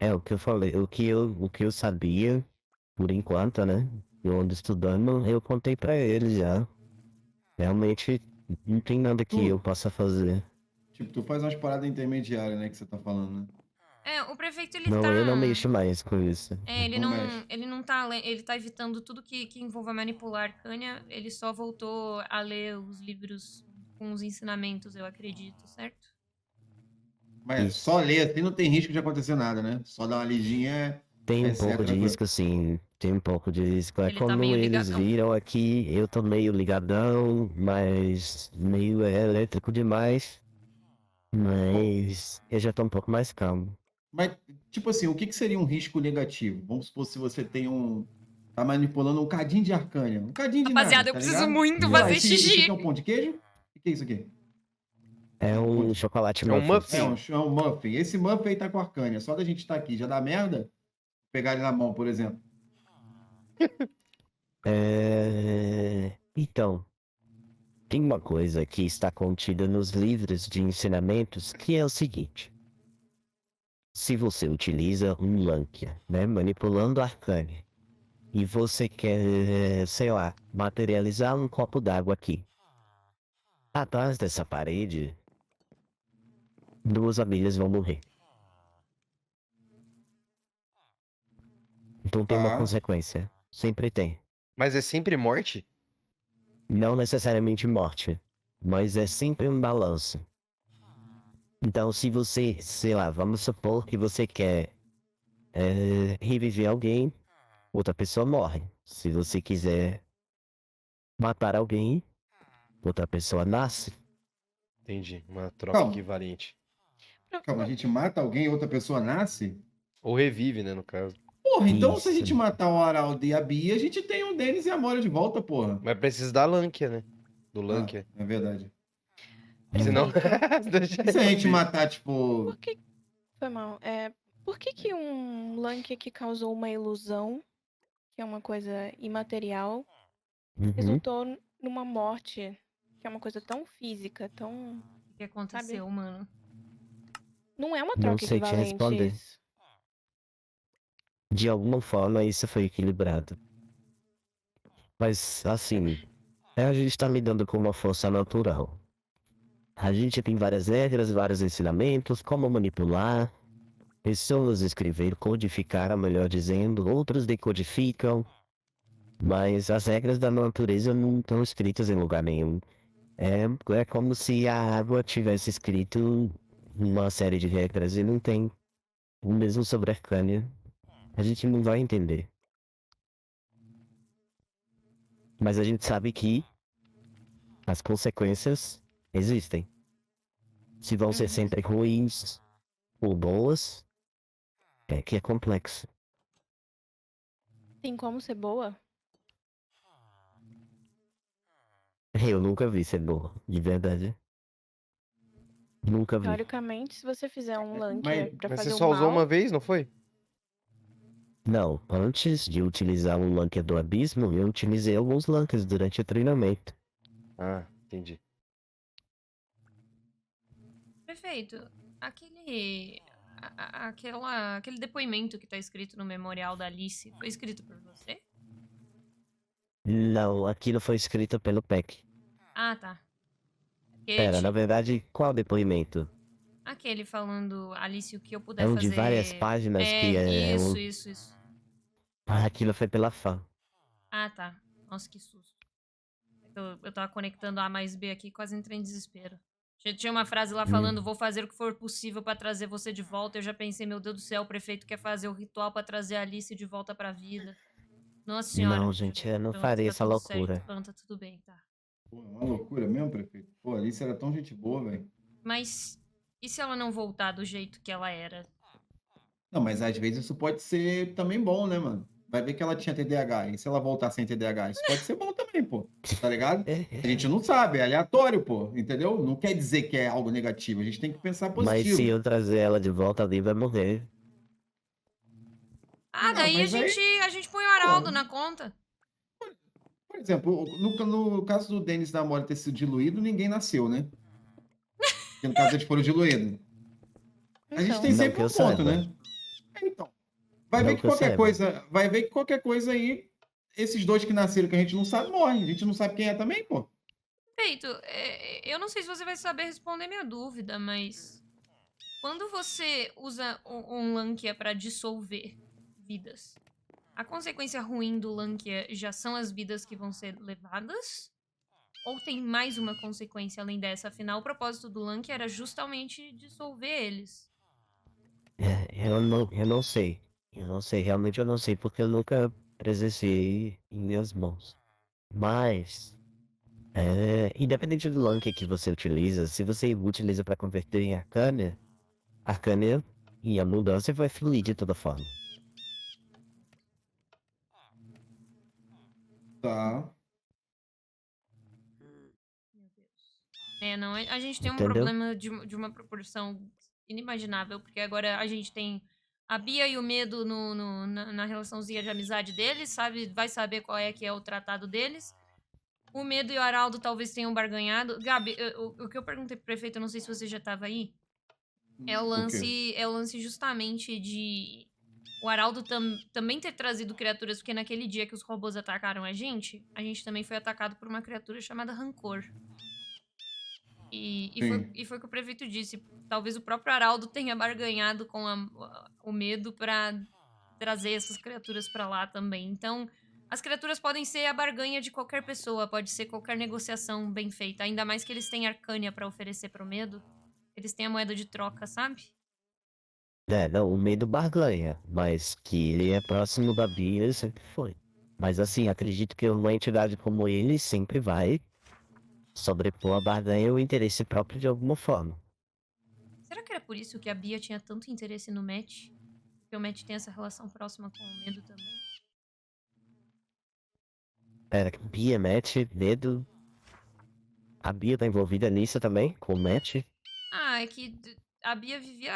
É o que eu falei, o que eu sabia, por enquanto, né? Eu ando estudando, eu contei pra ele já. Realmente não tem nada que eu possa fazer. Tipo, tu faz umas paradas intermediárias, né, que você tá falando, né? O prefeito, ele Não, tá... eu não mexo mais com isso. Ele tá evitando tudo que envolva manipular Arcânia. Ele só voltou a ler os livros com os ensinamentos, eu acredito, certo? Mas só ler assim não tem risco de acontecer nada, né? Só dar uma lidinha Tem um é certo, pouco de né, pô? risco, sim. Tem um pouco de risco. É Ele tá como meio eles ligadão. viram aqui, eu tô meio ligadão, mas meio elétrico demais. Mas eu já tô um pouco mais calmo. Mas, tipo assim, o que seria um risco negativo? Vamos supor se você tem tá manipulando um cadinho de Arcânia. Um cadinho de Rapaziada, nada, eu tá preciso ligado? muito Ó, fazer esse xixi. aqui é um pão de queijo? O que é isso aqui? É um chocolate É um muffin. É um muffin. Esse muffin aí tá com Arcânia. Só da gente estar aqui já dá merda? Pegar ele na mão, por exemplo. Então, tem uma coisa que está contida nos livros de ensinamentos que é o seguinte. Se você utiliza um Lankia, né, manipulando Arcânia, e você quer, sei lá, materializar um copo d'água aqui. Atrás dessa parede, 2 abelhas vão morrer. Então tem uma Tá. consequência. Sempre tem. Mas é sempre morte? Não necessariamente morte, mas é sempre um balanço. Então se você, sei lá, vamos supor que você quer reviver alguém, outra pessoa morre. Se você quiser matar alguém, outra pessoa nasce. Entendi. Uma troca Calma. equivalente. Calma, a gente mata alguém e outra pessoa nasce? Ou revive, né, no caso. Porra, então se a gente matar o Araldo e a Bia, a gente tem o Denis e a Mora de volta, porra. Mas precisa da Lankia, né? Do Lankia. É verdade. Senão... E se a gente matar, tipo... Foi mal. Por que um Lankia que causou uma ilusão, que é uma coisa imaterial, resultou numa morte, que é uma coisa tão física, tão... O que aconteceu, mano? Não é uma Não troca sei te equivalente responder. isso. De alguma forma isso foi equilibrado. Mas assim, a gente tá lidando com uma força natural. A gente tem várias regras, vários ensinamentos, como manipular. Pessoas escrever, codificar, melhor dizendo, outros decodificam. Mas as regras da natureza não estão escritas em lugar nenhum. É como se a água tivesse escrito uma série de regras e não tem. O mesmo sobre a Arcânia. A gente não vai entender. Mas a gente sabe que as consequências existem. Se vão ser sempre ruins ou boas, é que é complexo. Tem como ser boa? Eu nunca vi ser boa, de verdade. Nunca vi. Teoricamente, se você fizer um Lankia pra Mas fazer você o só usou mal... uma vez, não foi? Não, antes de utilizar um Lankia do Abismo, eu utilizei alguns Lankias durante o treinamento. Ah, entendi. Prefeito, aquele depoimento que tá escrito no memorial da Alice, foi escrito por você? Não, aquilo foi escrito pelo PEC. Ah, tá. Pera, na verdade, qual depoimento? Aquele falando, Alice, o que eu puder É um fazer. de várias páginas que é um... Isso. Ah, aquilo foi pela fã. Ah, tá. Nossa, que susto. Eu tava conectando A mais B aqui, quase entrei em desespero. Tinha uma frase lá falando, vou fazer o que for possível pra trazer você de volta. Eu já pensei, meu Deus do céu, o prefeito quer fazer o ritual pra trazer a Alice de volta pra vida. Nossa senhora. Não, gente, eu não Pronto, faria tá essa tudo certo. loucura. Pronto, tá tudo bem, tá. Pô, é uma loucura mesmo, prefeito. Pô, a Alice era tão gente boa, velho. Mas e se ela não voltar do jeito que ela era? Não, mas às vezes isso pode ser também bom, né, mano? Vai ver que ela tinha TDAH. E se ela voltar sem TDAH? Isso pode ser bom também, pô. Tá ligado? A gente não sabe, é aleatório, pô. Entendeu? Não quer dizer que é algo negativo. A gente tem que pensar Mas positivo. se eu trazer ela de volta ali, vai morrer. Ah, daí a gente põe o Araldo na conta. Por exemplo, no caso do Denis da Mole ter sido diluído, ninguém nasceu, né? Porque no caso eles foram diluídos. A gente tem Não sempre que eu um ponto, saiba. né? Então, vai Não ver que que eu qualquer saiba. coisa, vai ver que qualquer coisa aí, esses dois que nasceram que a gente não sabe, morrem. A gente não sabe quem é também, pô. Feito, eu não sei se você vai saber responder minha dúvida, mas quando você usa um Lankia pra dissolver vidas, a consequência ruim do Lankia já são as vidas que vão ser levadas? Ou tem mais uma consequência além dessa? Afinal, o propósito do Lankia era justamente dissolver eles. Eu não sei. Eu não sei, realmente eu não sei, porque eu nunca presenciei em minhas mãos. Mas, independente do Lank que você utiliza, se você utiliza para converter em Arcana e a mudança vai fluir de toda forma. Tá. Não, a gente tem um Entendeu? problema de uma proporção inimaginável, porque agora a gente tem a Bia e o Medo na relaçãozinha de amizade deles, sabe? Vai saber qual é que é o tratado deles. O Medo e o Araldo talvez tenham barganhado. Gabi, o que eu perguntei pro prefeito, eu não sei se você já tava aí, é o lance justamente de o Araldo também ter trazido criaturas, porque naquele dia que os robôs atacaram a gente também foi atacado por uma criatura chamada Rancor. E foi o que o prefeito disse. Talvez o próprio Araldo tenha barganhado com o Medo pra trazer essas criaturas pra lá também. Então, as criaturas podem ser a barganha de qualquer pessoa, pode ser qualquer negociação bem feita. Ainda mais que eles têm Arcânia pra oferecer pro Medo. Eles têm a moeda de troca, sabe? Não, o medo barganha, mas que ele é próximo da Bia, ele sempre foi. Mas assim, acredito que uma entidade como ele sempre vai sobrepor a barganha e o interesse próprio de alguma forma. Será que era por isso que a Bia tinha tanto interesse no Matt? Porque o Matt tem essa relação próxima com o Medo também. Pera, Bia, Matt, Medo... A Bia tá envolvida nisso também, com o Matt? Ah, é que a Bia vivia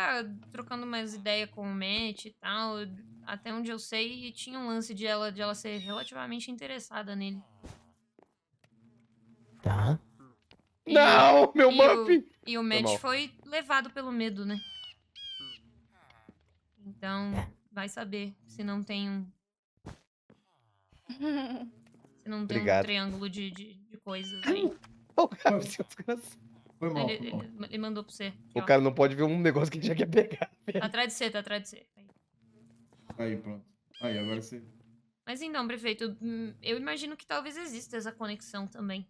trocando umas ideias com o Matt e tal. Até onde eu sei, tinha um lance de ela ser relativamente interessada nele. Tá. Não, meu Muffin! E o Matt foi levado pelo Medo, né? Então, vai saber se não tem um... Se não tem Obrigado. um triângulo de coisas aí. O cara, seu desgraçado. Foi mal. Ele mandou pra você. Aqui, O ó. cara não pode ver um negócio que ele já quer pegar. Tá atrás de você, tá atrás de você. Aí. Aí, pronto. Aí, agora você. Mas então, prefeito, eu imagino que talvez exista essa conexão também.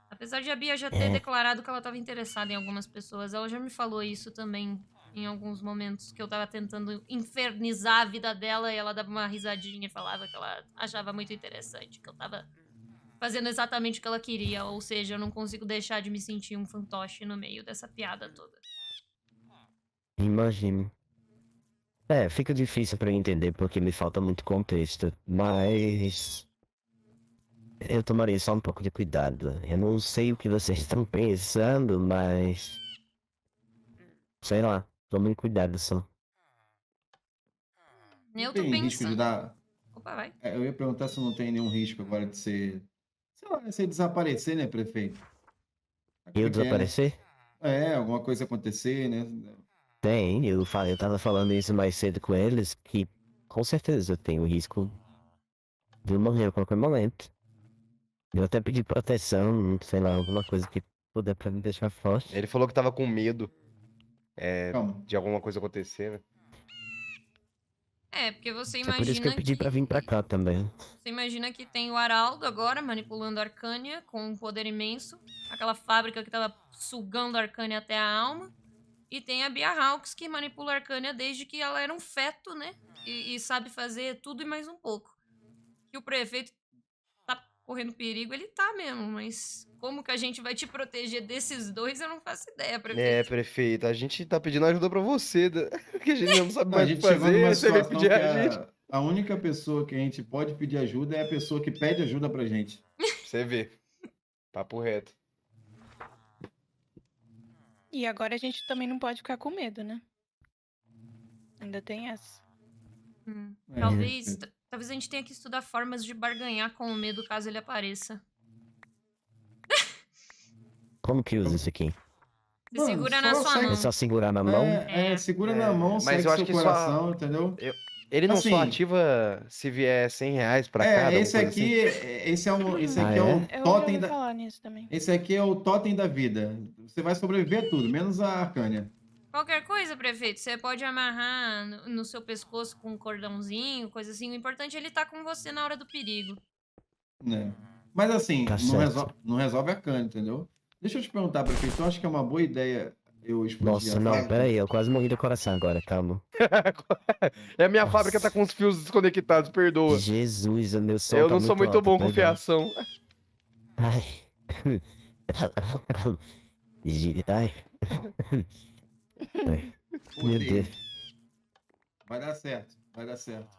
Apesar de a Bia já ter declarado que ela estava interessada em algumas pessoas, ela já me falou isso também em alguns momentos, que eu tava tentando infernizar a vida dela e ela dava uma risadinha e falava que ela achava muito interessante, que eu tava fazendo exatamente o que ela queria, ou seja, eu não consigo deixar de me sentir um fantoche no meio dessa piada toda. Imagino. Fica difícil pra eu entender porque me falta muito contexto, mas... Eu tomaria só um pouco de cuidado. Eu não sei o que vocês estão pensando, mas... Sei lá, tomem cuidado só. Eu tô Tem risco de pensando... dar. Opa, vai. Eu ia perguntar se não tem nenhum risco agora de ser. Sei lá, você desaparecer, né, prefeito? Eu desaparecer? Alguma coisa acontecer, né? Tem, eu tava falando isso mais cedo com eles, que com certeza tem o risco de eu morrer a qualquer momento. Eu até pedi proteção, sei lá, alguma coisa que puder pra me deixar forte. Ele falou que tava com medo. Calma. de alguma coisa acontecer, né? É, porque você É por isso que eu imagina pedi pra vir pra cá também. Você imagina que tem o Araldo agora manipulando a Arcânia com um poder imenso. Aquela fábrica que tava sugando a Arcânia até a alma. E tem a Bia Hawks que manipula a Arcânia desde que ela era um feto, né? E sabe fazer tudo e mais um pouco. Que o prefeito tá correndo perigo, ele tá mesmo, mas como que a gente vai te proteger desses dois, eu não faço ideia, prefeito. Prefeito, a gente tá pedindo ajuda pra você, que a gente não sabe Não, a mais o que gente chegou numa fazer, você vem situação pedir que a gente. a única pessoa que a gente pode pedir ajuda é a pessoa que pede ajuda pra gente. Você vê. Papo reto. E agora a gente também não pode ficar com medo, né? Ainda tem essa. Talvez a gente tenha que estudar formas de barganhar com o medo caso ele apareça. Como que usa isso aqui? Você segura na sua mão. É só segurar na mão? Segura na mão, Mas segue eu acho seu que coração, entendeu? Ele não Assim, só ativa se vier R$100 pra cada. esse alguma aqui, coisa assim? esse Ah, aqui é o Eu totem ouvi da... falar nisso também. Esse aqui é o totem da vida. Você vai sobreviver a tudo, menos a Arcânia. Qualquer coisa, prefeito, você pode amarrar no seu pescoço com um cordãozinho, coisa assim. O importante é ele estar com você na hora do perigo. Né? Mas assim, Tá não, certo. não resolve a Arcânia, entendeu? Deixa eu te perguntar, prefeito, eu acho que é uma boa ideia eu explodir Nossa, a não, fábrica? peraí, eu quase morri do coração agora, calma. É a minha fábrica tá com os fios desconectados, perdoa. Jesus, o meu som Eu tá não sou muito alto, bom com perdão. fiação. Ai. Ai. Ai. Meu Odeio. Deus. Vai dar certo, vai dar certo.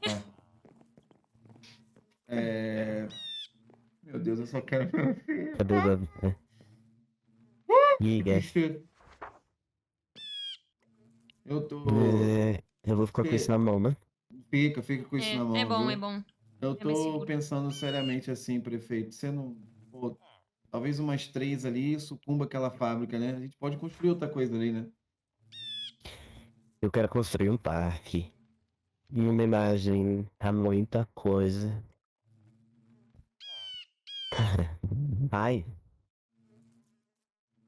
Tá. Meu Deus, eu só quero. Cadê o Gabi? E aí, guys? Eu tô. Eu vou ficar com isso na mão, né? Fica com isso na mão. É bom, viu? é bom. Eu É mais tô seguro. pensando seriamente assim, prefeito. Você não. Pô, talvez umas 3 ali sucumba aquela fábrica, né? A gente pode construir outra coisa ali, né? Eu quero construir um parque. Em homenagem a muita coisa. Cara, ai.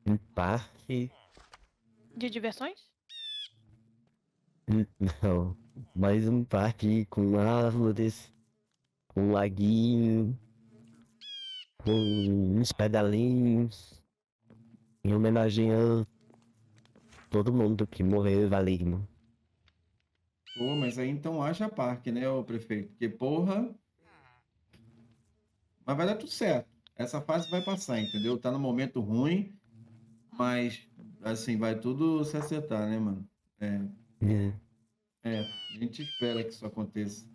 Um parque. De diversões? Não. Mais um parque com árvores. Com um laguinho. Com uns pedalinhos. Em homenagem a todo mundo que morreu valendo. Pô, mas aí então haja parque, né, ô prefeito? Porque, porra. Mas vai dar tudo certo. Essa fase vai passar, entendeu? Tá no momento ruim, mas, assim, vai tudo se acertar, né, mano? A gente espera que isso aconteça.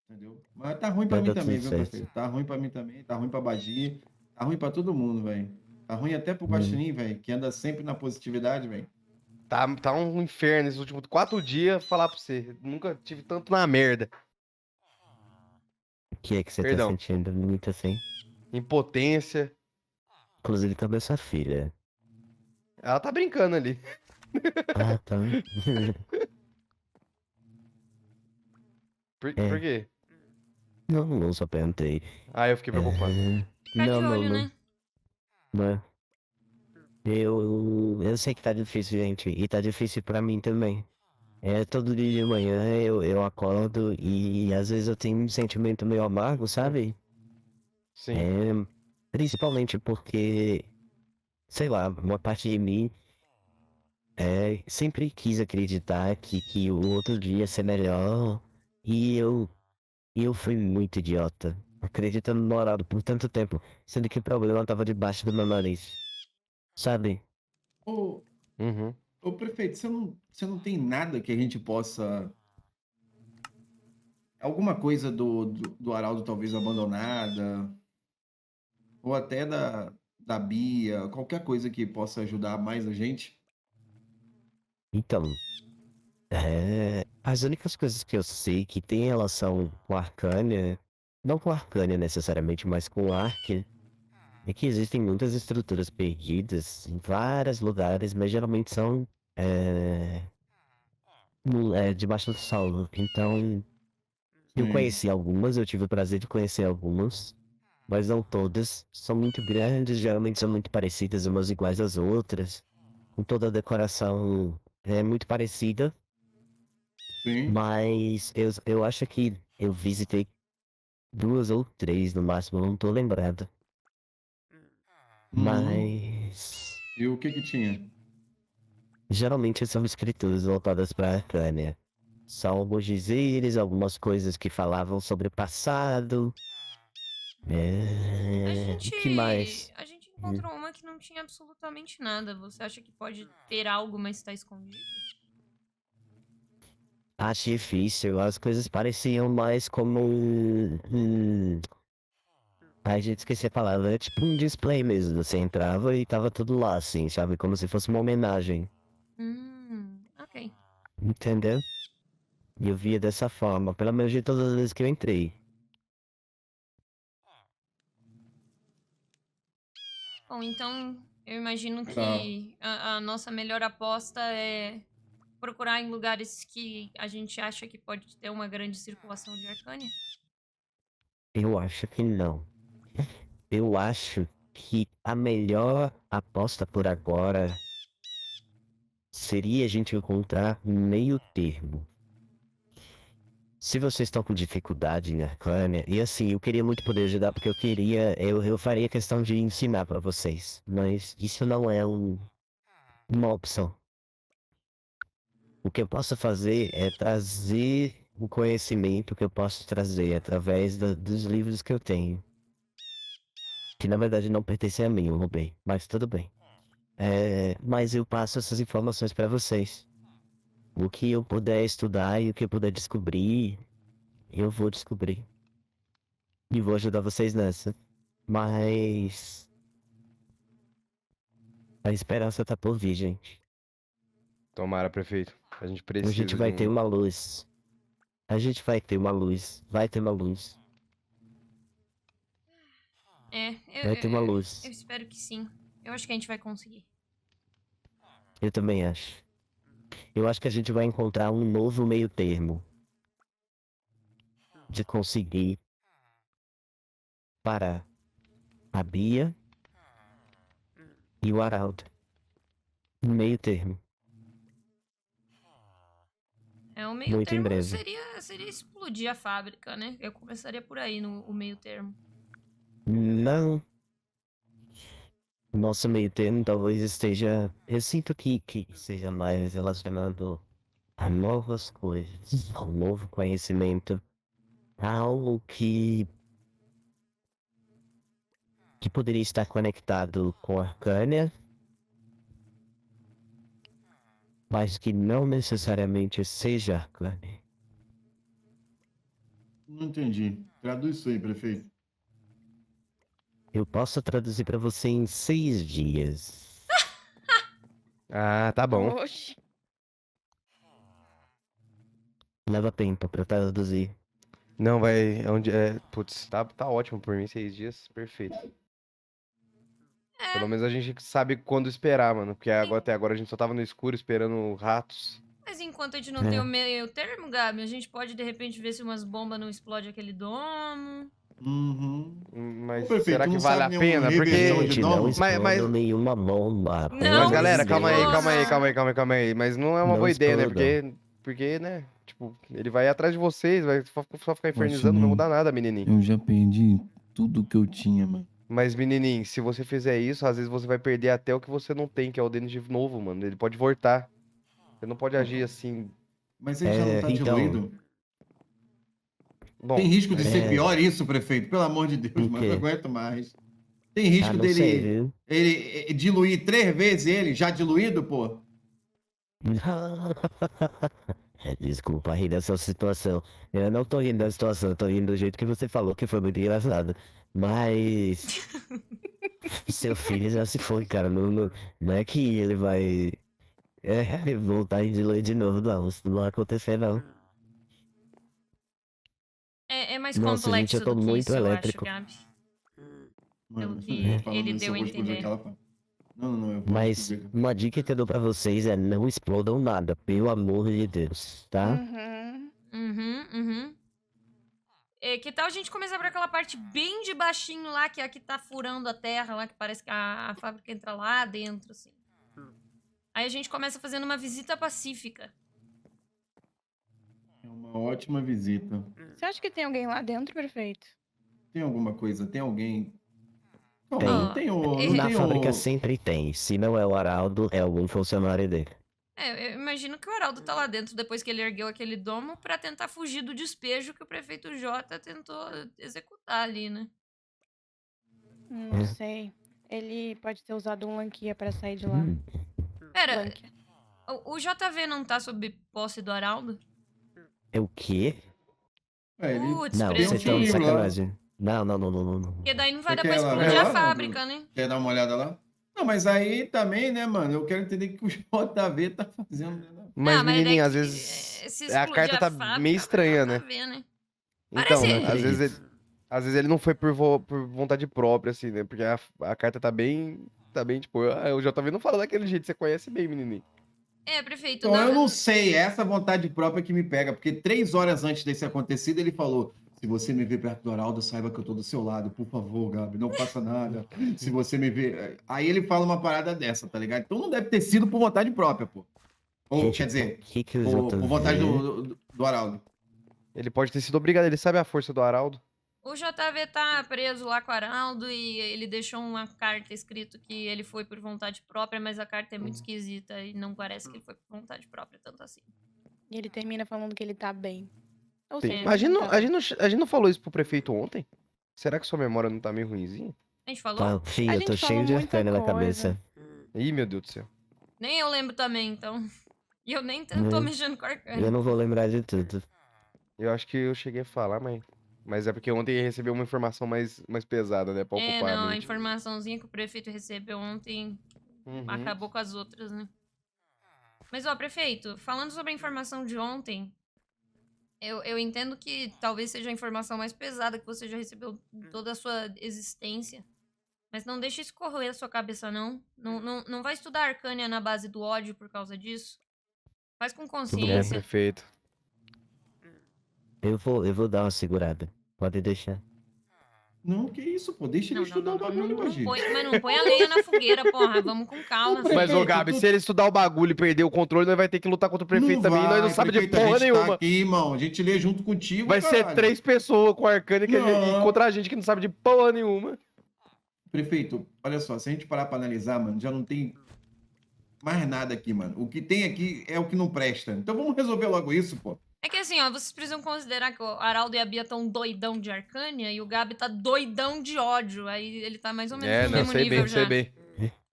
Entendeu? Mas tá ruim pra Vai mim dar também, tudo viu, certo. prefeito? Tá ruim pra mim também, tá ruim pra Bagia, tá ruim pra todo mundo, velho. Tá ruim até pro Guaxinim, velho, que anda sempre na positividade, velho. Tá um inferno esses últimos 4 dias, falar pra você. Nunca tive tanto na merda. O que é que você Perdão. tá sentindo muito assim? Impotência. Inclusive, cadê sua filha? Ela tá brincando ali. Ah, tá. Por É. quê? Não, só perguntei. Ah, eu fiquei preocupado. Fica de olho, não. né? Não é. Eu sei que tá difícil, gente. E tá difícil pra mim também. Todo dia de manhã eu acordo e às vezes eu tenho um sentimento meio amargo, sabe? Sim. Principalmente porque, sei lá, uma parte de mim sempre quis acreditar que o outro dia ia ser melhor. E eu fui muito idiota. Acreditando no horário por tanto tempo. Sendo que o problema tava debaixo do meu nariz. Sabe? Ô, Uhum. ô prefeito, você não tem nada que a gente possa. Alguma coisa do Araldo talvez abandonada, ou até da Bia, qualquer coisa que possa ajudar mais a gente? Então, as únicas coisas que eu sei que tem relação com Arcânia, não com Arcânia necessariamente, mas com Ark, é que existem muitas estruturas perdidas em vários lugares, mas geralmente são debaixo do solo. Então, eu conheci algumas, eu tive o prazer de conhecer algumas, mas não todas. São muito grandes, geralmente são muito parecidas umas iguais às outras. com toda a decoração é muito parecida. Sim. Mas eu acho que eu visitei 2 ou 3 no máximo, eu não tô lembrado. Mas E o que que tinha? geralmente são escrituras voltadas para Arcânia. São alguns dizeres, algumas coisas que falavam sobre o passado. O que mais? A gente encontrou uma que não tinha absolutamente nada. Você acha que pode ter algo, mas tá escondido? Acho difícil, as coisas pareciam mais como Ai, gente, esqueci a palavra. É tipo um display mesmo. Você entrava e tava tudo lá, assim, sabe? Como se fosse uma homenagem. Ok. Entendeu? E eu via dessa forma, pelo menos de todas as vezes que eu entrei. Bom, então eu imagino Tá. que a nossa melhor aposta é procurar em lugares que a gente acha que pode ter uma grande circulação de Arcânia. Eu acho que não. Eu acho que a melhor aposta por agora seria a gente encontrar um meio termo. Se vocês estão com dificuldade em Arcânia, e assim, eu queria muito poder ajudar, porque eu faria questão de ensinar pra vocês, mas isso não é uma opção. O que eu posso fazer é trazer o conhecimento que eu posso trazer através dos livros que eu tenho. Que na verdade não pertencem a mim, eu roubei, mas tudo bem. Mas eu passo essas informações pra vocês. O que eu puder estudar e o que eu puder descobrir, eu vou descobrir. E vou ajudar vocês nessa. Mas a esperança tá por vir, gente. Tomara, prefeito. A gente A precisa gente de vai um... ter uma luz. A gente vai ter uma luz. Vai ter uma luz. Vai ter uma luz. Eu espero que sim. Eu acho que a gente vai conseguir. Eu também acho. Eu acho que a gente vai encontrar um novo meio termo. De conseguir parar a Bia e o Arauto. Um meio termo. O meio Muito em termo breve. seria explodir a fábrica, né? Eu começaria por aí no meio termo. Não. Nosso meio termo talvez esteja. Eu sinto que seja mais relacionado a novas coisas, ao novo conhecimento, a algo que poderia estar conectado com a Arcânia, mas que não necessariamente seja Arcânia. Não entendi. Traduz isso aí, prefeito. Eu posso traduzir pra você em 6 dias. Ah, tá bom. Oxi. Leva tempo pra traduzir. Não, vai... Putz, tá ótimo por mim, 6 dias. Perfeito. Pelo menos a gente sabe quando esperar, mano. Porque até agora a gente só tava no escuro esperando ratos. Mas enquanto a gente não tem o meio termo, Gabi, a gente pode de repente ver se umas bombas não explodem aquele domo. Mas Prefeito, será não que vale sabe a nenhuma pena? reversão Porque... de Não domo? explodam nenhuma bomba. Mas galera, calma Deus. aí. Mas não é uma Não boa ideia, né? explodam. Porque, né? Tipo, ele vai atrás de vocês, vai só ficar infernizando, não vai Guaxinim, mudar nada, menininho. eu já perdi tudo que eu tinha, mano. Mas, menininho, se você fizer isso, às vezes você vai perder até o que você não tem, que é o Denis de novo, mano. Ele pode voltar. Você não pode agir assim. Mas ele já não tá então, diluído? Bom, Tem risco de ser pior isso, prefeito? Pelo amor de Deus, O mano, quê? não aguento mais. Tem risco não sei, dele viu? ele diluir 3 vezes ele, já diluído, pô? Desculpa rir dessa situação. Eu não tô rindo da situação, eu tô rindo do jeito que você falou, que foi muito engraçado. Mas. Seu filho já se foi, cara. Não é que ele vai. Voltar em diluir de novo, não. Isso não vai acontecer, não. É mais Nossa, complexo gente, eu tô do que muito isso, elétrico. eu acho, Gabi. Mano, Pelo que falando ele nisso, deu eu a vou explodir entender. aquela... Não, eu vou Mas explodir. uma dica que eu dou pra vocês é não explodam nada, pelo amor de Deus, tá? Uhum. Que tal a gente começar por aquela parte bem de baixinho lá, que é a que tá furando a terra lá, que parece que a fábrica entra lá dentro, assim. Aí a gente começa fazendo uma visita pacífica. É uma ótima visita. Você acha que tem alguém lá dentro, prefeito? Tem alguma coisa? Tem alguém? Não, Tem. não tem o. Não Na tem fábrica o. sempre tem. Se não é o Araldo, é algum funcionário dele. Eu imagino que o Araldo tá lá dentro depois que ele ergueu aquele domo pra tentar fugir do despejo que o prefeito Jota tentou executar ali, né? Não sei. Ele pode ter usado um Lanquia pra sair de lá. Pera, Lanquia. o JV não tá sob posse do Araldo? É o quê? Putz, Não, preto. vocês estão de sacanagem. Não. Porque daí não vai Você dar pra quer lá ver explodir a lá, fábrica, né? Quer dar uma olhada lá? Não, mas aí também, né, mano? Eu quero entender o que o JV tá fazendo. Né? Mas, Ah, mas menininho, é às que, vezes se a explodir carta a tá fábrica, meio estranha, nada né? a ver, né? Então, Parece- às vezes ele não foi por vontade própria, assim, né? Porque a carta tá bem, tipo, o JV não fala daquele jeito, você conhece bem, menininho. Prefeito, Então, eu não sei, é essa vontade própria que me pega, porque 3 horas antes desse acontecido, ele falou: se você me ver perto do Araldo, saiba que eu tô do seu lado, por favor, Gabi, não faça nada. Se você me ver. Aí ele fala uma parada dessa, tá ligado? Então não deve ter sido por vontade própria, pô. Ou, quer dizer, por vontade do Araldo. Ele pode ter sido obrigado, ele sabe a força do Araldo. O JV tá preso lá com o Araldo e ele deixou uma carta escrito que ele foi por vontade própria, mas a carta é muito esquisita e não parece que ele foi por vontade própria, tanto assim. E ele termina falando que ele tá bem. Ou Sim. seja, A gente, não não, tá. a gente não falou isso pro prefeito ontem? Será que sua memória não tá meio ruinzinha? A gente falou? Tá, filho, eu tô cheio de arcana na cabeça. Ih, meu Deus do céu. Nem eu lembro também, então. E eu nem tô mexendo com arcana. Eu não vou lembrar de tudo. Eu acho que eu cheguei a falar, mas é porque ontem recebeu uma informação mais pesada, né? Pra ocupar a Não, a mente. informaçãozinha que o prefeito recebeu ontem acabou com as outras, né? Mas, ó, prefeito, falando sobre a informação de ontem, eu entendo que talvez seja a informação mais pesada que você já recebeu em toda a sua existência. Mas não deixe isso corroer a sua cabeça, não. Não vai estudar Arcânia na base do ódio por causa disso. Faz com É, consciência. prefeito. Eu vou dar uma segurada. Pode deixar. Não, que isso, pô. Deixa ele estudar o bagulho, Bagir. Mas não põe a lenha na fogueira, porra. Vamos com calma. Mas, ô Gabi, se ele estudar o bagulho e perder o controle, nós vai ter que lutar contra o prefeito também. E nós não sabemos de prefeito, porra a gente nenhuma. Tá aqui, irmão. A gente lê junto contigo, Vai ser caralho. 3 pessoas com arcane Não. contra a gente que não sabe de porra nenhuma. Prefeito, olha só, se a gente parar pra analisar, mano, já não tem mais nada aqui, mano. O que tem aqui é o que não presta. Então vamos resolver logo isso, pô. É que assim, ó, vocês precisam considerar que o Araldo e a Bia tão doidão de Arcânia e o Gabi tá doidão de ódio. Aí ele tá mais ou menos no mesmo nível já. sei bem.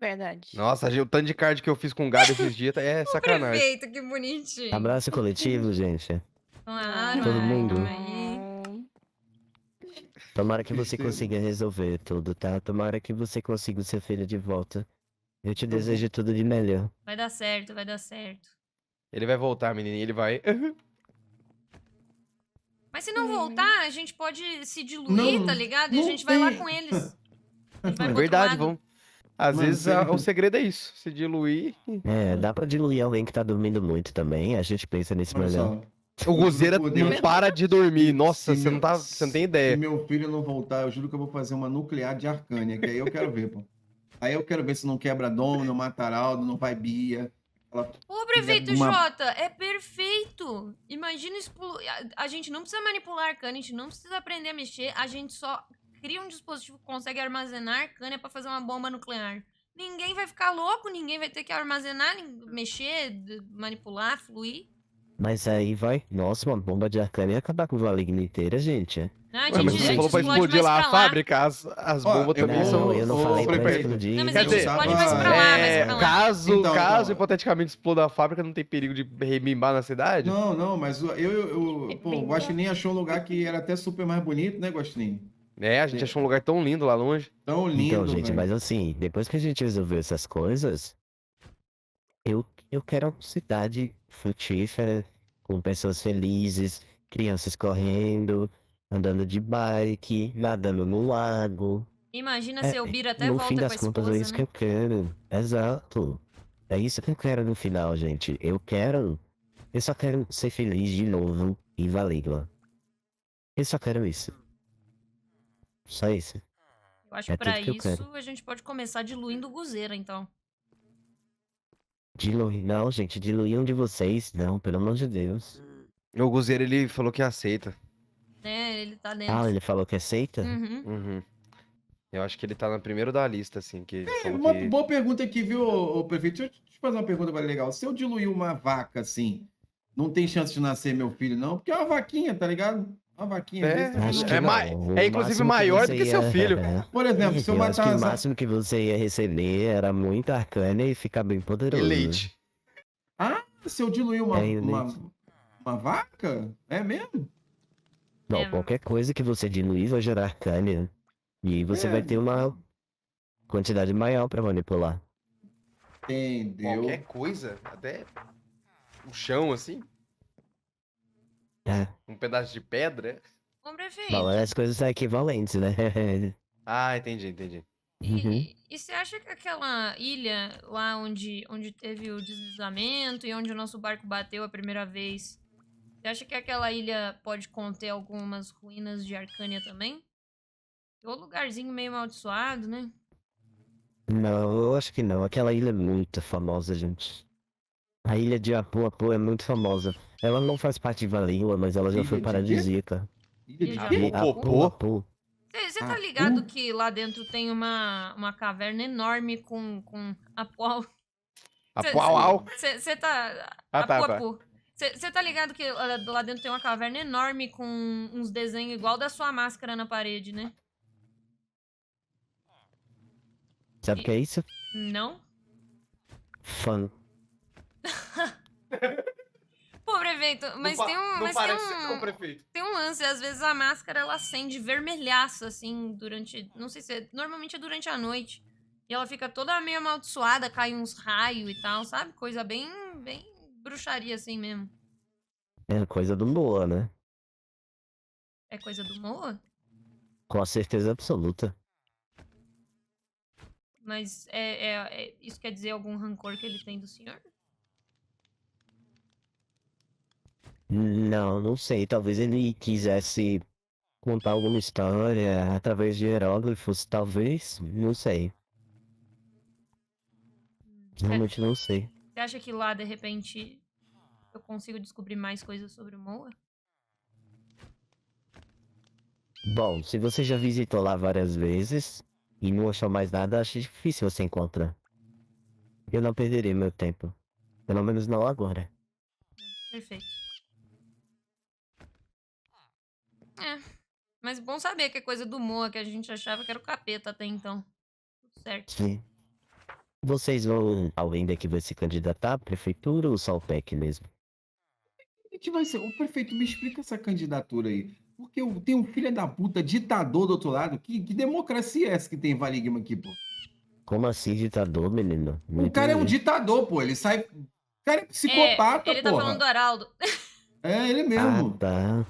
Verdade. Nossa, o tanto de card que eu fiz com o Gabi esses dias é sacanagem. Prefeito, que bonitinho. Abraço coletivo, gente. Claro. Todo mundo. Aí. Tomara que você consiga resolver tudo, tá? Tomara que você consiga o seu filho de volta. Eu te desejo tudo de melhor. Vai dar certo, vai dar certo. Ele vai voltar, menininho, ele vai. Mas se não voltar, a gente pode se diluir, tá ligado? E a gente vai lá com eles. A gente vai É pro verdade, outro lado. vamos. Às Mano, vezes o segredo é isso, se diluir. É, dá pra diluir alguém que tá dormindo muito também. A gente pensa nisso Olha melhor. só. O Gozeira não para de dormir. Nossa, Se você meu- não tem ideia. Se meu filho não voltar, eu juro que eu vou fazer uma nuclear de Arcânia, que aí eu quero ver, pô. Aí eu quero ver se não quebra Dom, não mata Araldo, não vai Bia. Ela Ô, prefeito fizer uma- Jota, é perfeito. Imagina a gente não precisa manipular Arcânia, a gente não precisa aprender a mexer, a gente só cria um dispositivo que consegue armazenar Arcânia pra fazer uma bomba nuclear. Ninguém vai ficar louco, ninguém vai ter que armazenar, mexer, manipular, fluir. Mas aí vai. Nossa, uma bomba de arcana ia acabar com o Valigno inteira, gente. Não, a Ué, gente, mas a você gente falou pra explode explodir mais lá pra a lá. fábrica, as bombas também não, são. eu não falei pra prefeito. explodir. Não, mas Quer a gente dizer, explode mais pra lá, mais pra lá. caso hipoteticamente exploda a fábrica, não tem perigo de remimbar na cidade? Não, mas pô, o Guaxinim achou um lugar que era até super mais bonito, né, Guaxinim? É, a gente achou um lugar tão lindo lá longe. Tão Então, gente, mas assim, depois que a gente resolveu essas coisas, eu quero uma cidade frutífera, com pessoas felizes, crianças correndo, andando de bike, nadando no lago. Imagina se o Bira até No volta fim com a das contas, é esposa, isso né? que eu quero. Exato. É isso que eu quero no final, gente. Eu só quero ser feliz de novo em Valígua. Eu só quero isso. Só isso. Eu acho É que pra tudo que eu isso quero. a gente pode começar diluindo o Gozeira, então. Diluir, não, gente, diluir um de vocês, não, pelo amor de Deus. O Guzeiro, ele falou que aceita. É, ele tá dentro. Ah, ele falou que aceita? Uhum. Uhum. Eu acho que ele tá no primeiro da lista, assim, que ele falou Uma que... boa pergunta aqui, viu, ô prefeito? Deixa eu te fazer uma pergunta agora legal. Se eu diluir uma vaca assim, não tem chance de nascer meu filho, não? Porque é uma vaquinha, tá ligado? Uma vaquinha. É, às vezes Acho você que não- não. é O inclusive máximo que maior você do que seu ia- filho. Por exemplo, se eu acho que matar o essa... máximo que você ia receber era muito arcana e ficar bem poderoso. Elite. Ah, se eu diluir uma, É, uma vaca? É mesmo? Não, qualquer coisa que você diluir vai gerar arcana. E você vai ter uma quantidade maior pra manipular. Entendeu? Qualquer coisa, até o chão, assim, É. um pedaço de pedra. Ô, prefeito. Bom, as coisas são equivalentes, né? Ah, entendi. Uhum. E você acha que aquela ilha lá onde teve o deslizamento e onde o nosso barco bateu a primeira vez, você acha que aquela ilha pode conter algumas ruínas de Arcânia também? É um lugarzinho meio amaldiçoado, né? Não, eu acho que não. Aquela ilha é muito famosa, gente. A ilha de Apu é muito famosa. Ela não faz parte de Valíua, mas ela já foi paradisíaca. Ilha E de Apu? Você tá ligado que lá dentro tem uma caverna enorme com Apuau? Apuau? Você tá... Ah, tá, Apu. Você tá ligado que lá dentro tem uma caverna enorme com uns desenhos igual da sua máscara na parede, né? Sabe o que é isso? Não? Fã. Pô, prefeito, mas tem um... Mas prefeito. tem um lance, às vezes a máscara ela acende vermelhaça, assim, durante... Não sei se é... Normalmente é durante a noite. E ela fica toda meio amaldiçoada, cai uns raios e tal, sabe? Coisa bem bruxaria assim mesmo. É coisa do Moa, né? É coisa do Moa? Com a certeza absoluta. Mas isso quer dizer algum rancor que ele tem do senhor? Não, não sei. Talvez ele quisesse contar alguma história através de hieróglifos, talvez. Não sei. Realmente não sei. Você acha que lá, de repente, eu consigo descobrir mais coisas sobre o Moa? Bom, se você já visitou lá várias vezes e não achou mais nada, acho difícil você encontrar. Eu não perderei meu tempo. Pelo menos não agora. Perfeito. Mas bom saber que é coisa do Moa, que a gente achava que era o capeta até então. Tudo certo. Sim. Vocês vão... Alguém daqui vai se candidatar à prefeitura ou só o PEC mesmo? O que vai ser? Ô, prefeito, me explica essa candidatura aí. Porque tem um filho da puta ditador do outro lado. Que democracia é essa que tem em Valigma aqui, pô? Como assim ditador, menino? Não O cara é um entendi. ditador, pô. Ele sai... O cara é psicopata, Ele tá porra. falando do Araldo. É, ele mesmo. Ah, tá.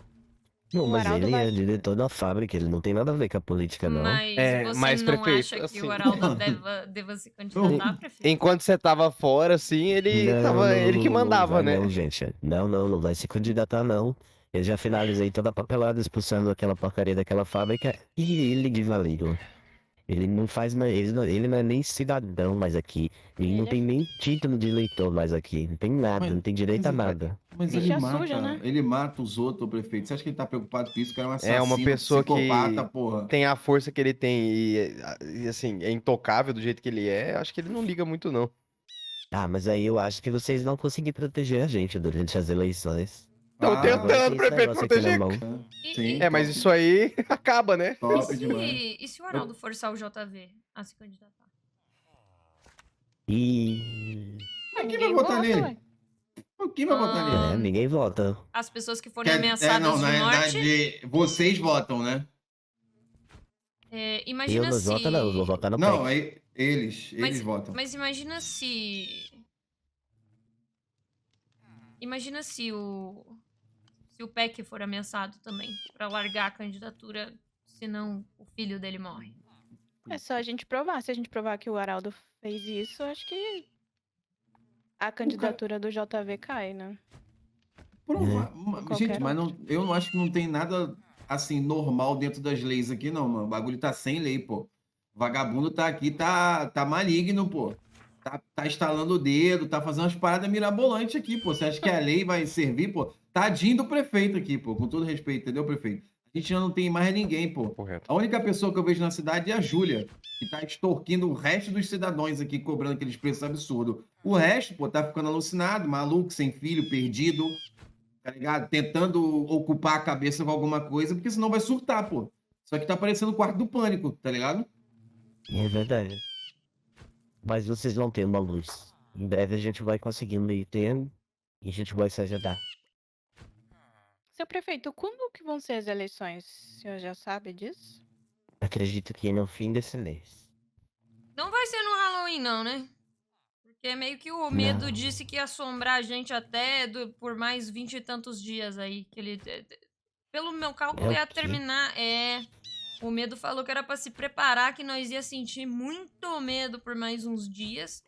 Não, O mas Araldo ele vai- é diretor da fábrica, ele não tem nada a ver com a política, não. Mas você não acha que assim, o Araldo deva se candidatar, prefeito? Enquanto você tava fora, assim, ele ele que mandava, vai né? Não, gente. Não vai se candidatar, não. Eu já finalizei toda a papelada expulsando aquela porcaria daquela fábrica e ele de Valírio. Ele não faz mais. Ele não é nem cidadão mais aqui. Ele não tem nem título de eleitor mais aqui. Não tem nada, não tem direito a nada. Mas ele mata os outros, prefeito. Você acha que ele tá preocupado com isso? O cara é um assassino, É uma pessoa psicopata, que porra. tem a força que ele tem e, assim, é intocável do jeito que ele é. Acho que ele não liga muito, não. Ah, mas aí eu acho que vocês não conseguiram proteger a gente durante as eleições. Estão Agora tem tentando, esse prefeito, negócio aqui proteger. na mão. É, mas isso aí acaba, né? E se o Araldo forçar o JV a se candidatar? E. Quem vai votar nele? Quem vai votar nele? É, ninguém vota. As pessoas que forem ameaçadas na de morte? verdade, vocês votam, né? Imagina Eu não se... voto, não, eu vou votar no Não, PEC. aí eles votam. Mas imagina se... Imagina se o PEC for ameaçado também, pra largar a candidatura, senão o filho dele morre. É só a gente provar. Se a gente provar que o Araldo fez isso, acho que a candidatura do JV cai, né? Gente, mas eu não acho que não tem nada assim normal dentro das leis aqui, não, mano. O bagulho tá sem lei, pô. Vagabundo tá aqui, tá maligno, pô. tá estalando o dedo, tá fazendo umas paradas mirabolantes aqui, pô. Você acha que a lei vai servir, pô? Tadinho do prefeito aqui, pô. Com todo respeito, entendeu, prefeito? A gente já não tem mais ninguém, pô. A única pessoa que eu vejo na cidade é a Júlia, que tá extorquindo o resto dos cidadãos aqui, cobrando aqueles preços absurdos. O resto, pô, tá ficando alucinado, maluco, sem filho, perdido, tá ligado? Tentando ocupar a cabeça com alguma coisa, porque senão vai surtar, pô. Só que tá parecendo o quarto do pânico, tá ligado? É verdade. Mas vocês vão ter uma luz. Em breve a gente vai conseguir um meio termo e a gente vai se ajudar. Seu prefeito, quando que vão ser as eleições? O senhor já sabe disso? Acredito que no fim desse mês. Não vai ser no Halloween, não, né? Porque meio que o medo disse que ia assombrar a gente até por mais 20 e tantos dias aí. Que ele. Pelo meu cálculo, ia terminar. O medo falou que era pra se preparar, que nós ia sentir muito medo por mais uns dias.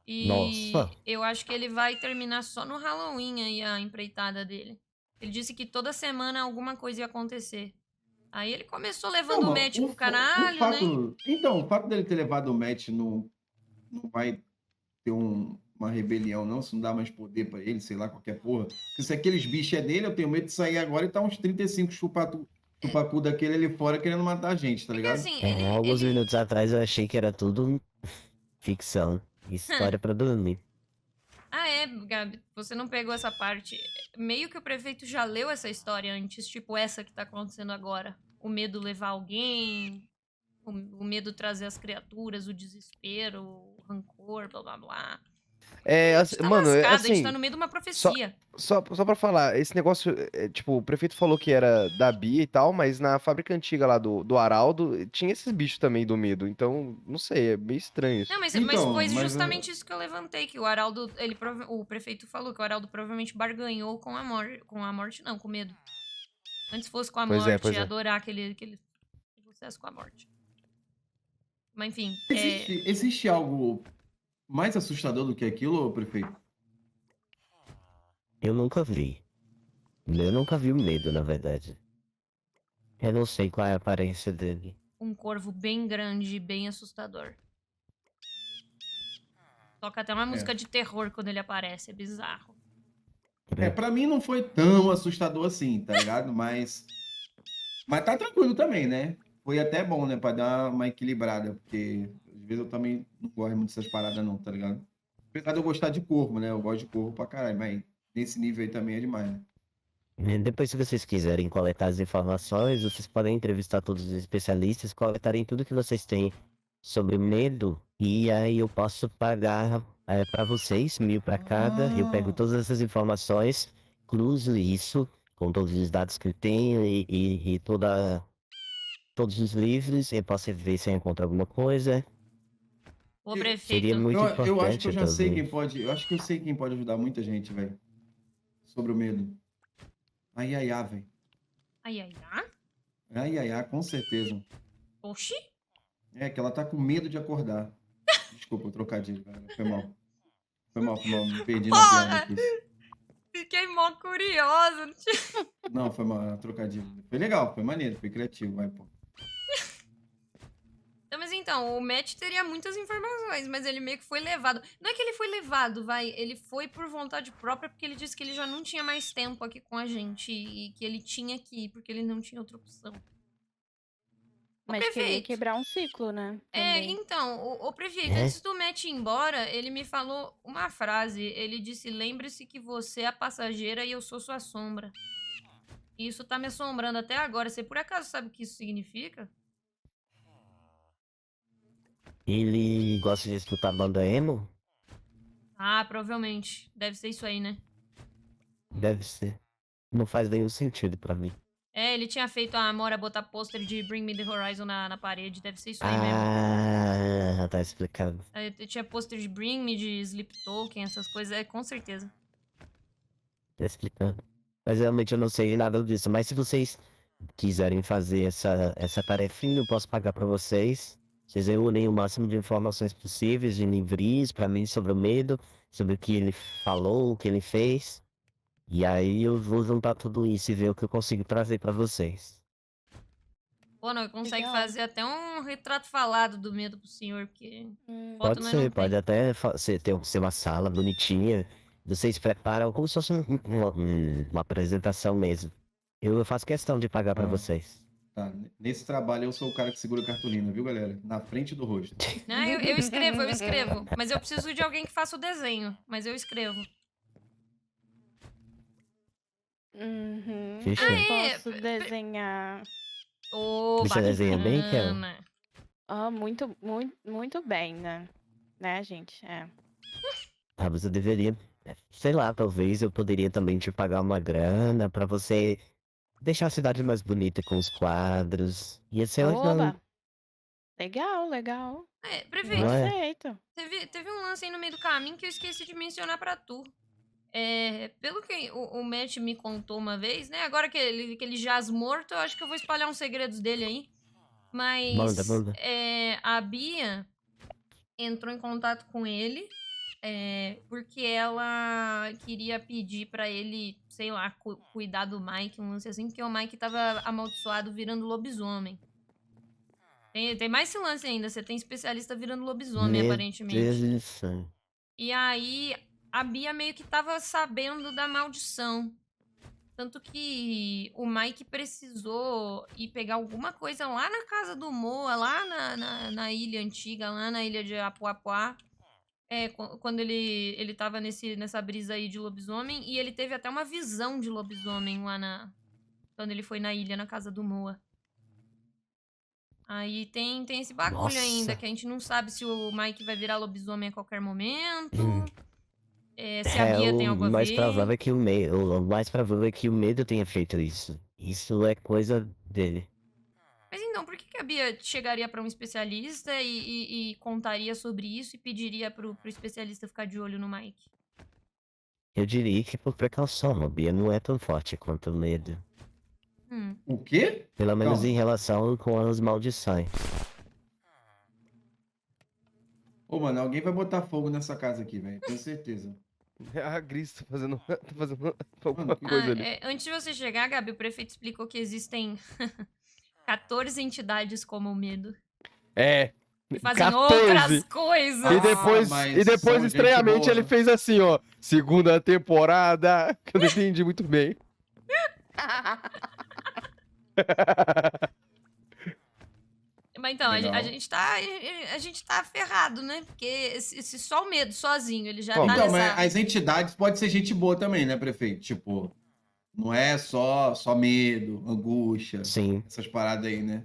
E Nossa. eu acho que ele vai terminar só no Halloween aí a empreitada dele. Ele disse que toda semana alguma coisa ia acontecer. Aí ele começou levando o Matt pro caralho, né? Então, o fato dele ter levado o Matt não vai ter uma rebelião, não? Se não dá mais poder pra ele, sei lá, qualquer porra. Porque se aqueles bichos é dele, eu tenho medo de sair agora e tá uns 35 chupacu daquele ali fora querendo matar a gente, tá ligado? Assim, Alguns minutos atrás eu achei que era tudo ficção. História pra dormir. Ah, Gabi, você não pegou essa parte. Meio que o prefeito já leu essa história antes, tipo essa que tá acontecendo agora. O medo levar alguém, o medo trazer as criaturas, o desespero, o rancor, blá blá blá. Mano, Lascado, a assim, gente tá no meio de uma profecia. só pra falar, esse negócio, tipo, o prefeito falou que era da Bia e tal, mas na fábrica antiga lá do Araldo, tinha esses bichos também do medo, então, não sei, é meio estranho isso. Não, mas foi justamente isso que eu levantei, que o Araldo, o prefeito falou que o Araldo provavelmente barganhou com a morte não, com medo. Antes fosse com a Pois morte, é. adorar aquele processo com a morte. Mas enfim, Existe algo mais assustador do que aquilo, prefeito? Eu nunca vi. Eu nunca vi o medo, na verdade. Eu não sei qual é a aparência dele. um corvo bem grande, bem assustador. Toca até uma música de terror quando ele aparece, é bizarro. Pra mim não foi tão assustador assim, tá ligado? Mas tá tranquilo também, né? Foi até bom, né? Pra dar uma equilibrada, porque às vezes eu também não gosto muito dessas paradas não, tá ligado? Apesar de eu gostar de corvo, né? Eu gosto de corvo pra caralho, mas nesse nível aí também é demais, né? Depois, se vocês quiserem coletar as informações, vocês podem entrevistar todos os especialistas, coletarem tudo que vocês têm sobre medo, e aí eu posso pagar para vocês, 1.000 para cada. Eu pego todas essas informações, cruzo isso com todos os dados que eu tenho e todos os livros, eu posso ver se eu encontro alguma coisa. Ô, prefeito. Seria muito importante. Eu acho que eu já sei também. quem pode. Eu acho que eu sei quem pode ajudar muita gente, velho. Sobre o medo. A Yaya, velho. A Yaya? A Yaya, com certeza. Oxi? É, que ela tá com medo de acordar. Desculpa o trocadilho, cara. Foi mal. Foi mal. Me perdi na piada aqui. Fiquei mó curiosa. Não, foi mal, trocadilho. Foi legal, foi maneiro, foi criativo, vai, pô. Não, mas então, o Matt teria muitas informações, mas ele meio que foi levado. Não é que ele foi levado, vai. Ele foi por vontade própria, porque ele disse que ele já não tinha mais tempo aqui com a gente. E que ele tinha que ir, porque ele não tinha outra opção. Mas queria quebrar um ciclo, né? Também. Então, o prefeito, antes do Matt ir embora, ele me falou uma frase. Ele disse, lembre-se que você é a passageira e eu sou sua sombra. E isso tá me assombrando até agora. Você por acaso sabe o que isso significa? Ele gosta de escutar banda emo? Ah, provavelmente. Deve ser isso aí, né? Deve ser. Não faz nenhum sentido pra mim. É, ele tinha feito a Amora botar pôster de Bring Me The Horizon na parede. Deve ser isso aí mesmo. Ah, tá explicado. Tinha pôster de Bring Me, de Sleep Token, essas coisas. Com certeza. Tá explicando. Mas realmente eu não sei nada disso. Mas se vocês quiserem fazer essa tarefinha, eu posso pagar pra vocês. Vocês reúnem o máximo de informações possíveis, de livros pra mim sobre o medo, sobre o que ele falou, o que ele fez. E aí eu vou juntar tudo isso e ver o que eu consigo trazer pra vocês. Pô, não, consegue Legal. fazer até um retrato falado do medo pro senhor, porque foto Pode nós ser, não pode tem. até ser uma sala bonitinha. Vocês preparam como se fosse uma apresentação mesmo. Eu faço questão de pagar pra Ah. vocês. Tá, nesse trabalho eu sou o cara que segura a cartolina, viu, galera? Na frente do rosto. Não, eu escrevo, eu escrevo. Mas eu preciso de alguém que faça o desenho. Mas eu escrevo. Uhum. Fechou. Eu posso desenhar. Ô, Você desenha bem, Kel? bacana. Muito bem, né? Né, gente? É. Ah, você deveria. Sei lá, talvez eu poderia também te pagar uma grana pra você deixar a cidade mais bonita com os quadros. Ia ser legal. Oba! Legal, legal. É, prefeito, Não é? Aceito. teve um lance aí no meio do caminho que eu esqueci de mencionar pra tu. Pelo que o Matt me contou uma vez, né? Agora que ele jaz morto, eu acho que eu vou espalhar uns segredos dele aí. Mas Manda. a Bia entrou em contato com ele porque ela queria pedir pra ele, sei lá, cuidar do Mike, um lance assim, porque o Mike tava amaldiçoado virando lobisomem. Tem mais esse lance ainda, você tem especialista virando lobisomem, Meu aparentemente. Deus do céu. E aí, a Bia meio que tava sabendo da maldição. Tanto que o Mike precisou ir pegar alguma coisa lá na casa do Moa, lá na ilha antiga, lá na ilha de Apuapuá. Quando ele tava nessa brisa aí de lobisomem. E ele teve até uma visão de lobisomem lá quando ele foi na ilha, na casa do Moa. Aí tem esse bagulho Nossa. ainda, que a gente não sabe se o Mike vai virar lobisomem a qualquer momento. Se a Bia tem algo a o mais ver. provável é que o mais provável é que o medo tenha feito isso. Isso é coisa dele. Mas então, por que a Bia chegaria pra um especialista e contaria sobre isso e pediria pro especialista ficar de olho no Mike? Eu diria que por precaução, a Bia não é tão forte quanto o medo. O quê? Pelo menos Calma. em relação com as maldições. Ô, mano, alguém vai botar fogo nessa casa aqui, velho. Tenho certeza. A Gris tá fazendo alguma coisa ali. Antes de você chegar, Gabi, o prefeito explicou que existem 14 entidades como o medo. É. Que fazem 14. outras coisas. E depois estranhamente, ele fez assim, ó. Segunda temporada. Que eu não entendi muito bem. Mas então, Legal. a gente tá ferrado, né? Porque se só o medo sozinho, ele já tá Então, nessa... mas as entidades podem ser gente boa também, né, prefeito? Tipo, não é só medo, angústia, Sim. essas paradas aí, né?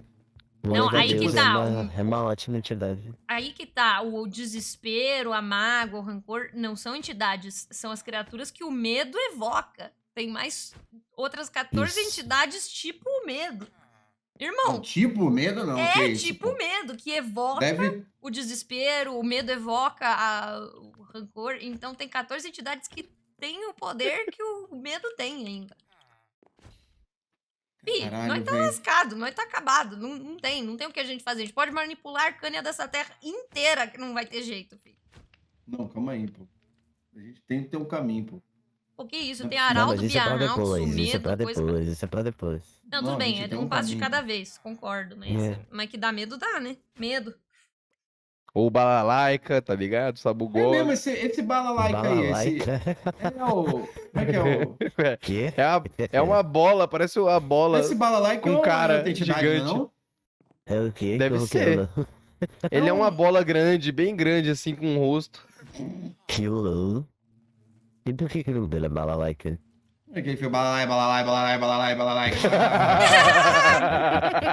Não, aí que tá. É uma ótima entidade. Aí que tá, o desespero, a mágoa, o rancor, não são entidades, são as criaturas que o medo evoca. Tem mais outras 14 Isso. entidades tipo o medo. Irmão, Não, tipo medo, não. que isso, tipo pô? medo, que evoca Deve- o desespero, o medo evoca o rancor. Então tem 14 entidades que têm o poder que o medo tem ainda. Ih, Caralho, nós tá velho. lascado, nós tá acabado. Não tem o que a gente fazer. A gente pode manipular a arcânia dessa terra inteira, que não vai ter jeito, filho. Não, calma aí, pô. A gente tem que ter um caminho, pô. O que isso? Não, Tem Não, Araldo, mas isso é pra Biarrão, depois, isso é Sumedo, pra coisa... depois, isso é pra depois. Não, Não, tudo a bem, gente é tem um um passo de caminho. cada vez, concordo. É. Mas que dá medo, dá, né? Medo. Ou balalaica, tá ligado? É Sabugó. mesmo, esse balalaica aí, esse... É o... Como é que é o... Quê? É uma bola, parece uma bola Esse balalaica com é uma cara entidade, gigante. não? É o quê? Deve Como que ser. ela- Ele é uma bola grande, bem grande, assim, com um rosto. Que louco. E por que o nome dele é balalaica? É que ele foi balalai.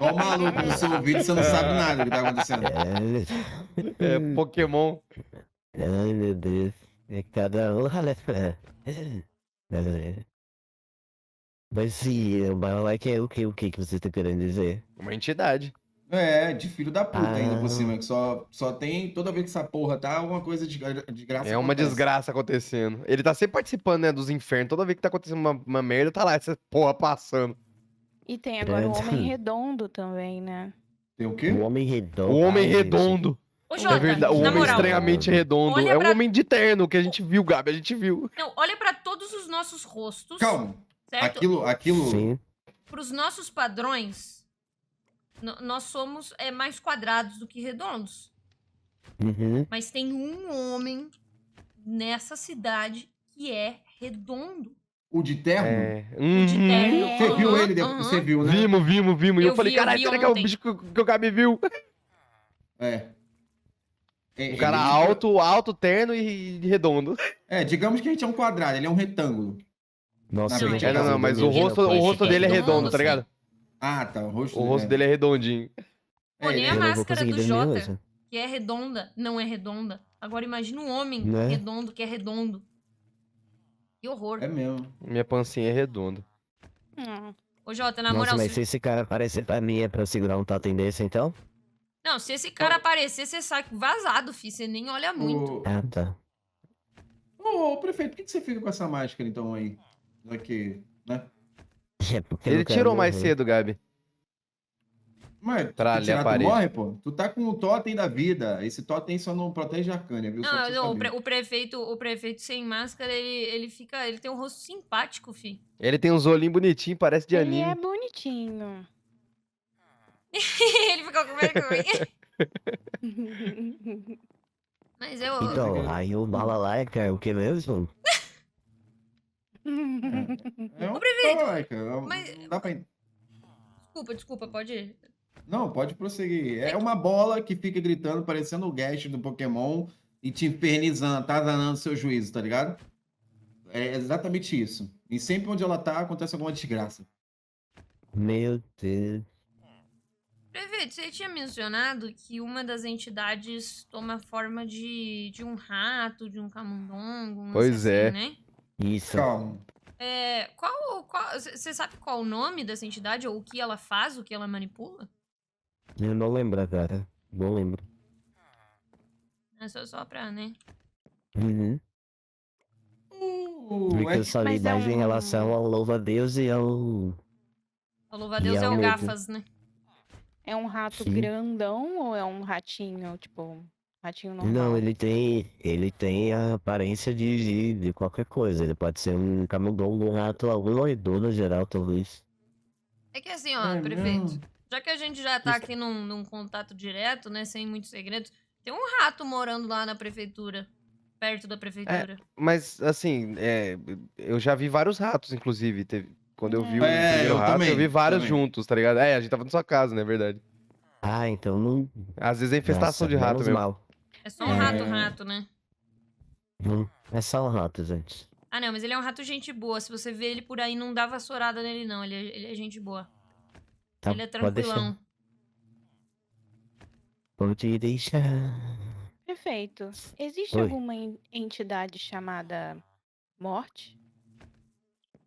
Ó o maluco no seu ouvido, você não sabe nada do que tá acontecendo. É Pokémon. Ai, meu Deus. É cada um. Mas sim, o balalaica é o que que você tá querendo dizer? Uma entidade. É, de filho da puta ainda por Ah. cima, que só tem, toda vez que essa porra tá, alguma coisa de graça É uma acontece. desgraça acontecendo. Ele tá sempre participando, né, dos infernos. Toda vez que tá acontecendo uma merda, tá lá essa porra passando. E tem agora o Grande. Homem Redondo também, né? Tem o quê? O homem redondo. O homem Ai, gente. redondo. Ô, É Jota, verdade, o na homem moral. estranhamente redondo. Olha É um pra- homem de terno que a gente viu, Gabi, a gente viu. Não, olha pra todos os nossos rostos. Calma, Certo? aquilo... Sim. Pros nossos padrões, Nós somos mais quadrados do que redondos. Uhum. Mas tem um homem nessa cidade que é redondo. O de terno? O de terno. Você viu Aham, ele? aham. Você viu, né? Vimos. E eu falei, vi caralho, será que é o ontem. bicho que o Gabi viu? Um cara ele- alto, terno e redondo. Digamos que a gente é um quadrado, ele é um retângulo. Nossa, Na eu não verdade. tinha Não, mas o percebido, rosto dele é redondo, tá ligado? Ah, tá. O rosto, O rosto dele é redondinho. Pô, nem a Eu não vou máscara conseguir do ver Jota, mesmo. que é redonda, não é redonda. Agora imagina um homem Né? redondo que é redondo. Que horror. É mesmo. Minha pancinha é redonda. Ô, Jota, na Nossa, moral, mas se esse cara aparecer pra mim é pra eu segurar um totem desse, então? não, se esse cara aparecer, você sai vazado, fi. Você nem olha muito. Ah, tá. Ô, prefeito, por que você fica com essa máscara então aí? Aqui, né? Ele tirou mais cedo, Gabi. Mas Pra tu ali tirar, a tu parede. morre, pô. Tu tá com o totem da vida. Esse totem só não protege a Arcânia, viu? Só pra você Não, saber. o prefeito sem máscara, ele tem um rosto simpático, fi. Ele tem uns olhinhos bonitinhos, parece de Ele é anime. bonitinho. Ele ficou com vergonha. Mas eu... Então, aí o Balalaika é o que mesmo? É um Ô, prefeito, balalaika, mas- não dá pra... Desculpa, pode ir. Não, pode prosseguir. É uma bola que fica gritando, parecendo o Gash do Pokémon e te infernizando, atazanando seu juízo, tá ligado? É exatamente isso. E sempre onde ela tá, acontece alguma desgraça. Meu Deus. Prefeito, você tinha mencionado que uma das entidades toma a forma de um rato, de um camundongo, um Pois assim, é. né? Isso. Calma. Você sabe qual o nome dessa entidade, ou o que ela faz, o que ela manipula? Eu não lembro, cara. Não lembro. É só pra, né? Uhum. Porque eu só li Mas é mais em relação ao louva-a-Deus e ao... O louva-a-Deus E é ao o medo. Gafas, né? É um rato Sim. grandão ou é um ratinho, tipo, ratinho normal? Não, ele tem a aparência de qualquer coisa. Ele pode ser um camundongo, um rato, algum roedor no geral, talvez. É que assim, ó, prefeito, já que a gente já tá aqui num contato direto, né, sem muitos segredos, tem um rato morando lá na prefeitura, perto da prefeitura. Mas, assim, eu já vi vários ratos, inclusive. Quando eu vi o É, primeiro eu rato, também, eu vi vários também. juntos, tá ligado? A gente tava na sua casa, né? Verdade. Ah, então não... Às vezes é infestação Nossa, de rato menos mesmo. mal. É só um rato, né? É só um rato, gente. Ah, não, mas ele é um rato gente boa. Se você vê ele por aí, não dá vassourada nele, não. Ele é gente boa. Tá, Ele é pode deixar. tranquilão. Pode deixar. Perfeito. Existe Oi. alguma entidade chamada morte?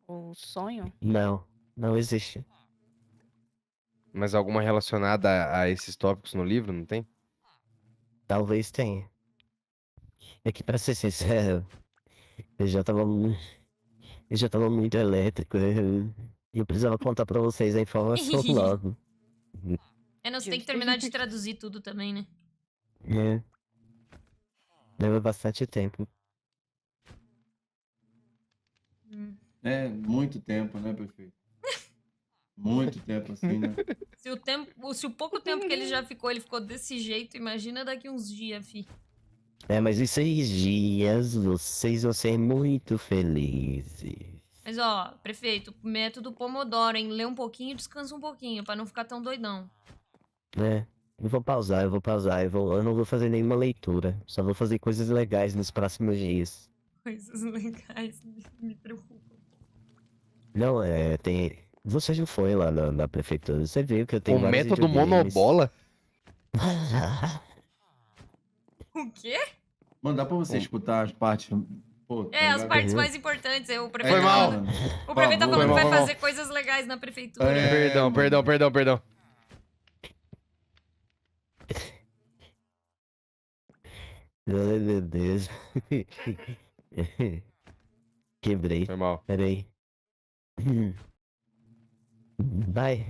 Ou sonho? Não, não existe. Mas alguma relacionada a esses tópicos no livro, não tem? Talvez tenha. É que, pra ser sincero, eu já tava muito elétrico. Eu precisava contar pra vocês a informação logo. É, não, você tem que terminar de traduzir tudo também, né? É. Leva bastante tempo. É, muito tempo, né, prefeito? Muito tempo assim, né? Se o pouco tempo que ele já ficou, ele ficou desse jeito, imagina daqui uns dias, fi. É, mas em 6 dias vocês vão ser muito felizes. Mas, ó, prefeito, método Pomodoro, hein? Lê um pouquinho e descansa um pouquinho, pra não ficar tão doidão. É, eu vou pausar. Eu não vou fazer nenhuma leitura. Só vou fazer coisas legais nos próximos dias. Coisas legais, me preocupam. Não, tem... Você já foi lá na prefeitura, você viu que eu tenho O vários método videogames. monobola? O quê? Mano, dá pra você escutar as partes. Pô, tá As ligado? partes mais importantes. O prefeito Foi tá mal. falando, o prefeito tá Foi falando mal, que vai foi mal. fazer coisas legais na prefeitura. Perdão. Ai, meu Deus. Quebrei. Foi mal. Peraí. Vai.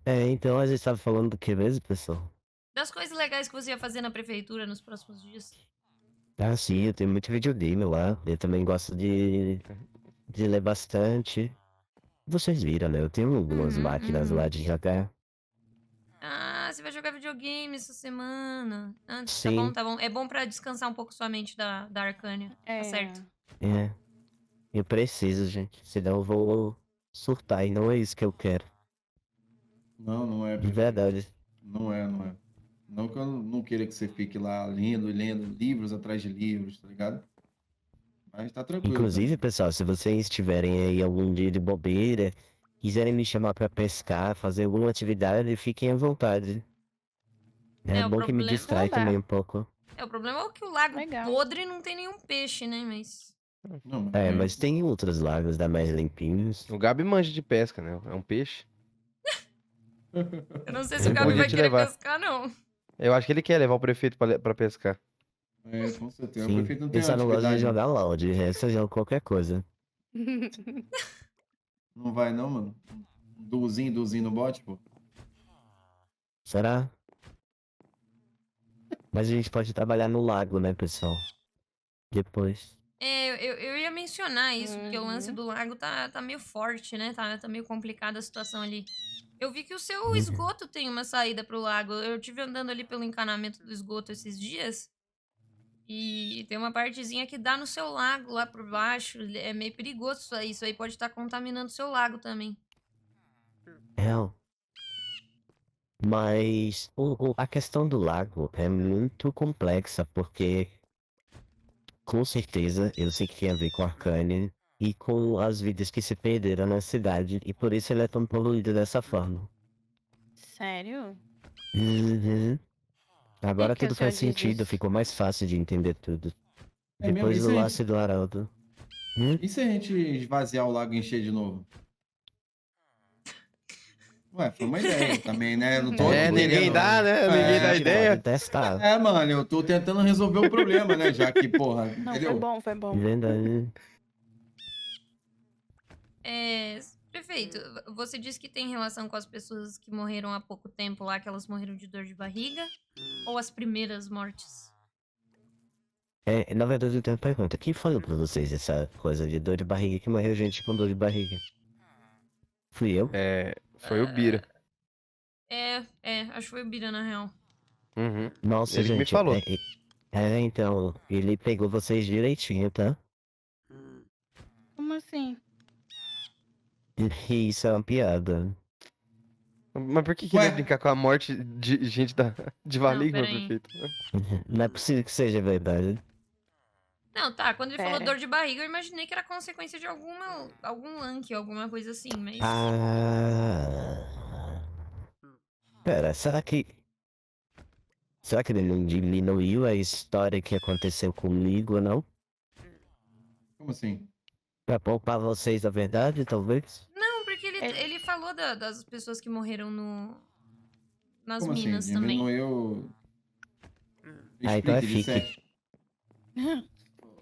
Então a gente tava falando do que mesmo, pessoal? Das coisas legais que você ia fazer na prefeitura nos próximos dias. Ah, sim, eu tenho muito videogame lá. Eu também gosto de ler bastante. Vocês viram, né? Eu tenho algumas máquinas lá de jogar. Ah, você vai jogar videogame essa semana. Ah, tá Sim. bom, tá bom. É bom pra descansar um pouco sua mente da Arcânia. Tá certo. É. Eu preciso, gente. Senão eu vou surtar e não é isso que eu quero. Não, não é. De verdade. Não é, não é. Não que eu não queira que você fique lá lendo e lendo livros atrás de livros, tá ligado? Mas tá tranquilo. Inclusive, pessoal, se vocês tiverem aí algum dia de bobeira, quiserem me chamar pra pescar, fazer alguma atividade, fiquem à vontade. É, o bom que me problema- distrai também um pouco. O problema é que o lago podre não tem nenhum peixe, né? Mas. É, mas tem outros lagos da mais limpinhos. O Gabi manja de pesca, né? É um peixe. Eu não sei se o Ele Gabi podia vai te querer levar. pescar, não. Eu acho que ele quer levar o prefeito pra pescar. É, com certeza. O Sim, prefeito não tem eu só não gosto de atividade. jogar LOL, de resto eu jogo qualquer coisa. Não vai não, mano? Duzinho no bot, pô. Será? Mas a gente pode trabalhar no lago, né, pessoal? Depois. Eu ia mencionar isso, porque o lance do lago tá meio forte, né? Tá meio complicada a situação ali. Eu vi que o seu esgoto tem uma saída pro lago. Eu tive andando ali pelo encanamento do esgoto esses dias. E tem uma partezinha que dá no seu lago lá por baixo. É meio perigoso isso aí. Isso aí pode estar contaminando o seu lago também. Real. Mas a questão do lago é muito complexa, porque com certeza eu sei que tem a ver com Arcane e com as vidas que se perderam na cidade, e por isso ele é tão poluído dessa forma. Sério? Uhum. Agora que o tudo senhor faz diz sentido, isso? ficou mais fácil de entender tudo. É mesmo? Depois E do se a lance do Haraldo. E se a gente esvaziar o lago e encher de novo? Ué, foi uma ideia também, né? Eu não tô É, aqui ninguém querendo- dá, né? Ninguém dá A gente ideia. pode testar. É, mano, eu tô tentando resolver o problema, né? Já que, porra, Não, entendeu? foi bom. Verdade. Prefeito, você disse que tem relação com as pessoas que morreram há pouco tempo lá, que elas morreram de dor de barriga? Ou as primeiras mortes? É, na verdade eu tenho uma pergunta. Quem falou pra vocês essa coisa de dor de barriga que morreu gente com dor de barriga? Fui eu? É, foi o Bira. Acho que foi o Bira, na real. Uhum. Nossa, Ele que me gente. falou. Então, ele pegou vocês direitinho, tá? Como assim? E isso é uma piada. Mas por que ele ia brincar com a morte de gente de Valigma, peraí. prefeito? Não é possível que seja verdade. Não, tá, quando ele falou Pera. dor de barriga, eu imaginei que era consequência de algum lunk, alguma coisa assim, mas... Pera, será que ele não diminuiu a história que aconteceu comigo, não? Como assim? Pra poupar vocês a verdade, talvez? Não, porque ele falou das pessoas que morreram nas Como assim? minas também. Diminuiu... Ah, então é Explique, fique. disserte.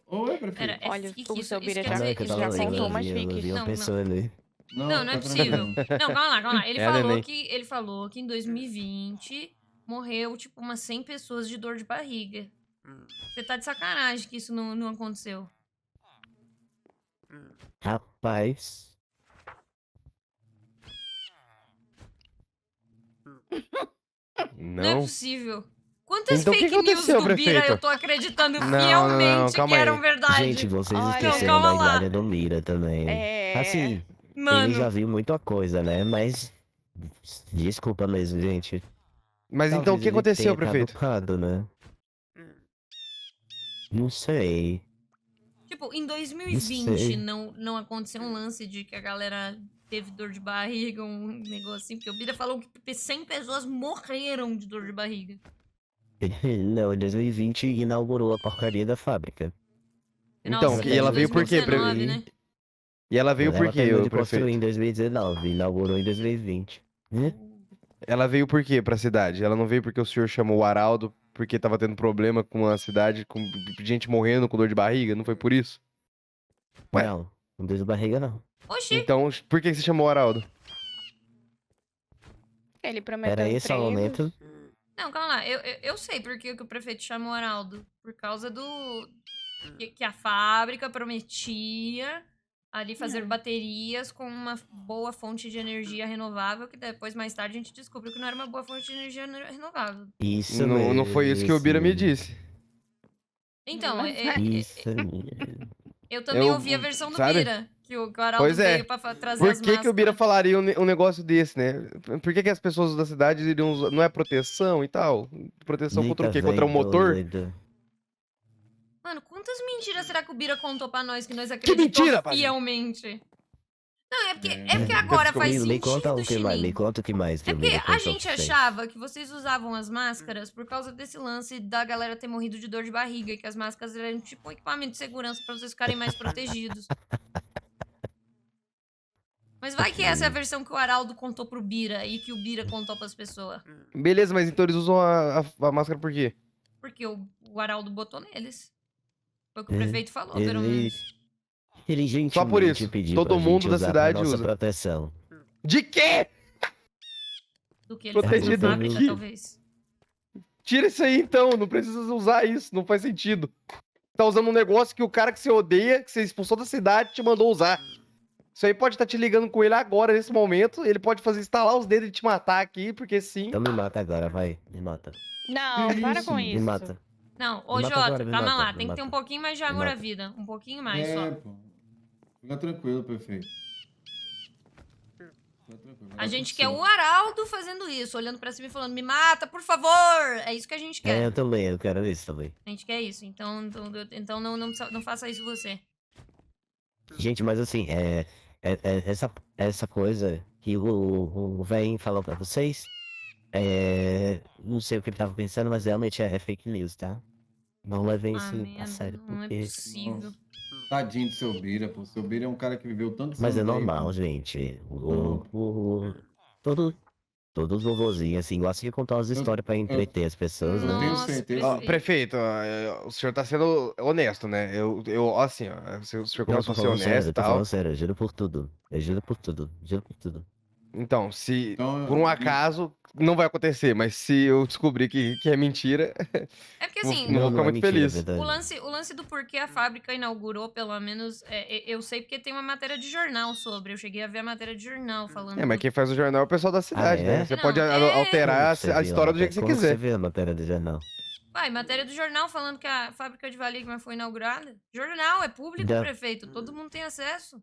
Oi, prefeito. Pera, Olha, fique, o seu Bira quer já, dizer- que eu isso tava quer dizer contou que- umas eu vi fiques. uma Não, pessoa ali. Não, não é tá possível. tranquilo. Não, calma lá. É, neném. Ele falou que em 2020 morreu, tipo, umas 100 pessoas de dor de barriga. Você tá de sacanagem que isso não aconteceu. Rapaz. Não é Não. possível. Quantas Então, o que fake news aconteceu, do Bira prefeito? eu tô acreditando Não, fielmente calma que eram aí. verdade? Gente, vocês Olha, esqueceram calma da lá. Glória do Mira também. É. Assim, Mano. ele já viu muita coisa, né? Mas. Desculpa mesmo, gente. Mas então o Talvez que ele aconteceu, tenha prefeito? caducado, né? Não sei. Tipo, em Não 2020 sei. não aconteceu um lance de que a galera teve dor de barriga, um negócio assim, porque o Bira falou que 100 pessoas morreram de dor de barriga. Não, em 2020 inaugurou a porcaria da fábrica. Então, Nossa, e ela em veio por quê, 2019, prefeito? né? E ela veio por quê, terminou ô de construir em prefeito? 2019, inaugurou em 2020. Ela veio por quê pra cidade? Ela não veio porque o senhor chamou o Araldo porque tava tendo problema com a cidade, com gente morrendo com dor de barriga? Não foi por isso? Ué. Não, não deu de barriga não. Oxi, Então, por que você chamou o Araldo? Ele prometeu Era esse o empregos. momento. não, calma lá. Eu sei por que o prefeito chamou o Araldo. Por causa do... Que a fábrica prometia ali fazer baterias com uma boa fonte de energia renovável, que depois, mais tarde, a gente descobriu que não era uma boa fonte de energia renovável. Isso Não foi isso que o Bira me mesmo. disse. Então, Isso mesmo. eu também ouvi a versão do sabe? Bira, que o Araldo Pois é. veio pra trazer Por as que, que o Bira máscaras. falaria um negócio desse, né? Por que, que as pessoas da cidade iriam usar? Não é proteção e tal? Proteção contra o quê? Contra o motor? Mano, quantas mentiras será que o Bira contou pra nós que nós acreditamos mentira, Padre? fielmente? Não, é porque agora faz Me conta sentido, o que mais, me Chilinho. conta o que mais. É que o porque Bira a contou gente pra vocês. achava que vocês usavam as máscaras por causa desse lance da galera ter morrido de dor de barriga, e que as máscaras eram tipo um equipamento de segurança pra vocês ficarem mais protegidos. Mas vai que essa é a versão que o Araldo contou pro Bira e que o Bira contou pras pessoas. Beleza, mas então eles usam a máscara por quê? Porque o Araldo botou neles. Foi o que o É, prefeito falou, pelo menos. Ele Só por isso. pediu Todo pra mundo gente da usar cidade pra nossa usa. proteção. De quê? Do que ele faz na Protegido fábrica, de- talvez. Tira isso aí então, não precisa usar isso, não faz sentido. Tá usando um negócio que o cara que você odeia, que você expulsou da cidade, te mandou usar. Isso aí pode estar te ligando com ele agora, nesse momento. Ele pode fazer instalar os dedos e te matar aqui, porque sim. Então me mata agora, vai. Me mata. Não, para com Me isso. mata. Não, ô Me mata Jota, agora, me calma mata, lá. me Tem que ter um mata. pouquinho mais de Me amor à mata. vida. Um pouquinho mais só. Pô. Fica tranquilo, prefeito. Fica tranquilo. vai A dar gente tudo quer certo. o Araldo fazendo isso, olhando pra cima e falando, me mata, por favor! É isso que a gente quer. É, eu também, eu quero isso também. A gente quer isso. Então não faça isso você. Gente, mas assim, essa coisa que o véi falou pra vocês, não sei o que ele tava pensando, mas realmente é fake news, tá? Não levem isso a sério, Não é porque... possível. Tadinho do seu Bira, pô. Seu Bira é um cara que viveu tantos Mas é anos aí, normal, pô. gente. Todos vovozinhos, assim, gostam de contar umas histórias pra entreter as pessoas, eu né? tenho certeza. Ó, prefeito, ó, o senhor tá sendo honesto, né? Eu assim, ó, se o senhor Não, começou tô a ser falando sério, honesto e eu tô tal. falando sério, eu juro por tudo. Eu juro por tudo, juro por tudo. Então, se Então, por um acaso, não vai acontecer, mas se eu descobrir que é mentira, É porque vou- assim, não vou ficar muito feliz. o lance do porquê a fábrica inaugurou, pelo menos, eu sei porque tem uma matéria de jornal sobre. Eu cheguei a ver a matéria de jornal falando. É, mas quem faz o jornal é o pessoal da cidade, né? Você Não, pode alterar a história do jeito que você Como quiser. você vê a matéria do jornal? Vai, matéria do jornal falando que a fábrica de Valigma foi inaugurada. Jornal, é público, Já- prefeito. Todo mundo tem acesso.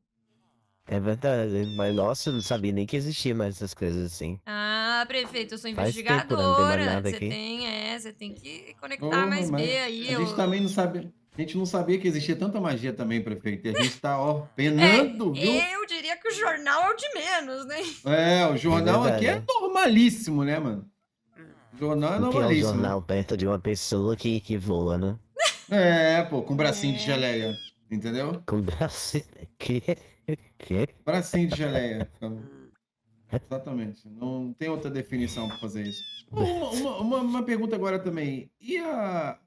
É verdade, mas nossa, eu não sabia nem que existia mais essas coisas assim. Ah, prefeito, eu sou Faz tempo, né? Não tem mais investigadora. nada Você aqui. você tem que conectar Porra, mais mas B aí. a gente também não sabe. A gente não sabia que existia tanta magia também, prefeito. E a gente tá, ó, penando, viu? Eu diria que o jornal é o de menos, né? É, o jornal É aqui é verdade. normalíssimo, né, mano? O jornal é O que é um normalíssimo. jornal perto de uma pessoa que voa, né? É, pô, com bracinho de geleia. Entendeu? Com braço. Que? Bracinho de geleia. Exatamente. Não tem outra definição para fazer isso. Uma pergunta agora também. E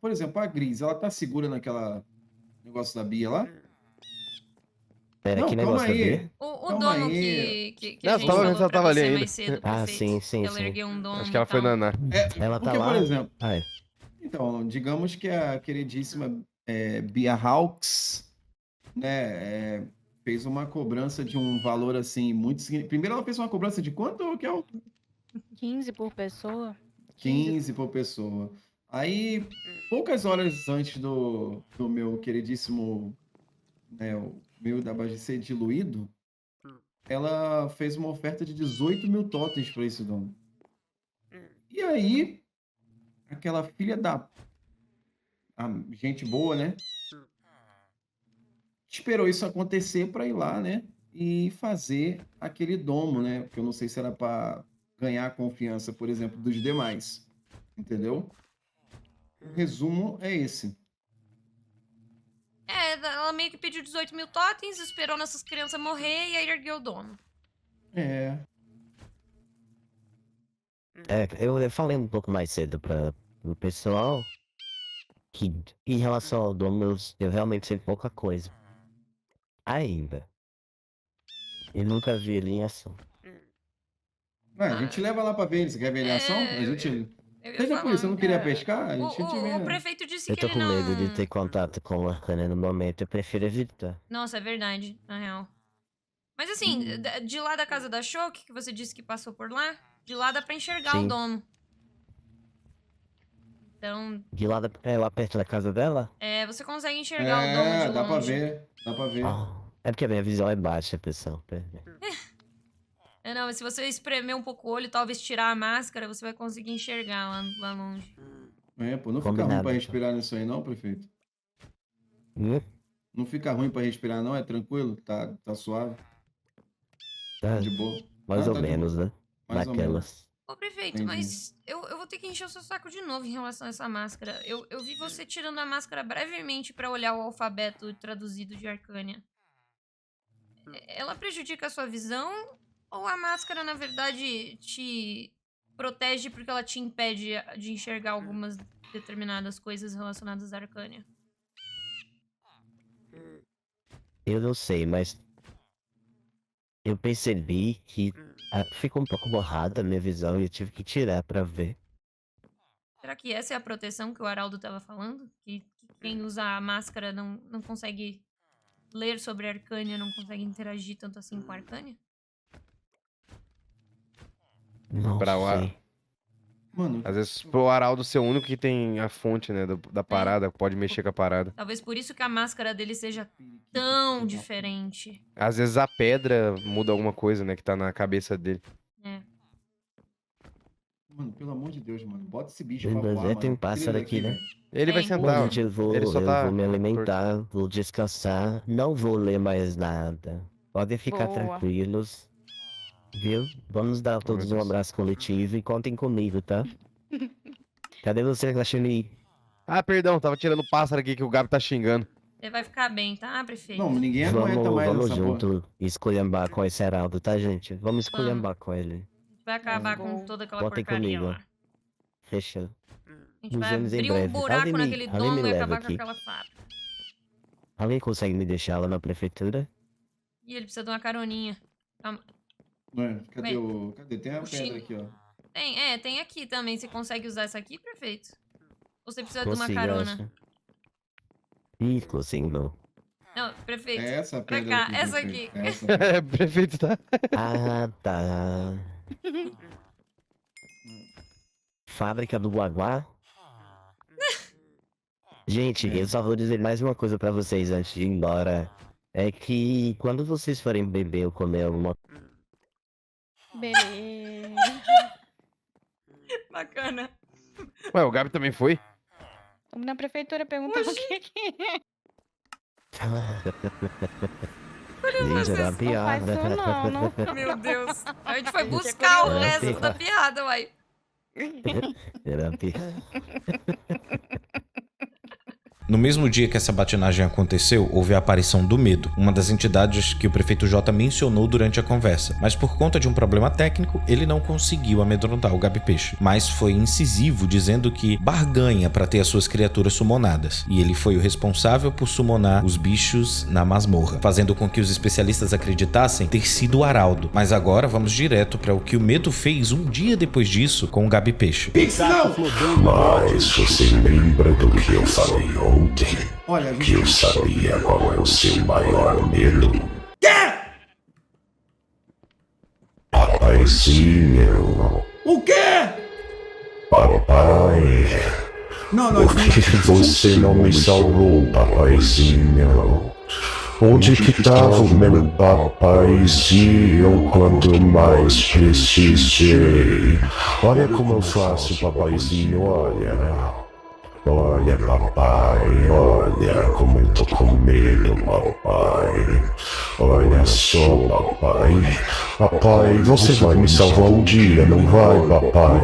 por exemplo, a Gris, ela tá segura naquela negócio da Bia lá? Pera, Não, que calma negócio da aí. Bia? O Calma dono aí. que Não, a você gente tava- falou você pra tava ali você ainda. mais cedo, Ah, prefeito, sim, sim, que ela sim. ergueu um domo Acho que ela e foi tal. naná. Ela tá Porque, lá? por exemplo, Ai. então, digamos que a queridíssima Bia Hawks, né, fez uma cobrança de um valor assim muito significativo. Primeiro ela fez uma cobrança de quanto, que é o 15 por pessoa. 15 por pessoa. Aí, poucas horas antes do meu queridíssimo, né, o meu da Bagi ser diluído, ela fez uma oferta de 18 mil totens para esse dono. E aí, aquela filha a gente boa, né? Esperou isso acontecer para ir lá, né? E fazer aquele domo, né? Porque eu não sei se era para ganhar a confiança, por exemplo, dos demais. Entendeu? O resumo é esse. Ela meio que pediu 18 mil totens, esperou nossas crianças morrer e aí ergueu o dono. É. Eu falei um pouco mais cedo para o pessoal que, em relação ao dono, eu realmente sei pouca coisa. Ainda. Eu nunca vi ele em ação. Ué, a gente leva lá para ver ele. Você quer ver ele em ação? A gente... Eu ia Seja por isso, você não falar, queria pescar? A gente o prefeito disse Eu que tô ele com não... medo de ter contato com o Arcana no momento, eu prefiro evitar. Nossa, é verdade, na real. Mas assim, de lá da casa da Shoki, que você disse que passou por lá, de lá dá pra enxergar o Sim. domo. Então, De lá, é lá perto da casa dela? você consegue enxergar o domo de longe. dá pra ver. Dá pra ver. É porque a minha visão é baixa, pessoal. Não, mas se você espremer um pouco o olho, talvez tirar a máscara, você vai conseguir enxergar lá longe. Pô, não fica ruim pra respirar nisso aí não, prefeito? Não fica ruim pra respirar não? É tranquilo? Tá suave? Tá De boa? mais ou de menos, boa. né? Mais ou Naquelas. Ô, prefeito, Entendi. mas eu vou ter que encher o seu saco de novo em relação a essa máscara. Eu vi você tirando a máscara brevemente pra olhar o alfabeto traduzido de Arcânia. Ela prejudica a sua visão? Ou a máscara, na verdade, te protege porque ela te impede de enxergar algumas determinadas coisas relacionadas à Arcânia? Eu não sei, mas eu percebi que ficou um pouco borrada a minha visão e eu tive que tirar pra ver. Será que essa é a proteção que o Araldo tava falando? Que quem usa a máscara não consegue ler sobre a Arcânia, não consegue interagir tanto assim com a Arcânia? Não sei. Mano, Às vezes pro Araldo ser o único que tem a fonte, né, da parada, pode mexer com a parada. Talvez por isso que a máscara dele seja tão diferente. Às vezes a pedra muda alguma coisa, né, que tá na cabeça dele. Mano, pelo amor de Deus, mano. Bota esse bicho Mas pra voar, mano. tem um Tira pássaro ele aqui, né? velho. Ele vai sentar, Bom, gente, eu vou, ele só eu tá vou me alimentar, vou descansar, não vou ler mais nada. Podem ficar Boa. tranquilos, viu? Vamos dar a todos um abraço coletivo e contem comigo, tá? Cadê você, Guaxinim? Ah, perdão, tava tirando o pássaro aqui que o Gabi tá xingando. Ele vai ficar bem, tá, prefeito? Não, ninguém aguenta mais Vamos essa porra. junto esculhambar com esse Heraldo, tá, gente? Vamos esculhambar com ele. A gente vai acabar com toda aquela Contem porcaria comigo. lá. Fechou. A gente Nos vai vemos em abrir um breve. buraco Alguém naquele alguém domo me e leva acabar com aqui. aquela fábrica. Alguém consegue me deixar lá na prefeitura? E ele precisa de uma caroninha. Calma. Cadê Bem, o... Cadê? Tem a o pedra Shin- aqui, ó. Tem aqui também. Você consegue usar essa aqui, prefeito? Ou você precisa de uma Consigo, carona? acho. Ih, consigo. Não, prefeito. É essa pra pedra cá, aqui, essa prefeito. aqui. Essa aqui. Prefeito tá. Ah, tá. Fábrica do Guaguá? Gente, eu só vou dizer mais uma coisa pra vocês antes de ir embora. É que quando vocês forem beber ou comer alguma Beleza. Bacana. Ué, o Gabi também foi? Vamos na prefeitura perguntar o que é. Gente, era uma piada. Não faz isso não. Meu Deus. A gente foi buscar o resto da piada, uai. Era uma piada. No mesmo dia que essa batinagem aconteceu, houve a aparição do Medo, uma das entidades que o prefeito J mencionou durante a conversa, mas por conta de um problema técnico, ele não conseguiu amedrontar o Gabi Peixe, mas foi incisivo dizendo que barganha para ter as suas criaturas summonadas, e ele foi o responsável por summonar os bichos na masmorra, fazendo com que os especialistas acreditassem ter sido o Araldo. Mas agora vamos direto para o que o Medo fez um dia depois disso com o Gabi Peixe. Mas você lembra do que eu falei ontem? Olha, Que eu sabia qual é o seu maior medo? Papaizinho. O quê? Papai. Não, Por que você não me salvou, papaizinho? Onde que tava o meu papaizinho quando mais precisei? Olha como eu faço, papaizinho, olha. Olha, papai, olha como eu tô com medo, papai. Olha só, papai. Papai, você vai me salvar um dia, não vai, papai?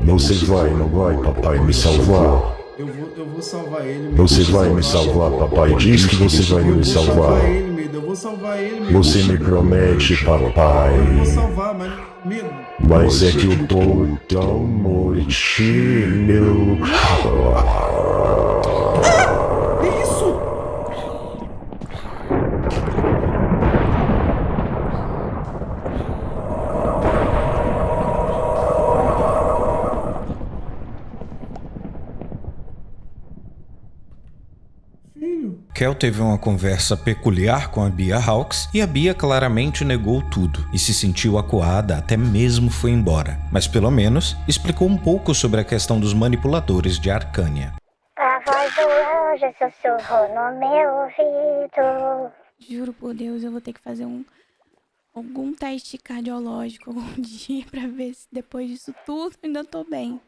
Você vai, não vai, papai, me salvar? Eu vou salvar ele. Você vai me salvar, papai. Diz que você vai me salvar. Eu vou salvar ele, Medo. Você me promete, papai. Eu vou salvar, mas... Medo. Mas é que eu tô tão mortinho. Que isso? Filho. bagulho? Kel teve uma conversa peculiar com a Bia Hawks e a Bia claramente negou tudo e se sentiu acuada, até mesmo foi embora. Mas pelo menos explicou um pouco sobre a questão dos manipuladores de Arcânia. A voz do anjo sussurrou no meu ouvido. Juro por Deus, eu vou ter que fazer algum teste cardiológico algum dia pra ver se depois disso tudo ainda tô bem.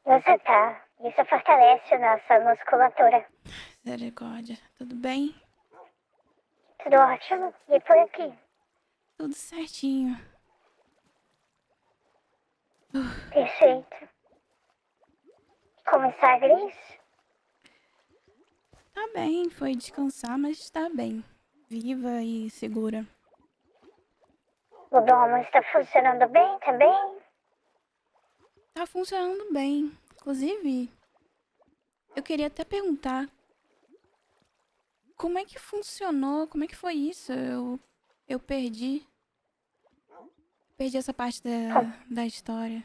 Você tá. Isso fortalece nossa musculatura. Misericórdia, tudo bem? Tudo ótimo. E por aqui? Tudo certinho. Perfeito. Como está a Gris? Tá bem, foi descansar, mas tá bem. Viva e segura. O domo está funcionando bem também? Tá funcionando bem. Inclusive, eu queria até perguntar como é que funcionou, como é que foi isso? Eu perdi essa parte da história.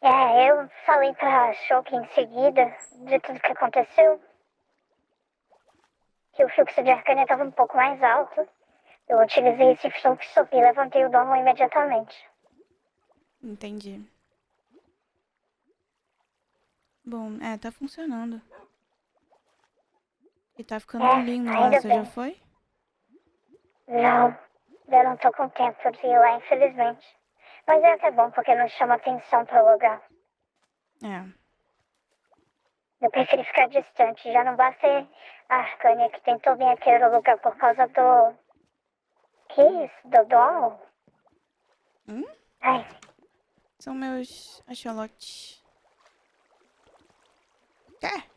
Eu falei pra Shulk em seguida de tudo que aconteceu. Que o fluxo de Arcânia estava um pouco mais alto. Eu utilizei esse fluxo e levantei o domo imediatamente. Entendi. Bom, tá funcionando. E tá ficando lindo lá, ainda você bem. já foi? Não, eu não tô com tempo de ir lá, infelizmente. Mas é até bom porque não chama atenção pro lugar. Eu prefiro ficar distante. Já não basta a Arcânia que tentou vir aquele lugar por causa do... Que isso? Do domo? Ai, São meus axolotes. Quer?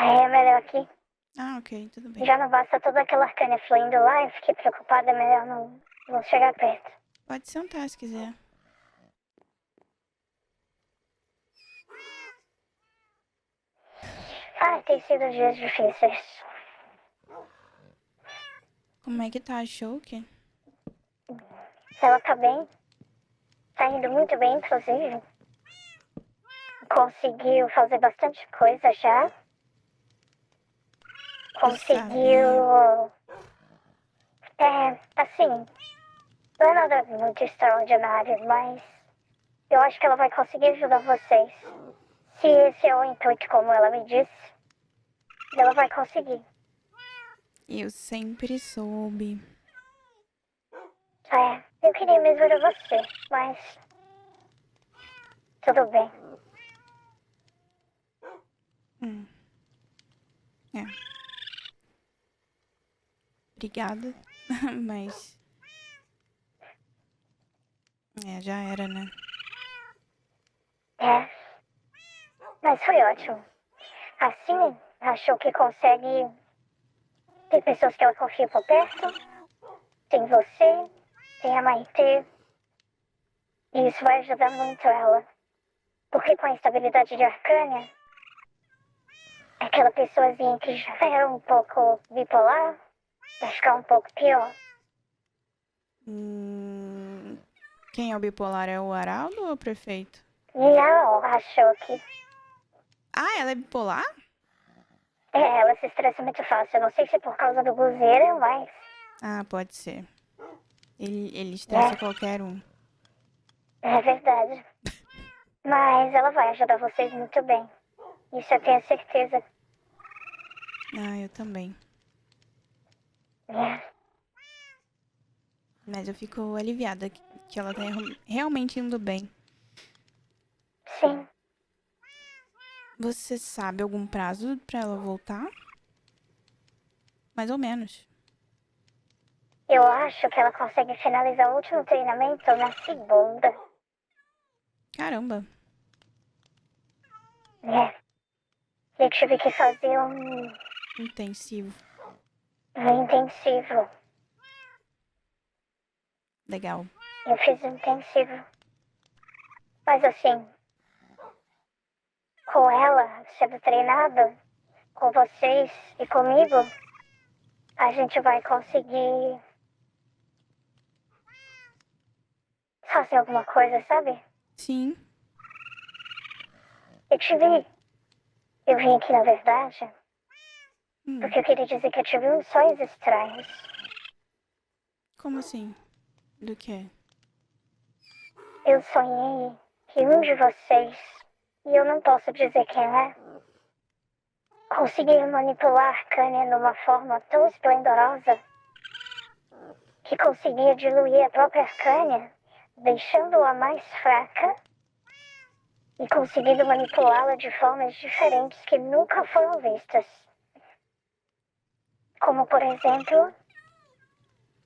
é melhor aqui. Ah, ok, tudo bem. Já não basta toda aquela Arcânia fluindo lá, eu fiquei preocupada, é melhor não chegar perto. Pode sentar se quiser. Tem sido dias difíceis. Como é que tá a Shulk? Ela tá bem. Tá indo muito bem, inclusive. Conseguiu fazer bastante coisa já. Conseguiu... assim... Não é nada muito extraordinário, mas... Eu acho que ela vai conseguir ajudar vocês. Se esse é o intuito, como ela me disse, ela vai conseguir. Eu sempre soube. Eu queria mesmo era você, mas... Tudo bem. Obrigada, mas... já era, né? Mas foi ótimo. Assim, achou que consegue ter pessoas que ela confia por perto. Tem você, tem a Maitê. E isso vai ajudar muito ela. Porque com a instabilidade de Arcânia, aquela pessoazinha que já é um pouco bipolar, vai ficar um pouco pior. Quem é o bipolar? É o Araldo ou o prefeito? Não, achou que... ela é bipolar? Ela se estressa muito fácil. Eu não sei se é por causa do buzeiro, mas... Pode ser. Ele estressa qualquer um. É verdade. Mas ela vai ajudar vocês muito bem. Isso eu tenho certeza. Eu também. Mas eu fico aliviada que ela tá realmente indo bem. Sim. Você sabe algum prazo pra ela voltar? Mais ou menos. Eu acho que ela consegue finalizar o último treinamento na segunda. Caramba. Eu tive que fazer um intensivo. Intensivo. Legal. Eu fiz um intensivo. Mas assim, com ela sendo treinada, com vocês e comigo, a gente vai conseguir fazer alguma coisa, sabe? Sim. Eu vim aqui, na verdade, porque eu queria dizer que eu tive uns sonhos estranhos. Como assim? Do quê? Eu sonhei que um de vocês, e eu não posso dizer quem é, conseguia manipular a Kanye numa forma tão esplendorosa que conseguia diluir a própria Kanye, deixando-a mais fraca e conseguindo manipulá-la de formas diferentes que nunca foram vistas. Como, por exemplo,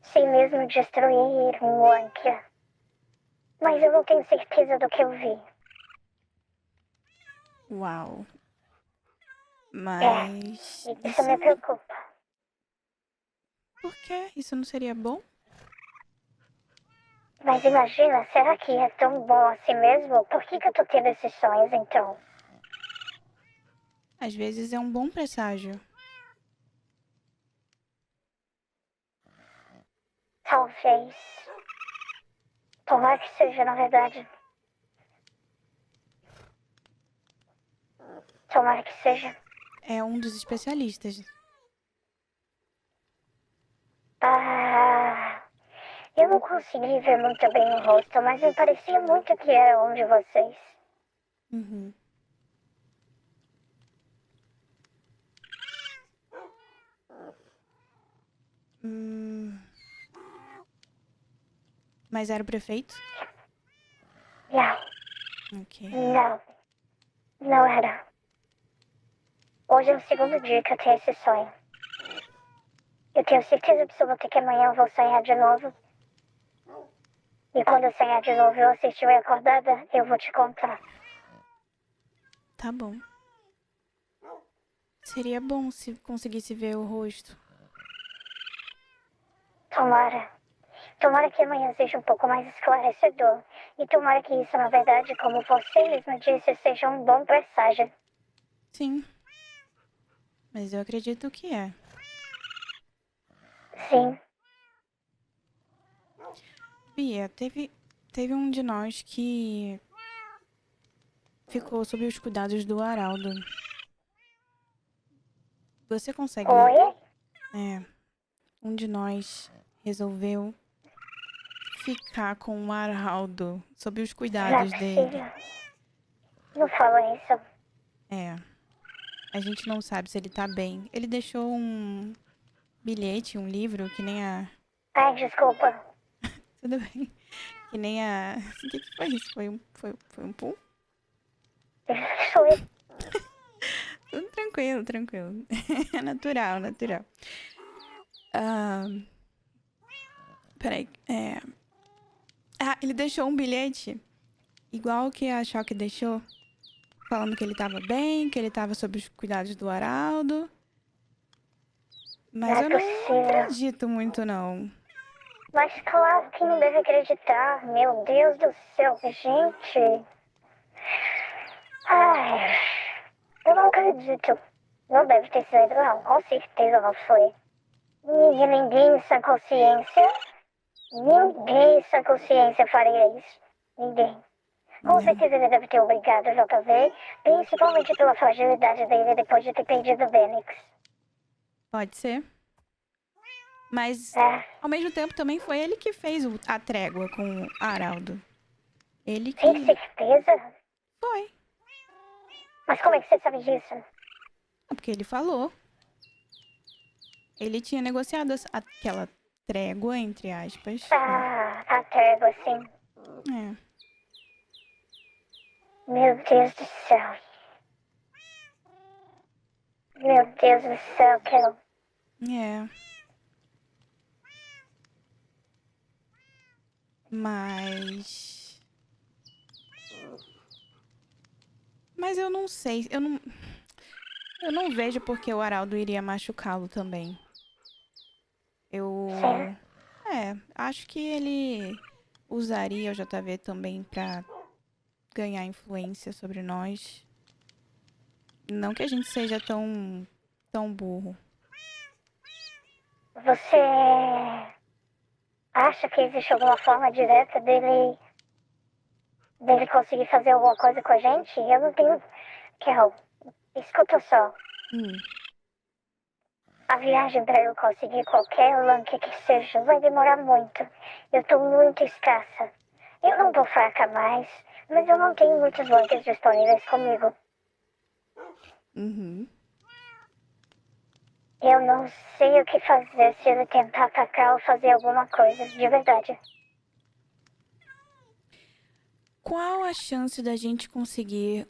sem mesmo destruir um Ankia. Mas eu não tenho certeza do que eu vi. Uau. Mas. Isso me preocupa. Por quê? Isso não seria bom? Mas imagina, será que é tão bom assim mesmo? Por que eu tô tendo esses sonhos, então? Às vezes é um bom presságio. Talvez. Tomara que seja, na verdade. Tomara que seja. É um dos especialistas. Eu não consegui ver muito bem o rosto, mas me parecia muito que era um de vocês. Uhum. Mas era o prefeito? Não. Ok. Não. Não era. Hoje é o segundo dia que eu tenho esse sonho. Eu tenho certeza absoluta que amanhã eu vou sonhar de novo. E quando eu sonhar de novo e você estiver acordada, eu vou te contar. Tá bom. Seria bom se conseguisse ver o rosto. Tomara. Tomara que amanhã seja um pouco mais esclarecedor. E tomara que isso, na verdade, como você mesmo disse, seja um bom presságio. Sim. Mas eu acredito que é. Sim. Bia, teve um de nós que ficou sob os cuidados do Araldo. Você consegue... Oi? Um de nós resolveu ficar com o Araldo sob os cuidados dele. Não fala isso. A gente não sabe se ele tá bem. Ele deixou um bilhete, um livro, que nem a... Ai, desculpa. Tudo bem. Que nem a... O que foi isso? Foi um pum? Foi. Tudo tranquilo. É natural. Peraí. Ele deixou um bilhete igual que a Choque deixou, falando que ele tava bem, que ele tava sob os cuidados do Araldo. Mas eu não acredito muito, não. Mas claro que não deve acreditar. Meu Deus do céu, gente. Ai, eu não acredito. Não deve ter sido, não. Com certeza não foi. Ninguém sem consciência. Ninguém sem consciência faria isso. Ninguém. Com certeza ele deve ter obrigado o JV, principalmente pela fragilidade dele depois de ter perdido o Benix. Pode ser. Mas, ao mesmo tempo, também foi ele que fez a trégua com o Araldo. Ele que... Tem certeza? Foi. Mas como é que você sabe disso? Porque ele falou. Ele tinha negociado aquela trégua, entre aspas. A trégua, sim. Meu Deus do céu. Meu Deus do céu, Carol. Mas eu não sei. Eu não vejo porque o Araldo iria machucá-lo também. Acho que ele usaria o JV também pra ganhar influência sobre nós. Não que a gente seja tão burro. Você acha que existe alguma forma direta dele dele conseguir fazer alguma coisa com a gente, eu não tenho... Kel, escuta só. A viagem pra eu conseguir qualquer lunk que seja vai demorar muito. Eu tô muito escassa. Eu não vou fraca mais, mas eu não tenho muitos lanks disponíveis comigo. Eu não sei o que fazer se ele tentar atacar ou fazer alguma coisa, de verdade. Qual a chance da gente conseguir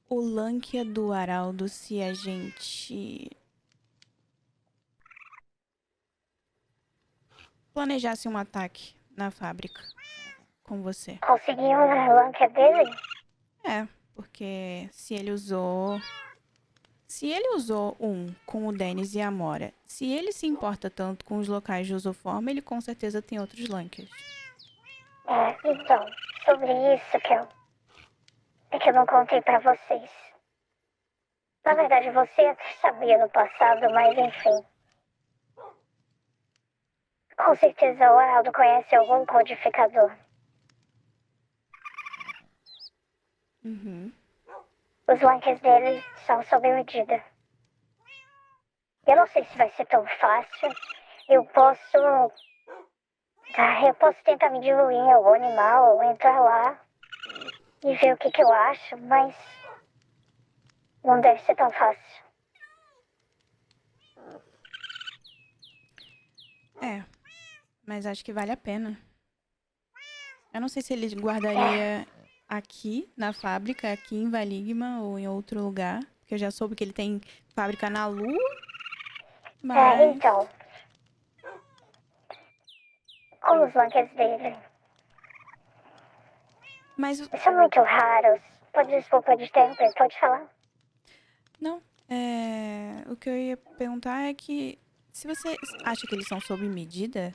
o Lankia do Araldo se a gente planejasse um ataque na fábrica com você? Conseguir um Lankia dele? É, porque se ele usou um com o Dennis e a Amora, se ele se importa tanto com os locais de usoforma, ele com certeza tem outros Lankias. Então, sobre isso é que eu não contei pra vocês. Na verdade, você até sabia no passado, mas enfim. Com certeza o Araldo conhece algum codificador. Os lanks dele são sob medida. Eu não sei se vai ser tão fácil. Eu posso tentar me diluir em algum animal, ou entrar lá e ver o que eu acho, mas não deve ser tão fácil. Mas acho que vale a pena. Eu não sei se ele guardaria aqui na fábrica, aqui em Valigma ou em outro lugar, porque eu já soube que ele tem fábrica na Lua. Mas... então. Com os lanks dele. Mas são muito raros. Desculpa de tempo, pode falar. Não, o que eu ia perguntar é que se você acha que eles são sob medida,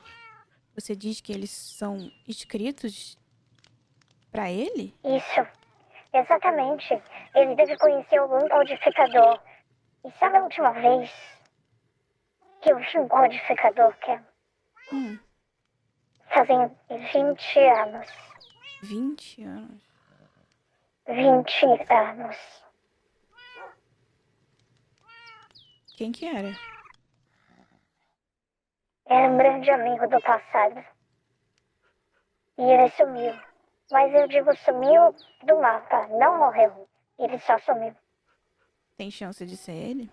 você diz que eles são escritos pra ele? Isso, exatamente. Ele deve conhecer algum codificador. E sabe a última vez que eu vi um codificador, Ken? Fazem 20 anos. 20 anos? 20 anos. Quem que era? Era um grande amigo do passado. E ele sumiu. Mas eu digo sumiu do mapa, não morreu. Ele só sumiu. Tem chance de ser ele?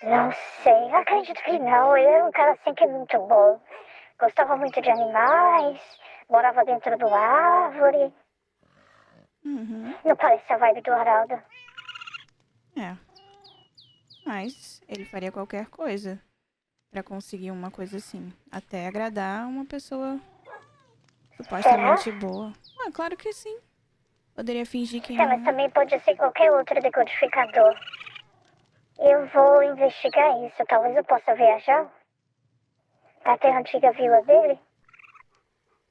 Não sei, acredito que não. Ele era um cara assim que é muito bom. Gostava muito de animais, morava dentro do árvore. Não parece a vibe do Araldo. Mas ele faria qualquer coisa pra conseguir uma coisa assim. Até agradar uma pessoa supostamente boa. Claro que sim. Poderia fingir que não. Mas também pode ser qualquer outro decodificador. Eu vou investigar isso. Talvez eu possa viajar até a antiga vila dele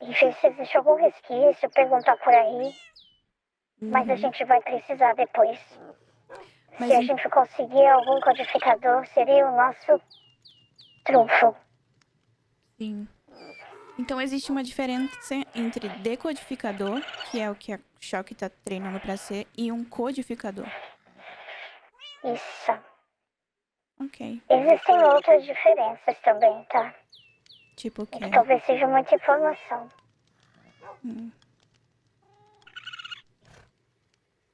e ver se existe algum resquício, perguntar por aí. Mas a gente vai precisar depois. Se a gente conseguir algum codificador, seria o nosso trunfo. Sim. Então existe uma diferença entre decodificador, que é o que a Shock tá treinando pra ser, e um codificador. Isso. Ok. Existem outras diferenças também, tá? Tipo o quê? Que talvez seja muita informação.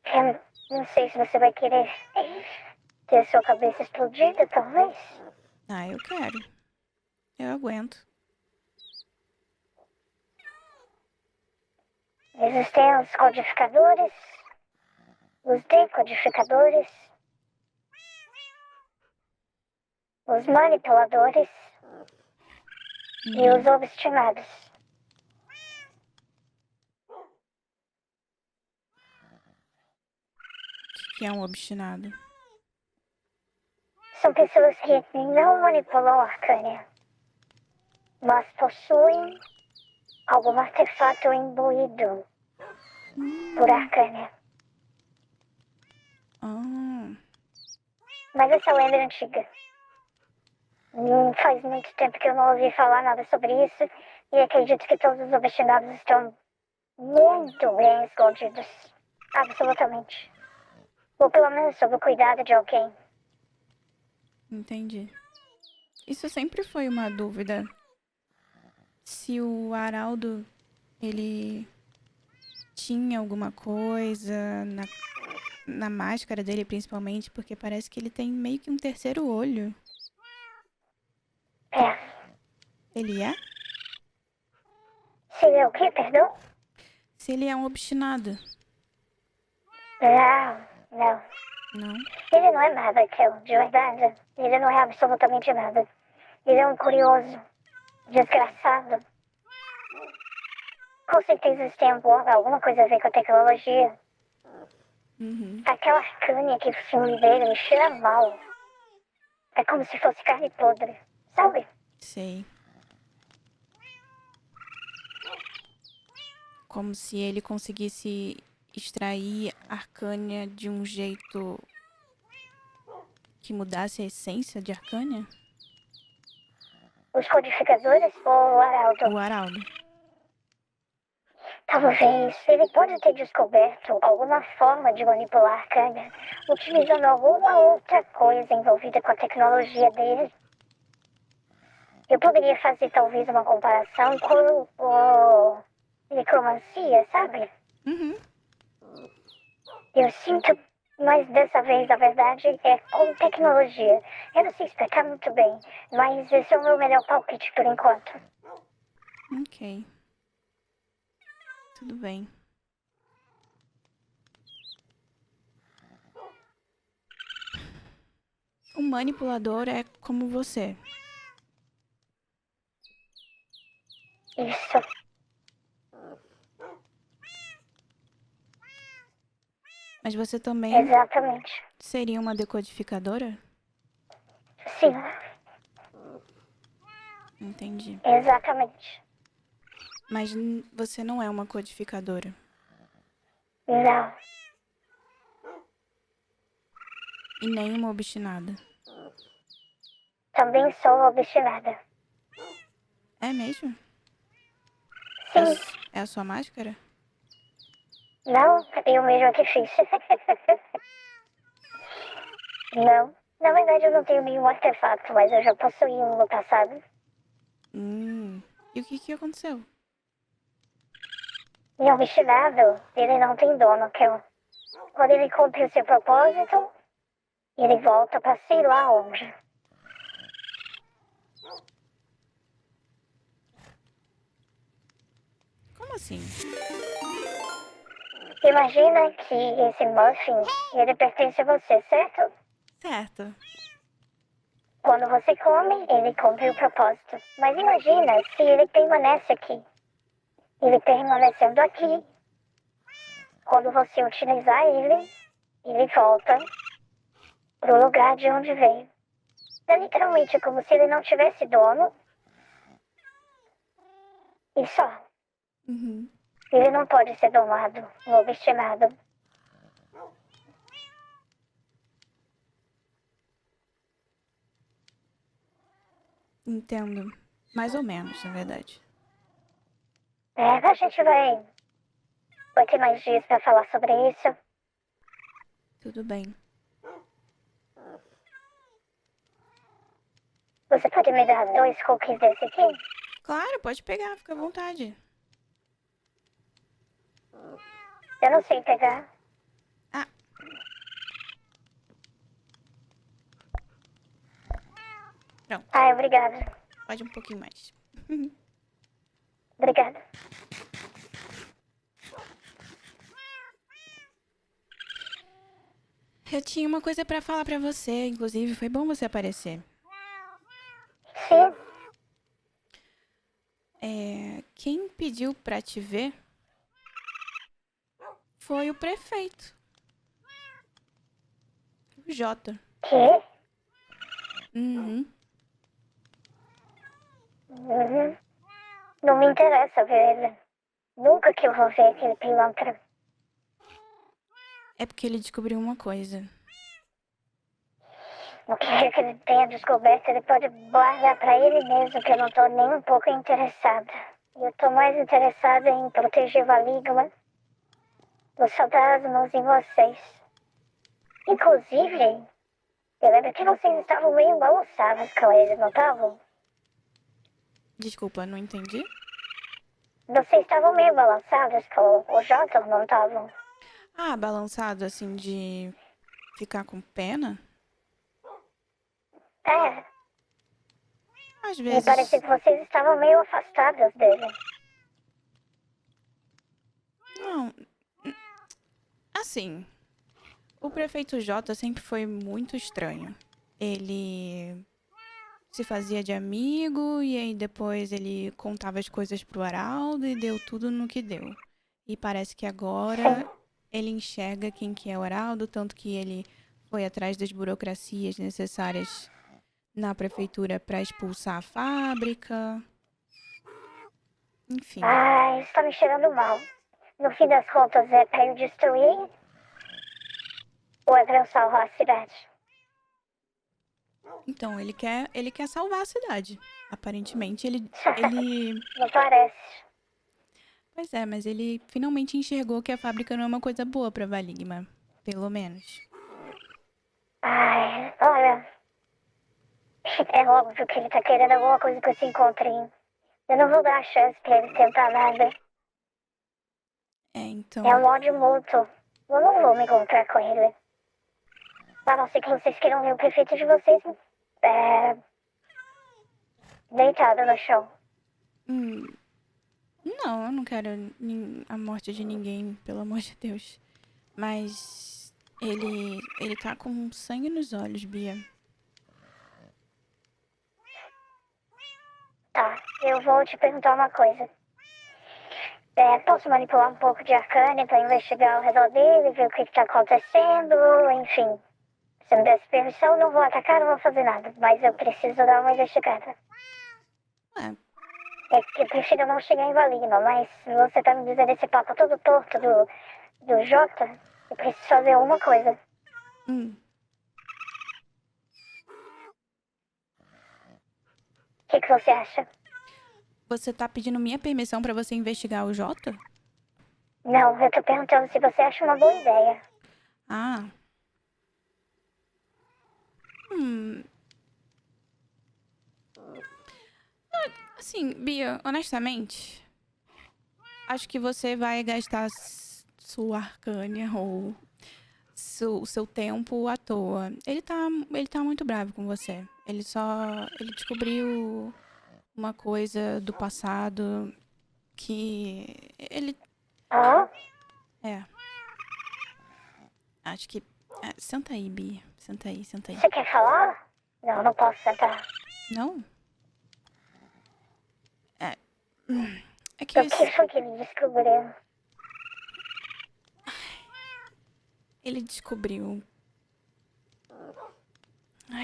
Eu não sei se você vai querer ter sua cabeça explodida, talvez. Eu quero. Eu aguento. Existem os codificadores, os decodificadores, os manipuladores e os obstinados. Que é um obstinado? São pessoas que não manipulam a Arcânia, mas possuem algum artefato imbuído por Arcânia. Mas essa lenda é antiga. Faz muito tempo que eu não ouvi falar nada sobre isso, e acredito que todos os obstinados estão muito bem escondidos. Absolutamente. Ou pelo menos sob o cuidado de alguém. Entendi. Isso sempre foi uma dúvida. Se o Araldo, ele tinha alguma coisa na máscara dele, principalmente, porque parece que ele tem meio que um terceiro olho. É. Ele é? Se ele é o quê, perdão? Se ele é um obstinado. Não. Não? Ele não é nada, Kel, de verdade. Ele não é absolutamente nada. Ele é um curioso. Desgraçado. Com certeza isso tem alguma coisa a ver com a tecnologia. Aquela Arcânia que o filme dele me cheira mal. É como se fosse carne podre, sabe? Sei. Como se ele conseguisse extrair Arcânia de um jeito que mudasse a essência de Arcânia? Os codificadores ou o Araldo? O Araldo. Talvez ele pode ter descoberto alguma forma de manipular a Arcânia, utilizando alguma outra coisa envolvida com a tecnologia dele. Eu poderia fazer talvez uma comparação com o necromancia, sabe? Eu sinto, mas dessa vez a verdade é com tecnologia. Eu não sei explicar muito bem, mas esse é o meu melhor palpite por enquanto. Ok. Tudo bem. O manipulador é como você. Isso. Mas você também Exatamente. seria uma decodificadora? Sim, Entendi. exatamente. Mas você não é uma codificadora. Não, E nem uma obstinada. também sou obstinada. É mesmo? Sim. É a sua máscara? Não, eu mesma que fiz. Não, na verdade eu não tenho nenhum artefato, mas eu já possuí um no passado. E o que aconteceu? E obstinado, ele não tem dono, Kel. Quando ele cumpre o seu propósito, ele volta pra sei lá onde. Como assim? Imagina que esse muffin, ele pertence a você, certo? Certo. Quando você come, ele cumpre o propósito. Mas imagina se ele permanece aqui. Ele permanecendo aqui. Quando você utilizar ele, ele volta pro lugar de onde veio. É literalmente como se ele não tivesse dono. E só. Ele não pode ser domado, um obstinado. Entendo. Mais ou menos, na verdade. A gente vai ter mais dias pra falar sobre isso. Tudo bem. Você pode me dar 2 cookies desse aqui? Claro, pode pegar, fica à vontade. Eu não sei pegar. Pronto. Ai, obrigada. Pode um pouquinho mais. Obrigada. Eu tinha uma coisa pra falar pra você, inclusive, foi bom você aparecer. Sim. Quem pediu pra te ver foi o prefeito. O Jota. Quê? Uhum. Não me interessa ver ele. Nunca que eu vou ver aquele pilantra. É porque ele descobriu uma coisa. O que é que ele tenha descoberto, ele pode guardar pra ele mesmo, que eu não tô nem um pouco interessada. Eu tô mais interessada em proteger Valigma dos fantasmas em vocês. Inclusive, eu lembro que vocês estavam meio balançados com ele, não estavam? Desculpa, não entendi. Vocês estavam meio balançados com o Jota, não estavam? Ah, balançado assim de ficar com pena? É, Às me vezes. parecia que vocês estavam meio afastados dele. Não. Assim, o prefeito Jota sempre foi muito estranho. Ele se fazia de amigo e aí depois ele contava as coisas pro Araldo e deu tudo no que deu. E parece que agora ele enxerga quem que é o Araldo, tanto que ele foi atrás das burocracias necessárias na prefeitura para expulsar a fábrica. Enfim. Ah, isso tá me cheirando mal. No fim das contas, é pra eu destruir ou é pra eu salvar a cidade? Então, ele quer salvar a cidade. Aparentemente, ele. Não parece. Pois é, mas ele finalmente enxergou que a fábrica não é uma coisa boa pra Valigma. Pelo menos. Ai, olha. É óbvio que ele tá querendo alguma coisa com esse encontrinho. Eu não vou dar a chance pra ele tentar nada. É, então. É um ódio mútuo. Eu não vou me encontrar com ele. A não ser que vocês queiram ver o prefeito de vocês deitado no chão. Não, eu não quero a morte de ninguém, pelo amor de Deus. Mas ele tá com sangue nos olhos, Bia. Tá, eu vou te perguntar uma coisa. Posso manipular um pouco de Arcane pra investigar ao redor dele, ver o que tá acontecendo, enfim. Se me desse permissão, não vou atacar, não vou fazer nada. Mas eu preciso dar uma investigada. É que eu prefiro não chegar em Valigma, mas se você tá me dizendo esse papo todo torto do Jota, eu preciso fazer uma coisa. O que você acha? Você tá pedindo minha permissão pra você investigar o Jota? Não, eu tô perguntando se você acha uma boa ideia. Ah. Assim, Bia, honestamente, acho que você vai gastar sua Arcânia ou seu tempo à toa. Ele tá muito bravo com você. Ele descobriu uma coisa do passado que ele... É. Acho que... senta aí, Bia. Senta aí. Você quer falar? Não, não posso sentar. Não? É que... O que foi que ele descobriu? Ele descobriu...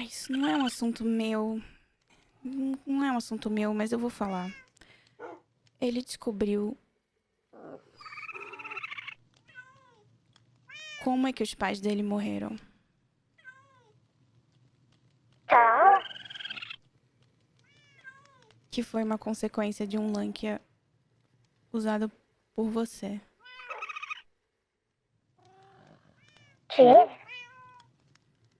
isso não é um assunto meu. Não é um assunto meu, mas eu vou falar. Ele descobriu... como é que os pais dele morreram. Tá. Que foi uma consequência de um Lankia usado por você. Que?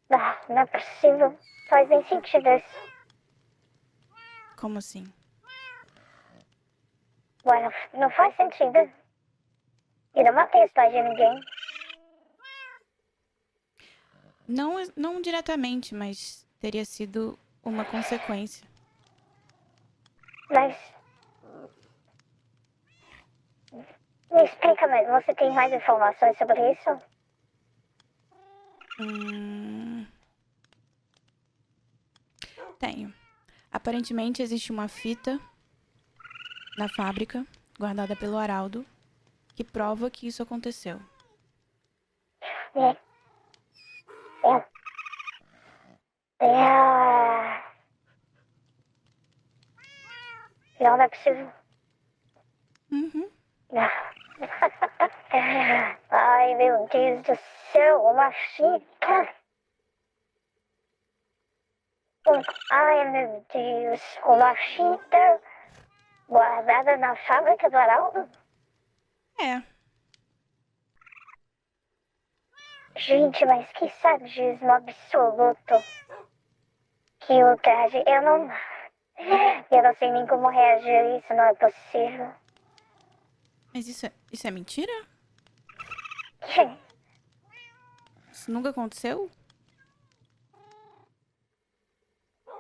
Não é possível. Faz nem sentido isso. Como assim? Ué, não faz sentido. Eu não matei os pais de ninguém. Não diretamente, mas teria sido uma consequência. Mas... me explica mais. Você tem mais informações sobre isso? Tenho. Aparentemente existe uma fita na fábrica, guardada pelo Araldo, que prova que isso aconteceu. Não é possível. Ai, meu Deus do céu, uma fita. Ai, meu Deus, uma fita guardada na fábrica do Araldo? É. Gente, mas que sadismo absoluto. Que ultraje. Eu não sei nem como reagir a isso, não é possível. Mas isso é mentira? Isso nunca aconteceu?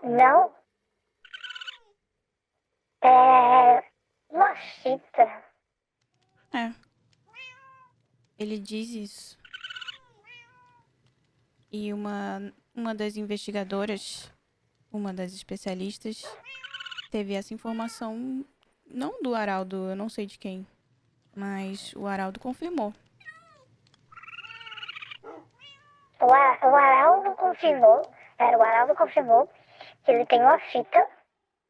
Não? É uma fita. É. Ele diz isso. E uma das investigadoras, uma das especialistas, teve essa informação, não do Araldo, eu não sei de quem, mas o Araldo confirmou. O Araldo confirmou que ele tem uma fita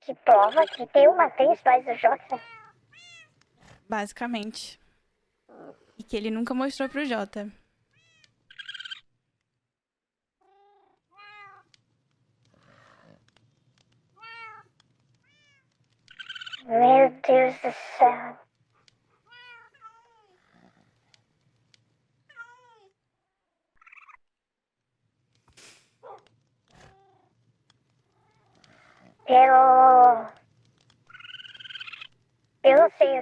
que prova que tem uma três pais do Jota. Basicamente. E que ele nunca mostrou pro Jota. Meu Deus do céu. Eu não sei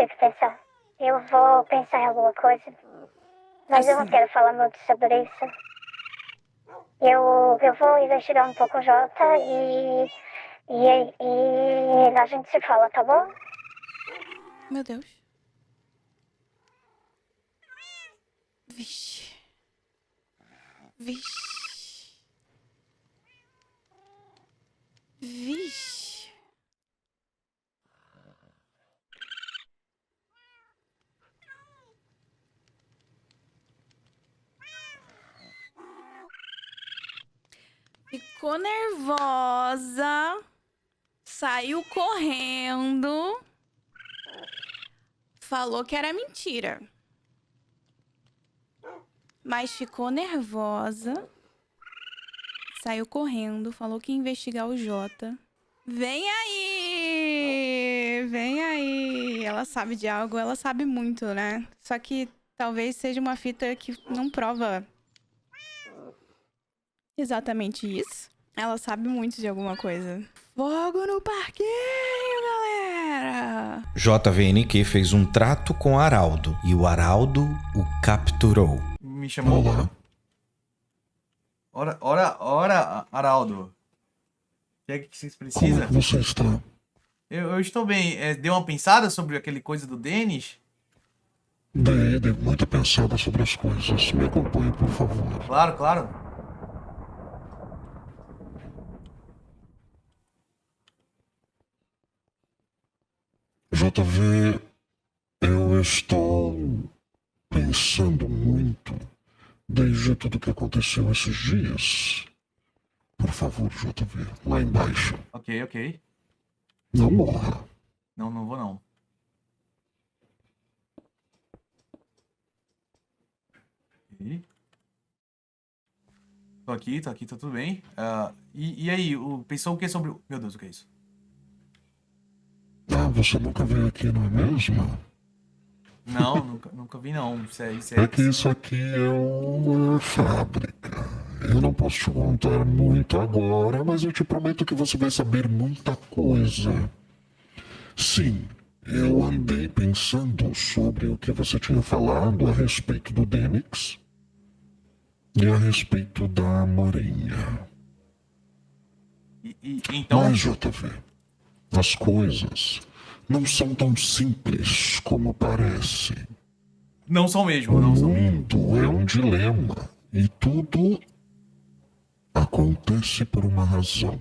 o que pensar. Eu vou pensar em alguma coisa. Mas eu não quero falar muito sobre isso. Eu vou investigar um pouco o Jota e a gente se fala, tá bom? Meu Deus. Vixe. Vixe. Vixe. Ficou nervosa. Saiu correndo. Falou que era mentira. Mas ficou nervosa. Saiu correndo. Falou que ia investigar o Jota. Vem aí! Vem aí! Ela sabe de algo, ela sabe muito, né? Só que talvez seja uma fita que não prova exatamente isso. Ela sabe muito de alguma coisa. Fogo no parquinho, galera! JVNQ fez um trato com Araldo e o Araldo o capturou. Me chamou? Ora, Araldo. O que é que vocês precisam? Como você está? Eu estou bem. Deu uma pensada sobre aquele coisa do Denis? Dei muita pensada sobre as coisas. Me acompanhe, por favor. Claro, claro. JV, eu estou pensando muito desde tudo que aconteceu esses dias. Por favor, JV, lá embaixo. Ok. Não morra. Não vou não. Ok. Tô aqui, tá tudo bem. E aí, pensou o que sobre... Meu Deus, o que é isso? Você nunca veio aqui, não é mesmo? Não, nunca vi não. É que isso aqui é uma fábrica. Eu não posso te contar muito agora, mas eu te prometo que você vai saber muita coisa. Sim, eu andei pensando sobre o que você tinha falado a respeito do Denix e a respeito da Morinha. Então... Mas, JV, as coisas não são tão simples como parecem. Não são mesmo, não são. O mundo é um dilema e tudo acontece por uma razão,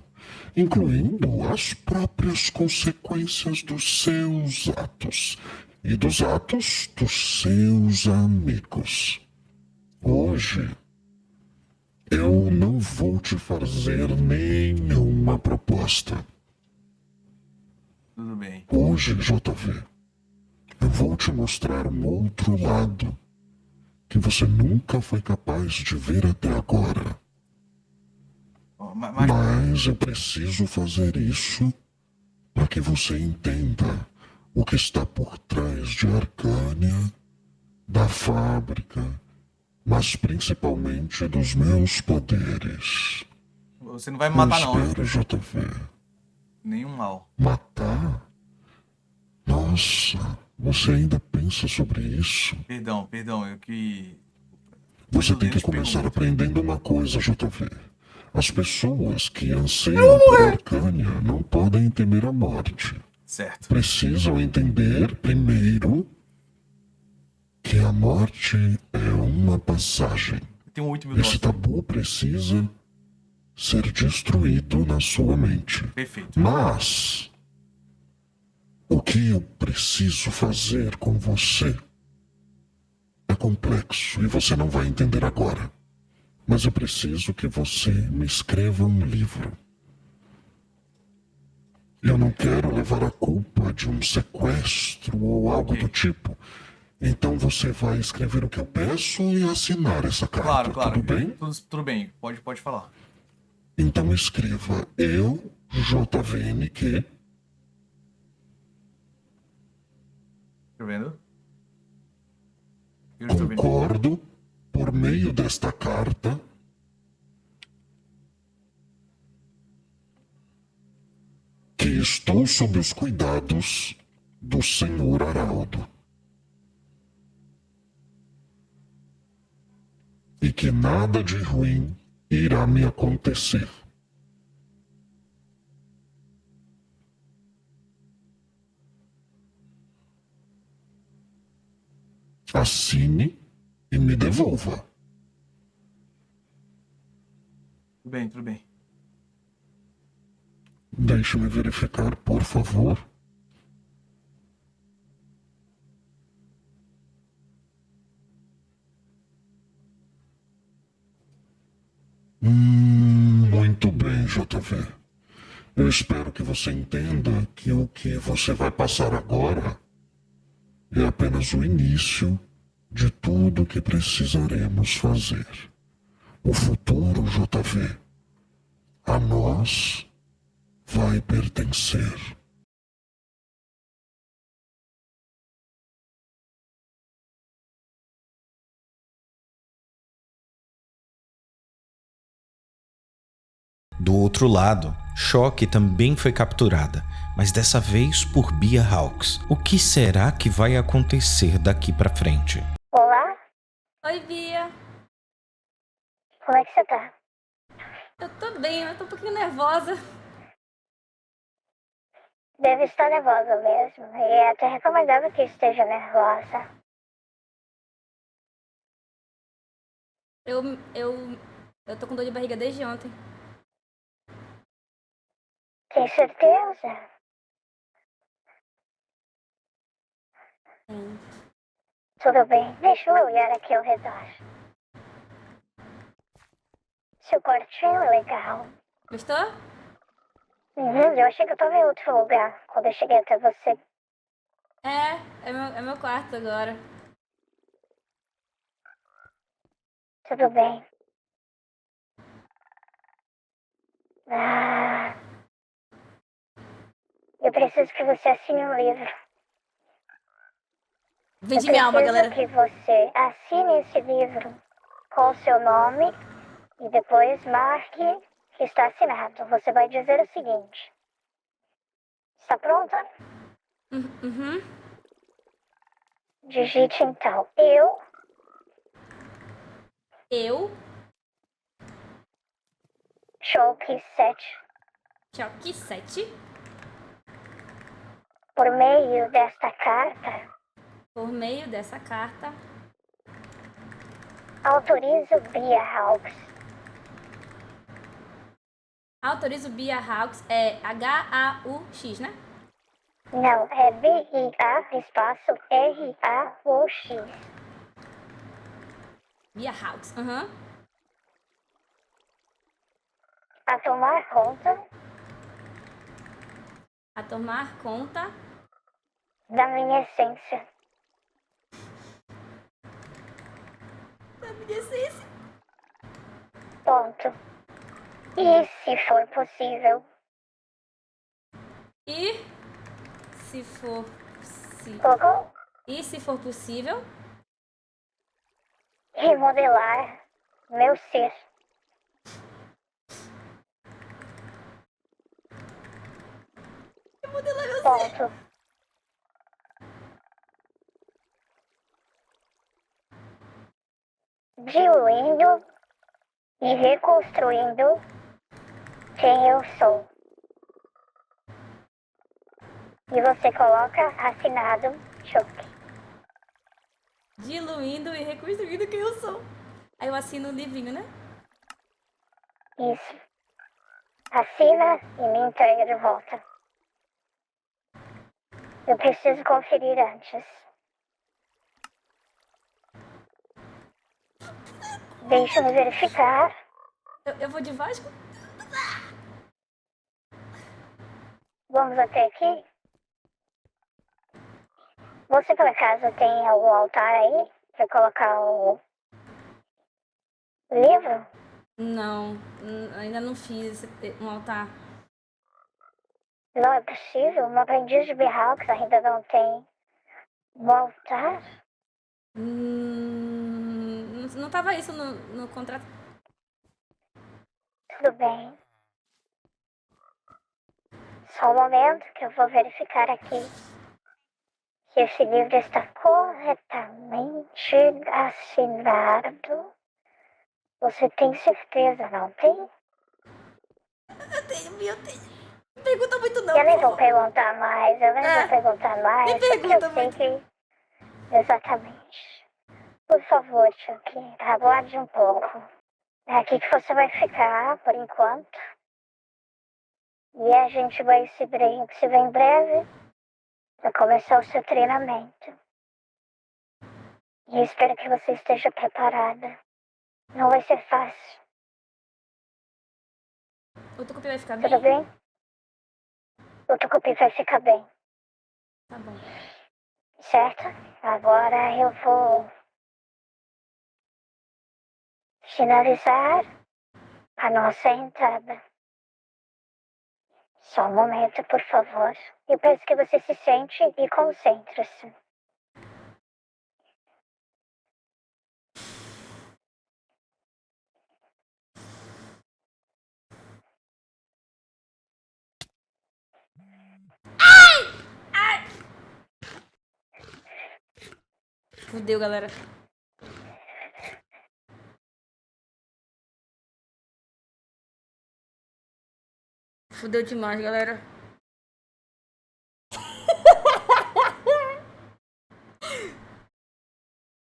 incluindo as próprias consequências dos seus atos e dos atos dos seus amigos. Hoje, eu não vou te fazer nenhuma proposta. Tudo bem. Hoje, JV, eu vou te mostrar um outro lado que você nunca foi capaz de ver até agora. Mas eu preciso fazer isso para que você entenda o que está por trás de Arcânia, da fábrica, mas principalmente dos meus poderes. Você não vai me matar, não. Eu espero, JV. Nenhum mal. Matar? Nossa, você ainda pensa sobre isso? Perdão, eu que... Você tem que começar aprendendo uma coisa, JV. As pessoas que anseiam por Arcânia não podem temer a morte. Certo. Precisam entender, primeiro, que a morte é uma passagem. Tem 8 mil Esse tabu precisa ser destruído na sua mente. Perfeito. Mas o que eu preciso fazer com você é complexo e você não vai entender agora. Mas eu preciso que você me escreva um livro. Eu não quero levar a culpa de um sequestro ou algo do tipo. Então você vai escrever o que eu peço e assinar essa carta. Claro. Tudo bem? Tudo bem. Pode falar. Então escreva eu, JVNQ. Escrevendo? Concordo, por meio desta carta, que estou sob os cuidados do Senhor Araldo. E que nada de ruim irá me acontecer. Assine e me devolva. Tudo bem. Deixe-me verificar, por favor. Muito bem, JV. Eu espero que você entenda que o que você vai passar agora é apenas o início de tudo que precisaremos fazer. O futuro, JV, a nós vai pertencer. Do outro lado, Choque também foi capturada, mas dessa vez por Bia Hawks. O que será que vai acontecer daqui pra frente? Olá, Oi, Bia. como é que você tá? Eu tô bem, eu tô um pouquinho nervosa. Deve estar nervosa mesmo, e é até recomendável que esteja nervosa. Eu tô com dor de barriga desde ontem. Tem certeza? Sim. Tudo bem, deixa eu olhar aqui ao redor. Seu quartinho é legal. Gostou? Eu achei que eu tava em outro lugar quando eu cheguei até você. É meu quarto agora. Tudo bem. Eu preciso que você assine um livro. Vende minha alma, galera. Eu preciso que você assine esse livro com o seu nome e depois marque que está assinado. Você vai dizer o seguinte. Está pronta? Uhum. Digite então. Eu. Choque 7. Choque 7. Por meio desta carta. Autorizo Bia Hawks. Autorizo Bia Hawks. É H-A-U-X, né? Não, é B-I-A espaço R-A-U-X. Bia Hawks. Aham. A tomar conta. A tomar conta. Da minha essência. Da minha essência. Ponto. E se for possível. E se for possível, remodelar meu ser. Remodelar meu Ponto. Diluindo e reconstruindo quem eu sou. E você coloca assinado Chuck. Diluindo e reconstruindo quem eu sou. Aí eu assino um livrinho, né? Isso. Assina e me entrega de volta. Eu preciso conferir antes. Deixa-me verificar. Eu vou de Vasco? Vamos até aqui. Você por acaso tem algum altar aí para colocar o livro? Não, ainda não fiz um altar. Não é possível? Um aprendiz de Berhalks ainda não tem um altar? Não tava isso no contrato. Tudo bem. Só um momento que eu vou verificar aqui se esse livro está corretamente assinado. Você tem certeza, não tem? Eu tenho. Não pergunta muito não. Eu nem vou perguntar mais, Me pergunta porque eu sei que... Exatamente. Por favor, Chuck, aguarde um pouco. É aqui que você vai ficar, por enquanto. E a gente vai se ver em breve para começar o seu treinamento. E eu espero que você esteja preparada. Não vai ser fácil. O Tucupi vai ficar bem? Tudo bem? O Tucupi vai ficar bem. Tá bom. Certo? Agora eu vou finalizar a nossa entrada. Só um momento, por favor. Eu peço que você se sente e concentre-se. Fudeu, galera. Fudeu demais, galera.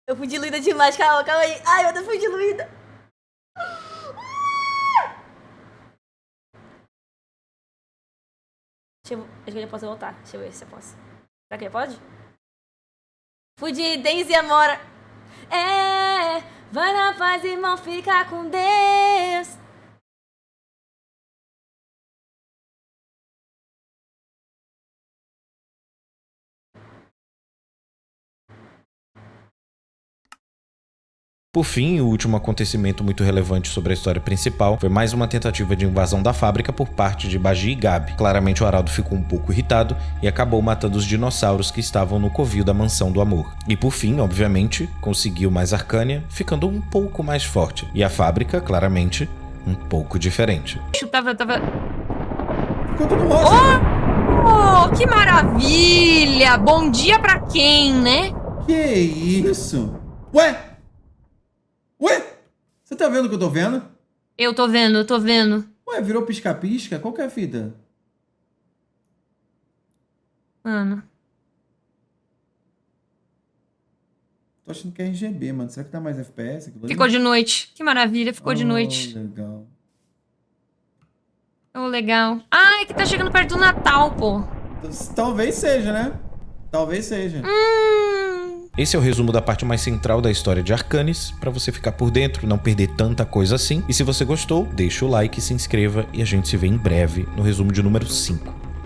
Eu fui diluída demais, calma aí. Ai, eu fui diluída. Acho que eu já posso voltar. Deixa eu ver se eu posso. Será que pode? Fui de Daisy Amora. Vai na paz, irmão, fica com Deus. Por fim, o último acontecimento muito relevante sobre a história principal foi mais uma tentativa de invasão da fábrica por parte de Bagi e Gabi. Claramente o Araldo ficou um pouco irritado e acabou matando os dinossauros que estavam no covil da Mansão do Amor. E por fim, obviamente, conseguiu mais Arcânia, ficando um pouco mais forte. E a fábrica, claramente, um pouco diferente. Tava... Ficou tudo rosa. Oh, que maravilha! Bom dia pra quem, né? Que isso? Ué? Você tá vendo o que eu tô vendo? Eu tô vendo. Ué, virou pisca-pisca? Qual que é a fita? Mano. Tô achando que é RGB, mano. Será que dá mais FPS? Ficou de noite. Que maravilha, ficou de noite. Legal. Oh, legal. Ah, é que tá chegando perto do Natal, pô. Talvez seja, né? Talvez seja. Esse é o resumo da parte mais central da história de Arcanis, pra você ficar por dentro, não perder tanta coisa assim. E se você gostou, deixa o like, se inscreva e a gente se vê em breve no resumo de número 5.